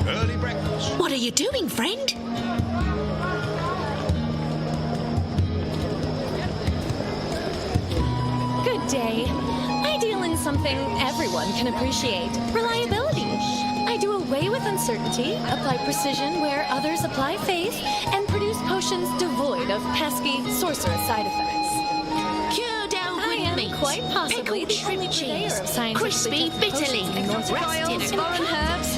Early breakfast. What are you doing, friend? Good day. I deal in something everyone can appreciate. Reliability. I do away with uncertainty, apply precision where others apply faith, and produce potions devoid of pesky sorcerous side effects. Cured elwood meat, quite possibly pickled the shrimp only purveyor cheese, of scientifically crispy tested bitter potions leaf, in North wrapped in Oils, a foreign herbs.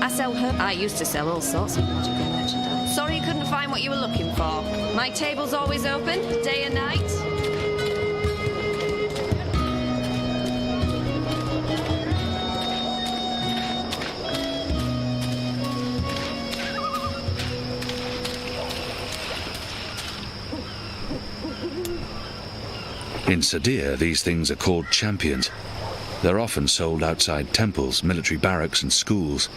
I sell herbs. I used to sell all sorts of magical merchandise. Sorry you couldn't find what you were looking for. My table's always open, day and night. In Sadir, these things are called champions. They're often sold outside temples, military barracks, and schools.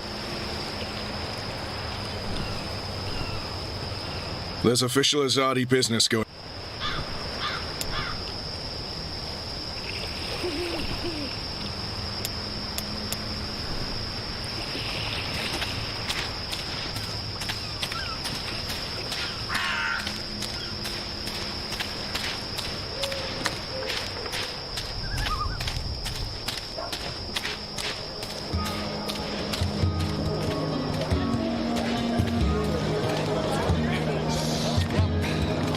There's official Azadi business going.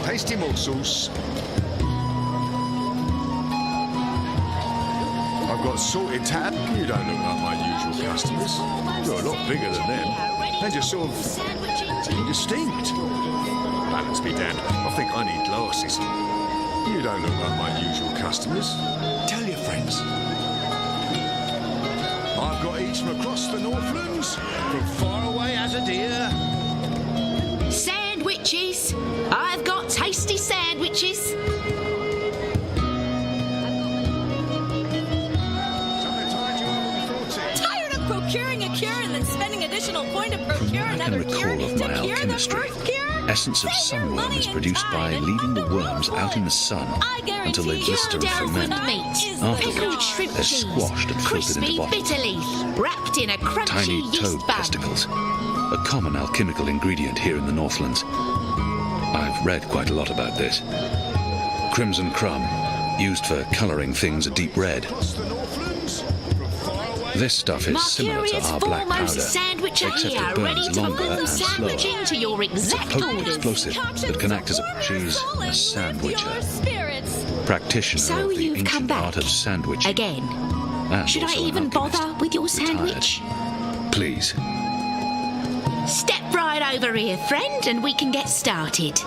Tasty morsels. I've got salted tab. You don't look like my usual customers. You're a lot bigger than them. And you're sort of indistinct. Balance be damned. I think I need glasses. You don't look like my usual customers. Tell your friends. I've got eats from across the Northlands, from far away as a deer. Sandwiches! I've got tasty sandwiches! Tired of procuring a cure and then spending additional point to procure I can another cure recall of to my cure the alchemistry. first cure? Essence of sunworm is produced by leaving the worms out in the sun until they blister and ferment. Pickled shrimp They're cheese, squashed and filtered into crispy bottles. bitter leaf, wrapped in a crunchy Tiny yeast toad bun. testicles, a common alchemical ingredient here in the Northlands. I've read quite a lot about this. Crimson crumb, used for colouring things a deep red. This stuff is similar to Mercurius our black powder, foremost sandwicher except here, it ready burns to longer perform and slower. sandwiching to your It's a exact potent orders. explosive that can act as a sandwicher. Practitioner So of the you've come ancient back. art of sandwiching. Again. And Should I also an even alchemist. bother with your Retired. sandwich? Please. Step right over here, friend, and we can get started.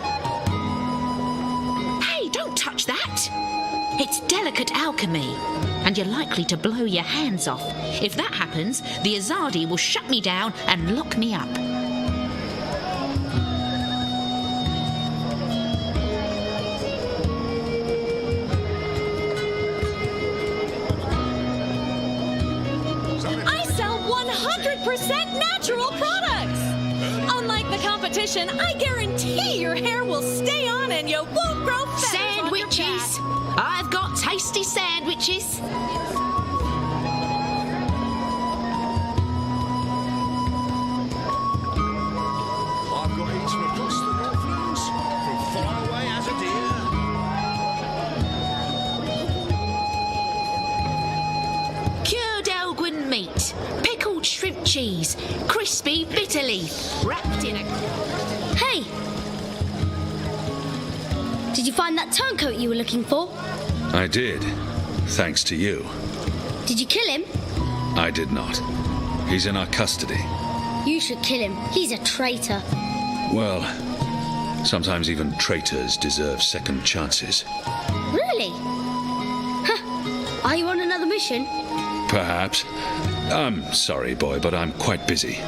Hey, don't touch that! It's delicate alchemy, and you're likely to blow your hands off. If that happens, the Azadi will shut me down and lock me up. I sell 100 100% natural products! Unlike the competition, I guarantee your hair will stay on and you won't grow feathers on your back. Sandwiches! I've got tasty sandwiches. I've got eaten across the Northlands, from far away as a deer. Cured Elgin meat, pickled shrimp cheese, crispy bitter leaf, wrapped in a... Hey! Did you find that turncoat you were looking for? I did, thanks to you. Did you kill him? I did not. He's in our custody. You should kill him. He's a traitor. Well, sometimes even traitors deserve second chances. Really? Huh. Are you on another mission? Perhaps. I'm sorry, boy, but I'm quite busy.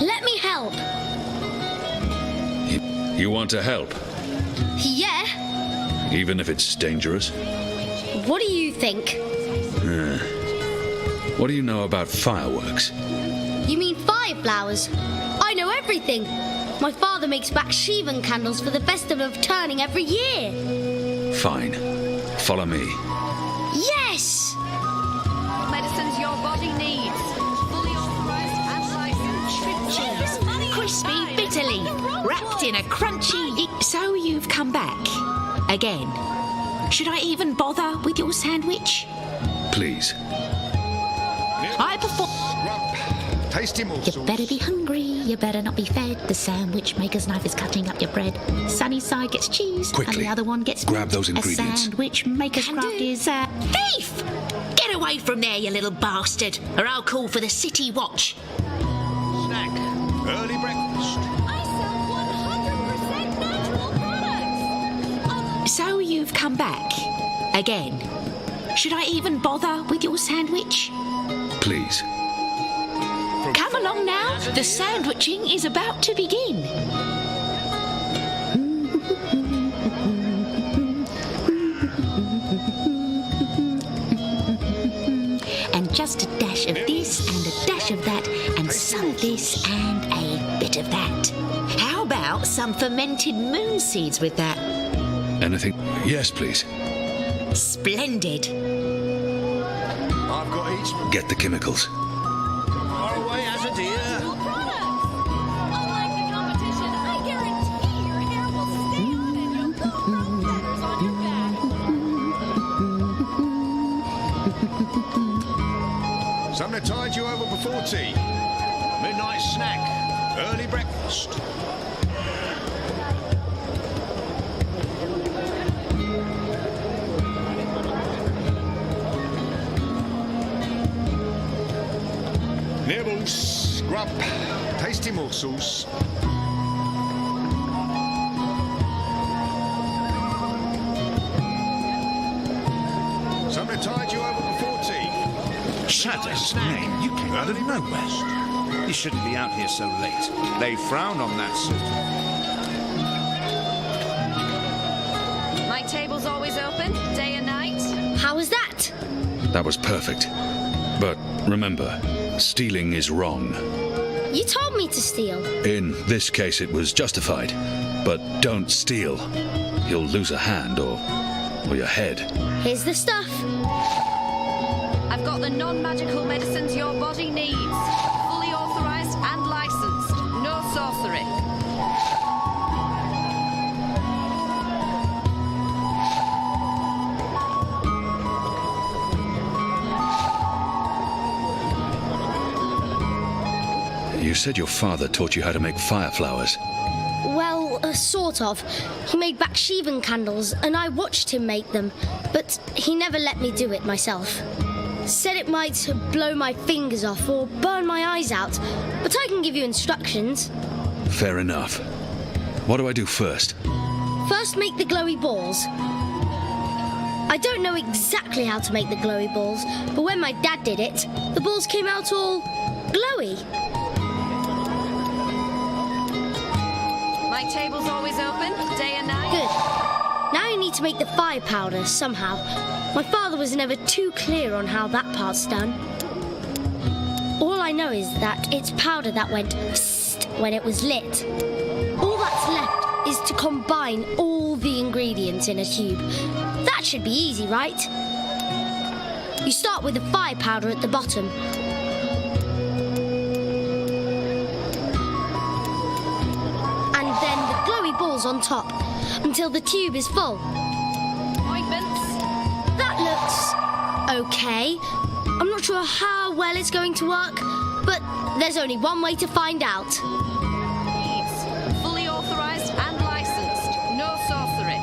Let me help. You want to help? Yeah. Even if it's dangerous? What do you think? What do you know about fireworks? You mean fireflowers? I know everything. My father makes Bakshivan candles for the Festival of Turning every year. Fine. Follow me. Yes! Medicines your body needs. Fully authorized and licensed. Cheese, crispy bitter leaf, wrapped in a crunchy... So you've come back. Again. Should I even bother with your sandwich? Please. I perform... Tasty morsels. You better be hungry, you better not be fed. The sandwich maker's knife is cutting up your bread. Sunny side gets cheese, Quickly, and the other one gets grab meat. those ingredients. A sandwich maker's craft is Thief! Get away from there, you little bastard, or I'll call for the city watch. Snack. Early breakfast. I sell 100% natural products! So you've come back. Again. Should I even bother with your sandwich? Please. Come along now. The sandwiching is about to begin. and just a dash of this and a dash of that, and some of this and a bit of that. How about some fermented moon seeds with that? Anything? Yes, please. Splendid. I've got each. Get the chemicals. Far away as a deer. Unlike the competition, I guarantee your hair will stay on and you won't grow feathers on your back. Something to tide you over before tea. Midnight snack. Early breakfast. Nibbles, scrub, tasty morsels. Something to tide you over before tea. Shadow's name, you came out of nowhere. You shouldn't be out here so late. They frown on that sort of... My table's always open, day and night. How was that? That was perfect. But remember, stealing is wrong. You told me to steal. In this case, it was justified. But don't steal. You'll lose a hand or your head. Here's the stuff. I've got the non-magical medicines your body needs. Fully authorized and licensed. No sorcery. You said your father taught you how to make fireflowers. Well, sort of. He made Bakshivan candles, and I watched him make them, but he never let me do it myself. Said it might blow my fingers off or burn my eyes out, but I can give you instructions. Fair enough. What do I do first? First, make the glowy balls. I don't know exactly how to make the glowy balls, but when my dad did it, the balls came out all glowy. My table's always open, day and night. Good. Now you need to make the fire powder somehow. My father was never too clear on how that part's done. All I know is that it's powder that went psst when it was lit. All that's left is to combine all the ingredients in a tube. That should be easy, right? You start with the fire powder at the bottom. And then the glowy balls on top until the tube is full. Ointments? That looks okay. I'm not sure how well it's going to work, but there's only one way to find out. Thieves. Fully authorized and licensed. No sorcery.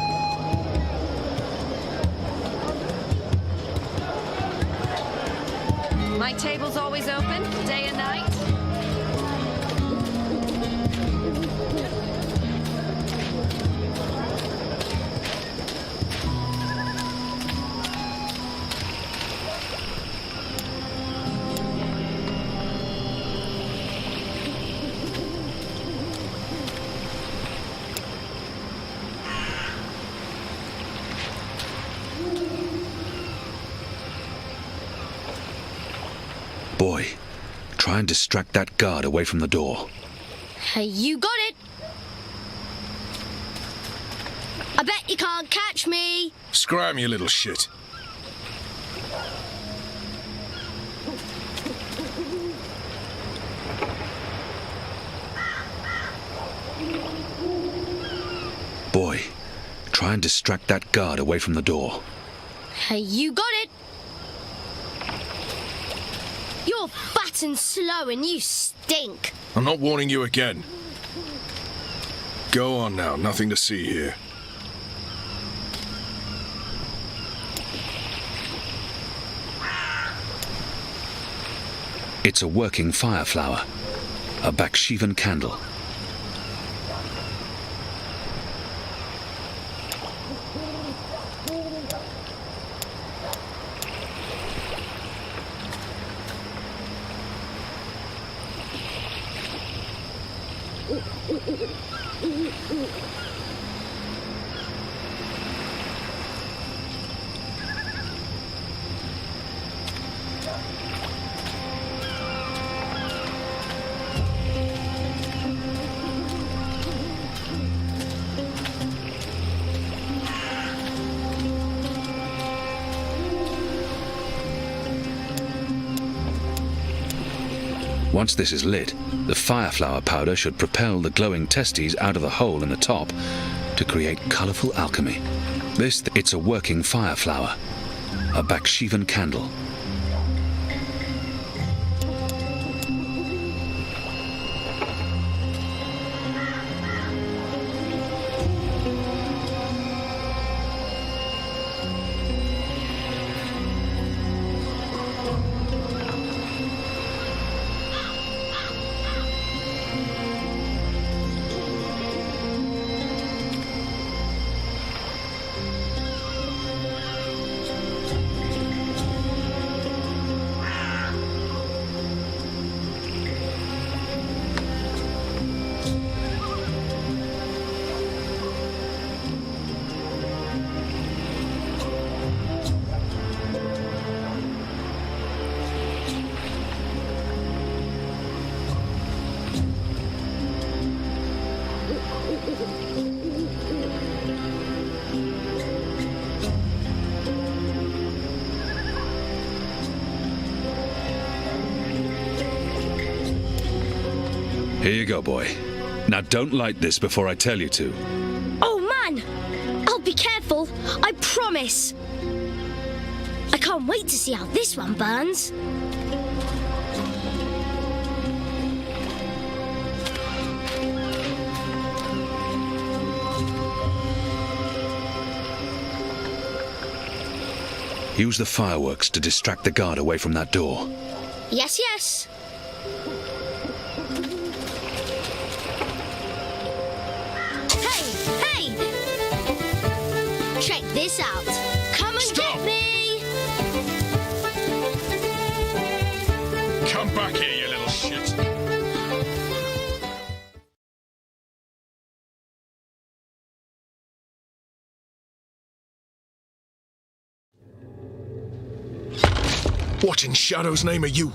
My table's always open, day and night. Boy, try and distract that guard away from the door. Hey, you got it. I bet you can't catch me. Scram, you little shit. Boy, try and distract that guard away from the door. Hey, you got it. You're fat and slow and you stink. I'm not warning you again. Go on now, nothing to see here. It's a working fire flower, a Bakshivan candle. Once this is lit, the fire flower powder should propel the glowing testes out of the hole in the top to create colourful alchemy. It's a working fire flower, a Bakshivan candle. Here you go, boy. Now don't light this before I tell you to. Oh, man! I'll be careful, I promise. I can't wait to see how this one burns. Use the fireworks to distract the guard away from that door. Yes, yes. Hey! Check this out. Come and get me! Come back here, you little shit. What in Shadow's name are you?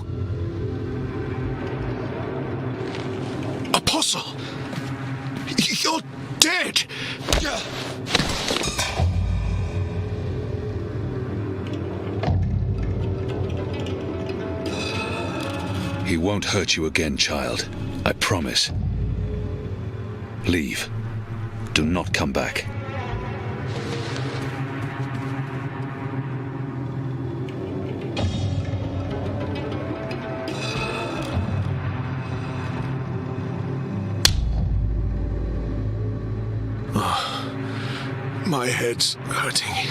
dead! He won't hurt you again, child. I promise. Leave. Do not come back. My head's hurting.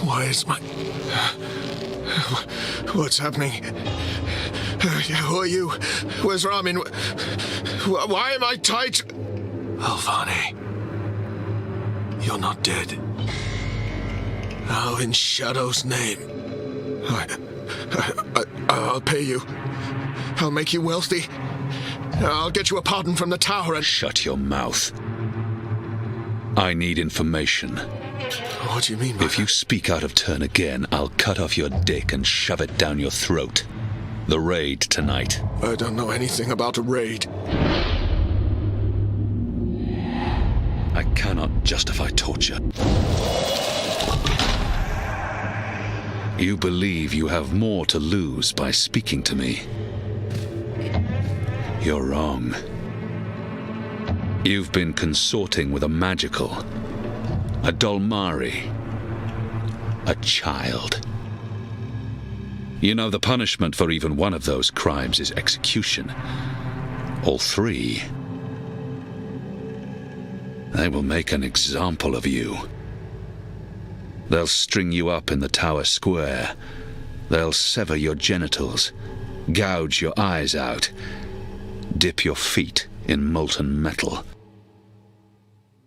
Why is my... What's happening? Who are you? Where's Ramin? Why am I tied? Alvane. You're not dead. How in Shadow's name? I'll pay you. I'll make you wealthy. I'll get you a pardon from the tower and... Shut your mouth. I need information. What do you mean by If you speak out of turn again, I'll cut off your dick and shove it down your throat. The raid tonight. I don't know anything about a raid. I cannot justify torture. You believe you have more to lose by speaking to me. You're wrong. You've been consorting with a magical, a Dolmari, a child. You know the punishment for even one of those crimes is execution. All three. They will make an example of you. They'll string you up in the tower square. They'll sever your genitals, gouge your eyes out, dip your feet in molten metal.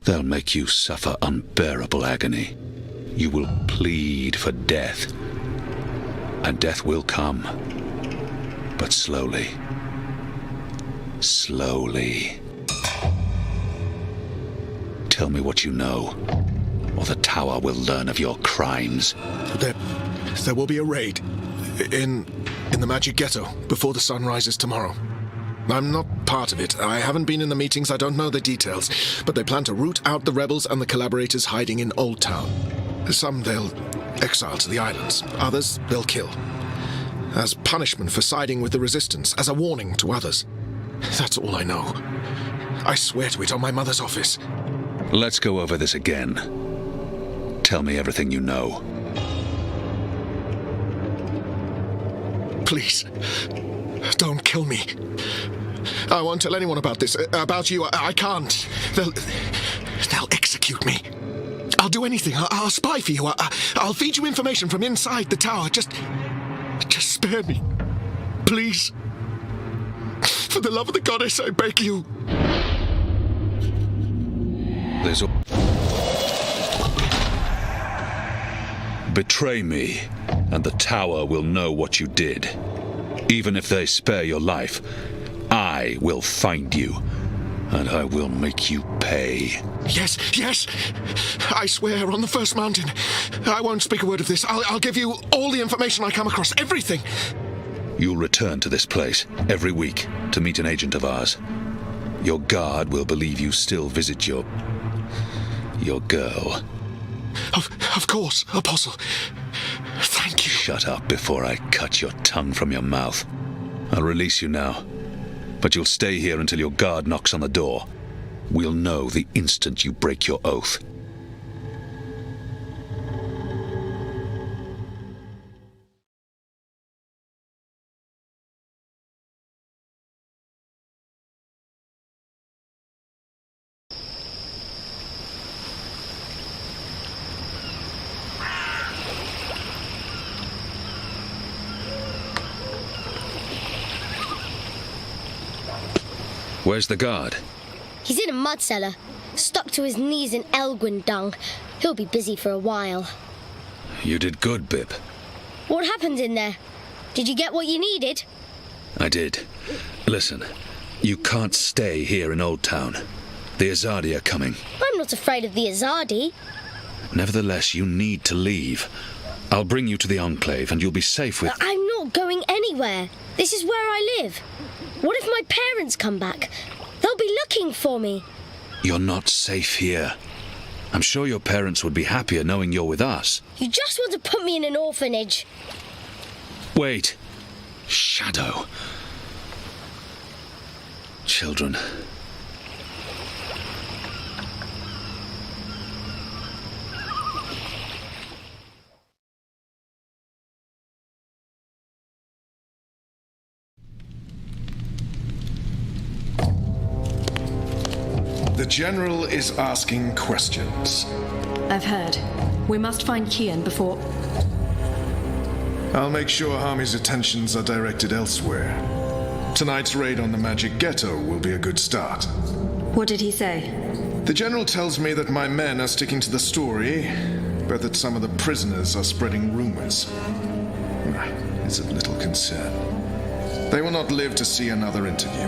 They'll make you suffer unbearable agony. You will plead for death. And death will come. But slowly. Slowly. Tell me what you know, or the tower will learn of your crimes. There will be a raid in the Magic Ghetto before the sun rises tomorrow. I'm not part of it. I haven't been in the meetings, I don't know the details. But they plan to root out the rebels and the collaborators hiding in Old Town. Some they'll exile to the islands. Others they'll kill. As punishment for siding with the resistance, as a warning to others. That's all I know. I swear to it on my mother's office. Let's go over this again. Tell me everything you know. Please, don't kill me. I won't tell anyone about this, about you. I can't. They'll execute me. I'll do anything. I'll spy for you. I'll feed you information from inside the tower. Just spare me. Please. For the love of the goddess, I beg you. There's a... Betray me, and the tower will know what you did. Even if they spare your life, I will find you, and I will make you pay. Yes. I swear on the first mountain. I won't speak a word of this. I'll give you all the information I come across, everything. You'll return to this place every week to meet an agent of ours. Your guard will believe you still visit your girl. Of course, Apostle. Thank you. Shut up before I cut your tongue from your mouth. I'll release you now, but you'll stay here until your guard knocks on the door. We'll know the instant you break your oath. Where's the guard? He's in a mud cellar, stuck to his knees in Elgwyn dung. He'll be busy for a while. You did good, Bip. What happened in there? Did you get what you needed? I did. Listen, you can't stay here in Old Town. The Azadi are coming. I'm not afraid of the Azadi. Nevertheless, you need to leave. I'll bring you to the Enclave and you'll be safe with... I'm not going anywhere. This is where I live. What if my parents come back? They'll be looking for me. You're not safe here. I'm sure your parents would be happier knowing you're with us. You just want to put me in an orphanage. Wait. Shadow. Children. The General is asking questions. I've heard. We must find Kian before... I'll make sure Harmy's attentions are directed elsewhere. Tonight's raid on the Magic Ghetto will be a good start. What did he say? The General tells me that my men are sticking to the story, but that some of the prisoners are spreading rumors. It's of little concern. They will not live to see another interview.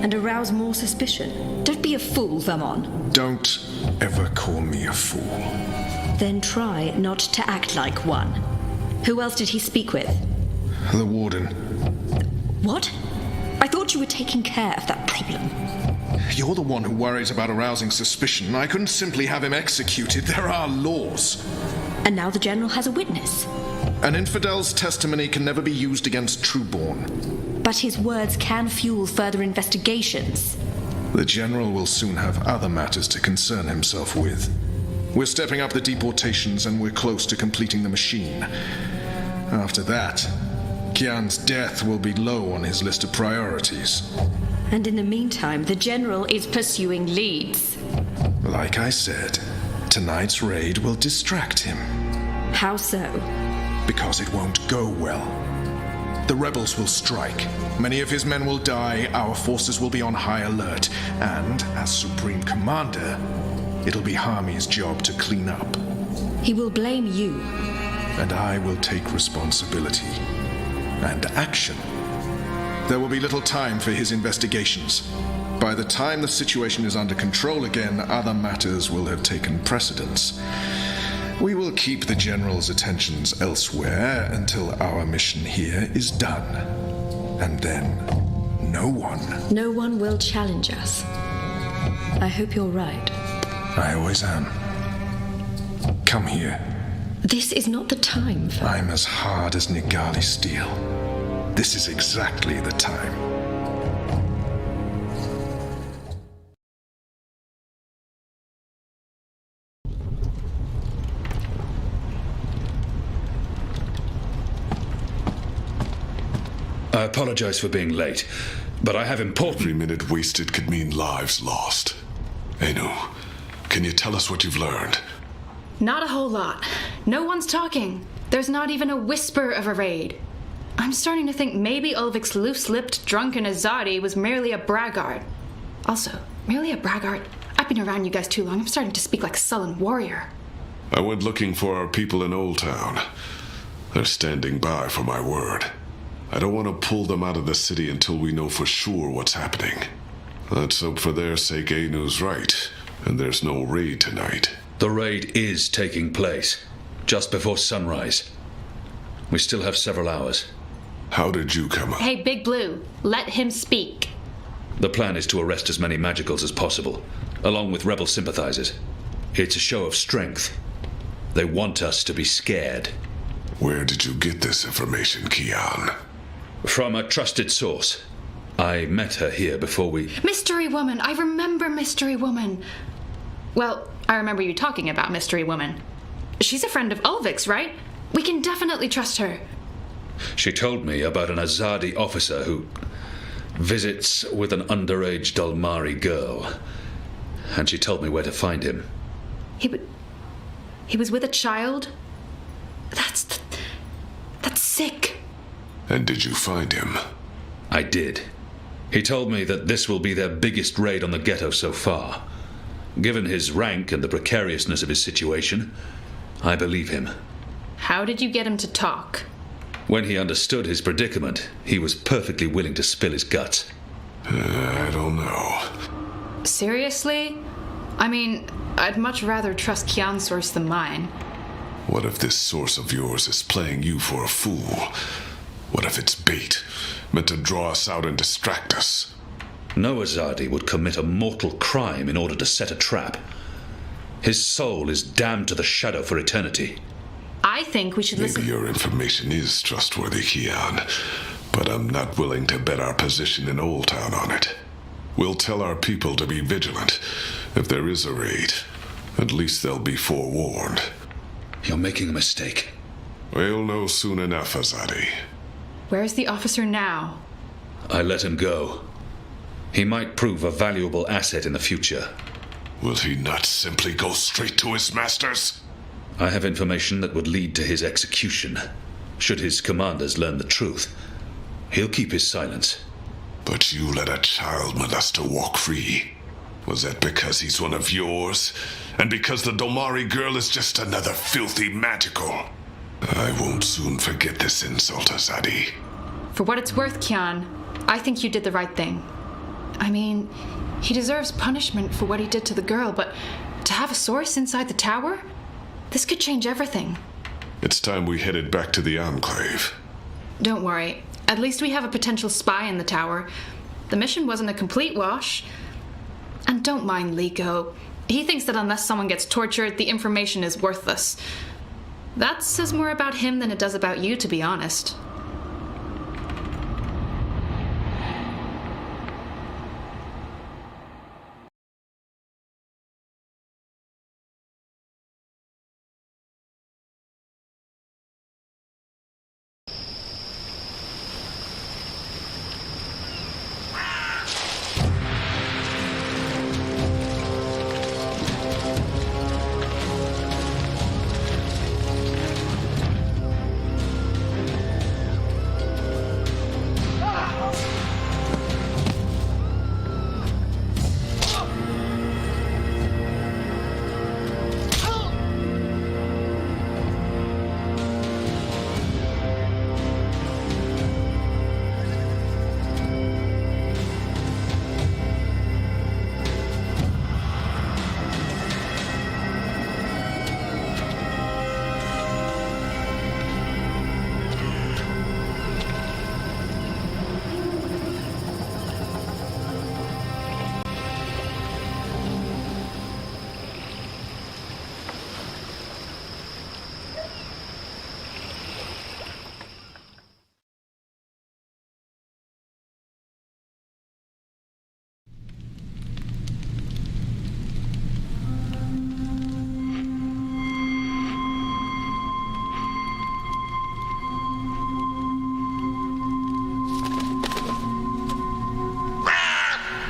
And arouse more suspicion. Don't be a fool, Vermon. Don't ever call me a fool. Then try not to act like one. Who else did he speak with? The Warden. What? I thought you were taking care of that problem. You're the one who worries about arousing suspicion. I couldn't simply have him executed. There are laws. And now the General has a witness. An infidel's testimony can never be used against Trueborn. But his words can fuel further investigations. The General will soon have other matters to concern himself with. We're stepping up the deportations and we're close to completing the machine. After that, Kian's death will be low on his list of priorities. And in the meantime, the General is pursuing leads. Like I said, tonight's raid will distract him. How so? Because it won't go well. The rebels will strike. Many of his men will die, our forces will be on high alert, and, as Supreme Commander, it'll be Harmy's job to clean up. He will blame you. And I will take responsibility. And action. There will be little time for his investigations. By the time the situation is under control again, other matters will have taken precedence. We will keep the General's attentions elsewhere until our mission here is done. And then, no one will challenge us. I hope you're right. I always am. Come here. This is not the time for... I'm as hard as Nigali steel. This is exactly the time. I apologize for being late, but I have important... Every minute wasted could mean lives lost. Anu, can you tell us what you've learned? Not a whole lot. No one's talking. There's not even a whisper of a raid. I'm starting to think maybe Ulvik's loose-lipped, drunken Azadi was merely a braggart. Also, merely a braggart? I've been around you guys too long. I'm starting to speak like a sullen warrior. I went looking for our people in Old Town. They're standing by for my word. I don't want to pull them out of the city until we know for sure what's happening. Let's hope for their sake Anu's right, and there's no raid tonight. The raid is taking place, just before sunrise. We still have several hours. How did you come up? Hey, Big Blue, let him speak. The plan is to arrest as many magicals as possible, along with rebel sympathizers. It's a show of strength. They want us to be scared. Where did you get this information, Kian? From a trusted source. I met her here before we... Mystery Woman! I remember Mystery Woman! Well, I remember you talking about Mystery Woman. She's a friend of Ulvik's, right? We can definitely trust her. She told me about an Azadi officer who visits with an underage Dalmari girl. And she told me where to find him. He was with a child? That's sick. And did you find him? I did. He told me that this will be their biggest raid on the ghetto so far. Given his rank and the precariousness of his situation, I believe him. How did you get him to talk? When he understood his predicament, he was perfectly willing to spill his guts. I don't know. Seriously? I mean, I'd much rather trust Kian's source than mine. What if this source of yours is playing you for a fool? What if it's bait, meant to draw us out and distract us? No Azadi would commit a mortal crime in order to set a trap. His soul is damned to the shadow for eternity. I think we should listen. Maybe your information is trustworthy, Kian, but I'm not willing to bet our position in Old Town on it. We'll tell our people to be vigilant. If there is a raid, at least they'll be forewarned. You're making a mistake. We'll know soon enough, Azadi. Where's the officer now? I let him go. He might prove a valuable asset in the future. Will he not simply go straight to his masters? I have information that would lead to his execution. Should his commanders learn the truth, he'll keep his silence. But you let a child molester walk free. Was that because he's one of yours? And because the Domari girl is just another filthy magical? I won't soon forget this insult, Azadi. For what it's worth, Kian, I think you did the right thing. I mean, he deserves punishment for what he did to the girl, but to have a source inside the tower? This could change everything. It's time we headed back to the Enclave. Don't worry. At least we have a potential spy in the tower. The mission wasn't a complete wash. And don't mind Liko. He thinks that unless someone gets tortured, the information is worthless. That says more about him than it does about you, to be honest.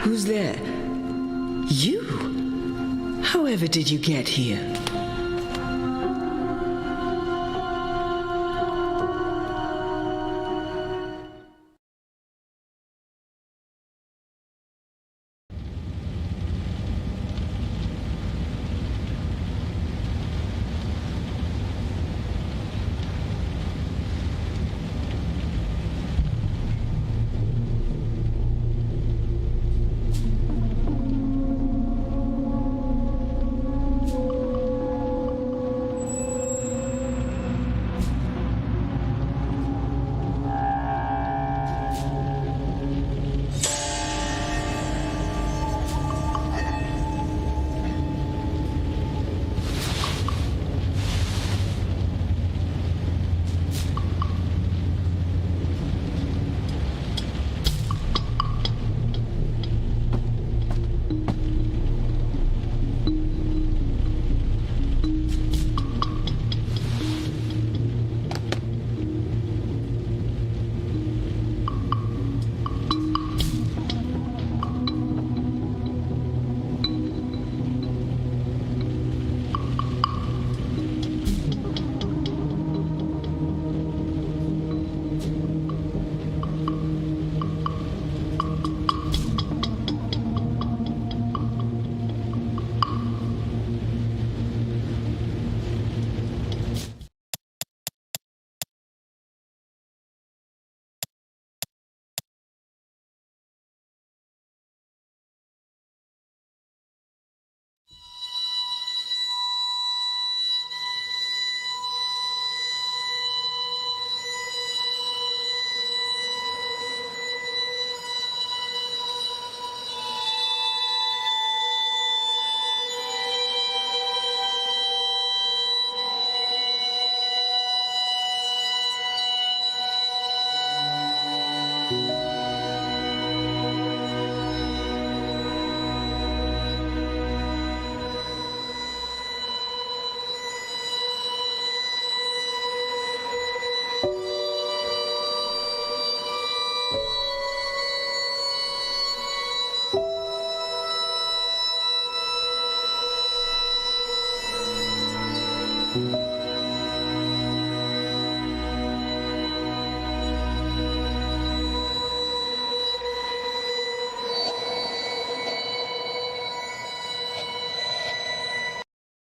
Who's there? You? However did you get here?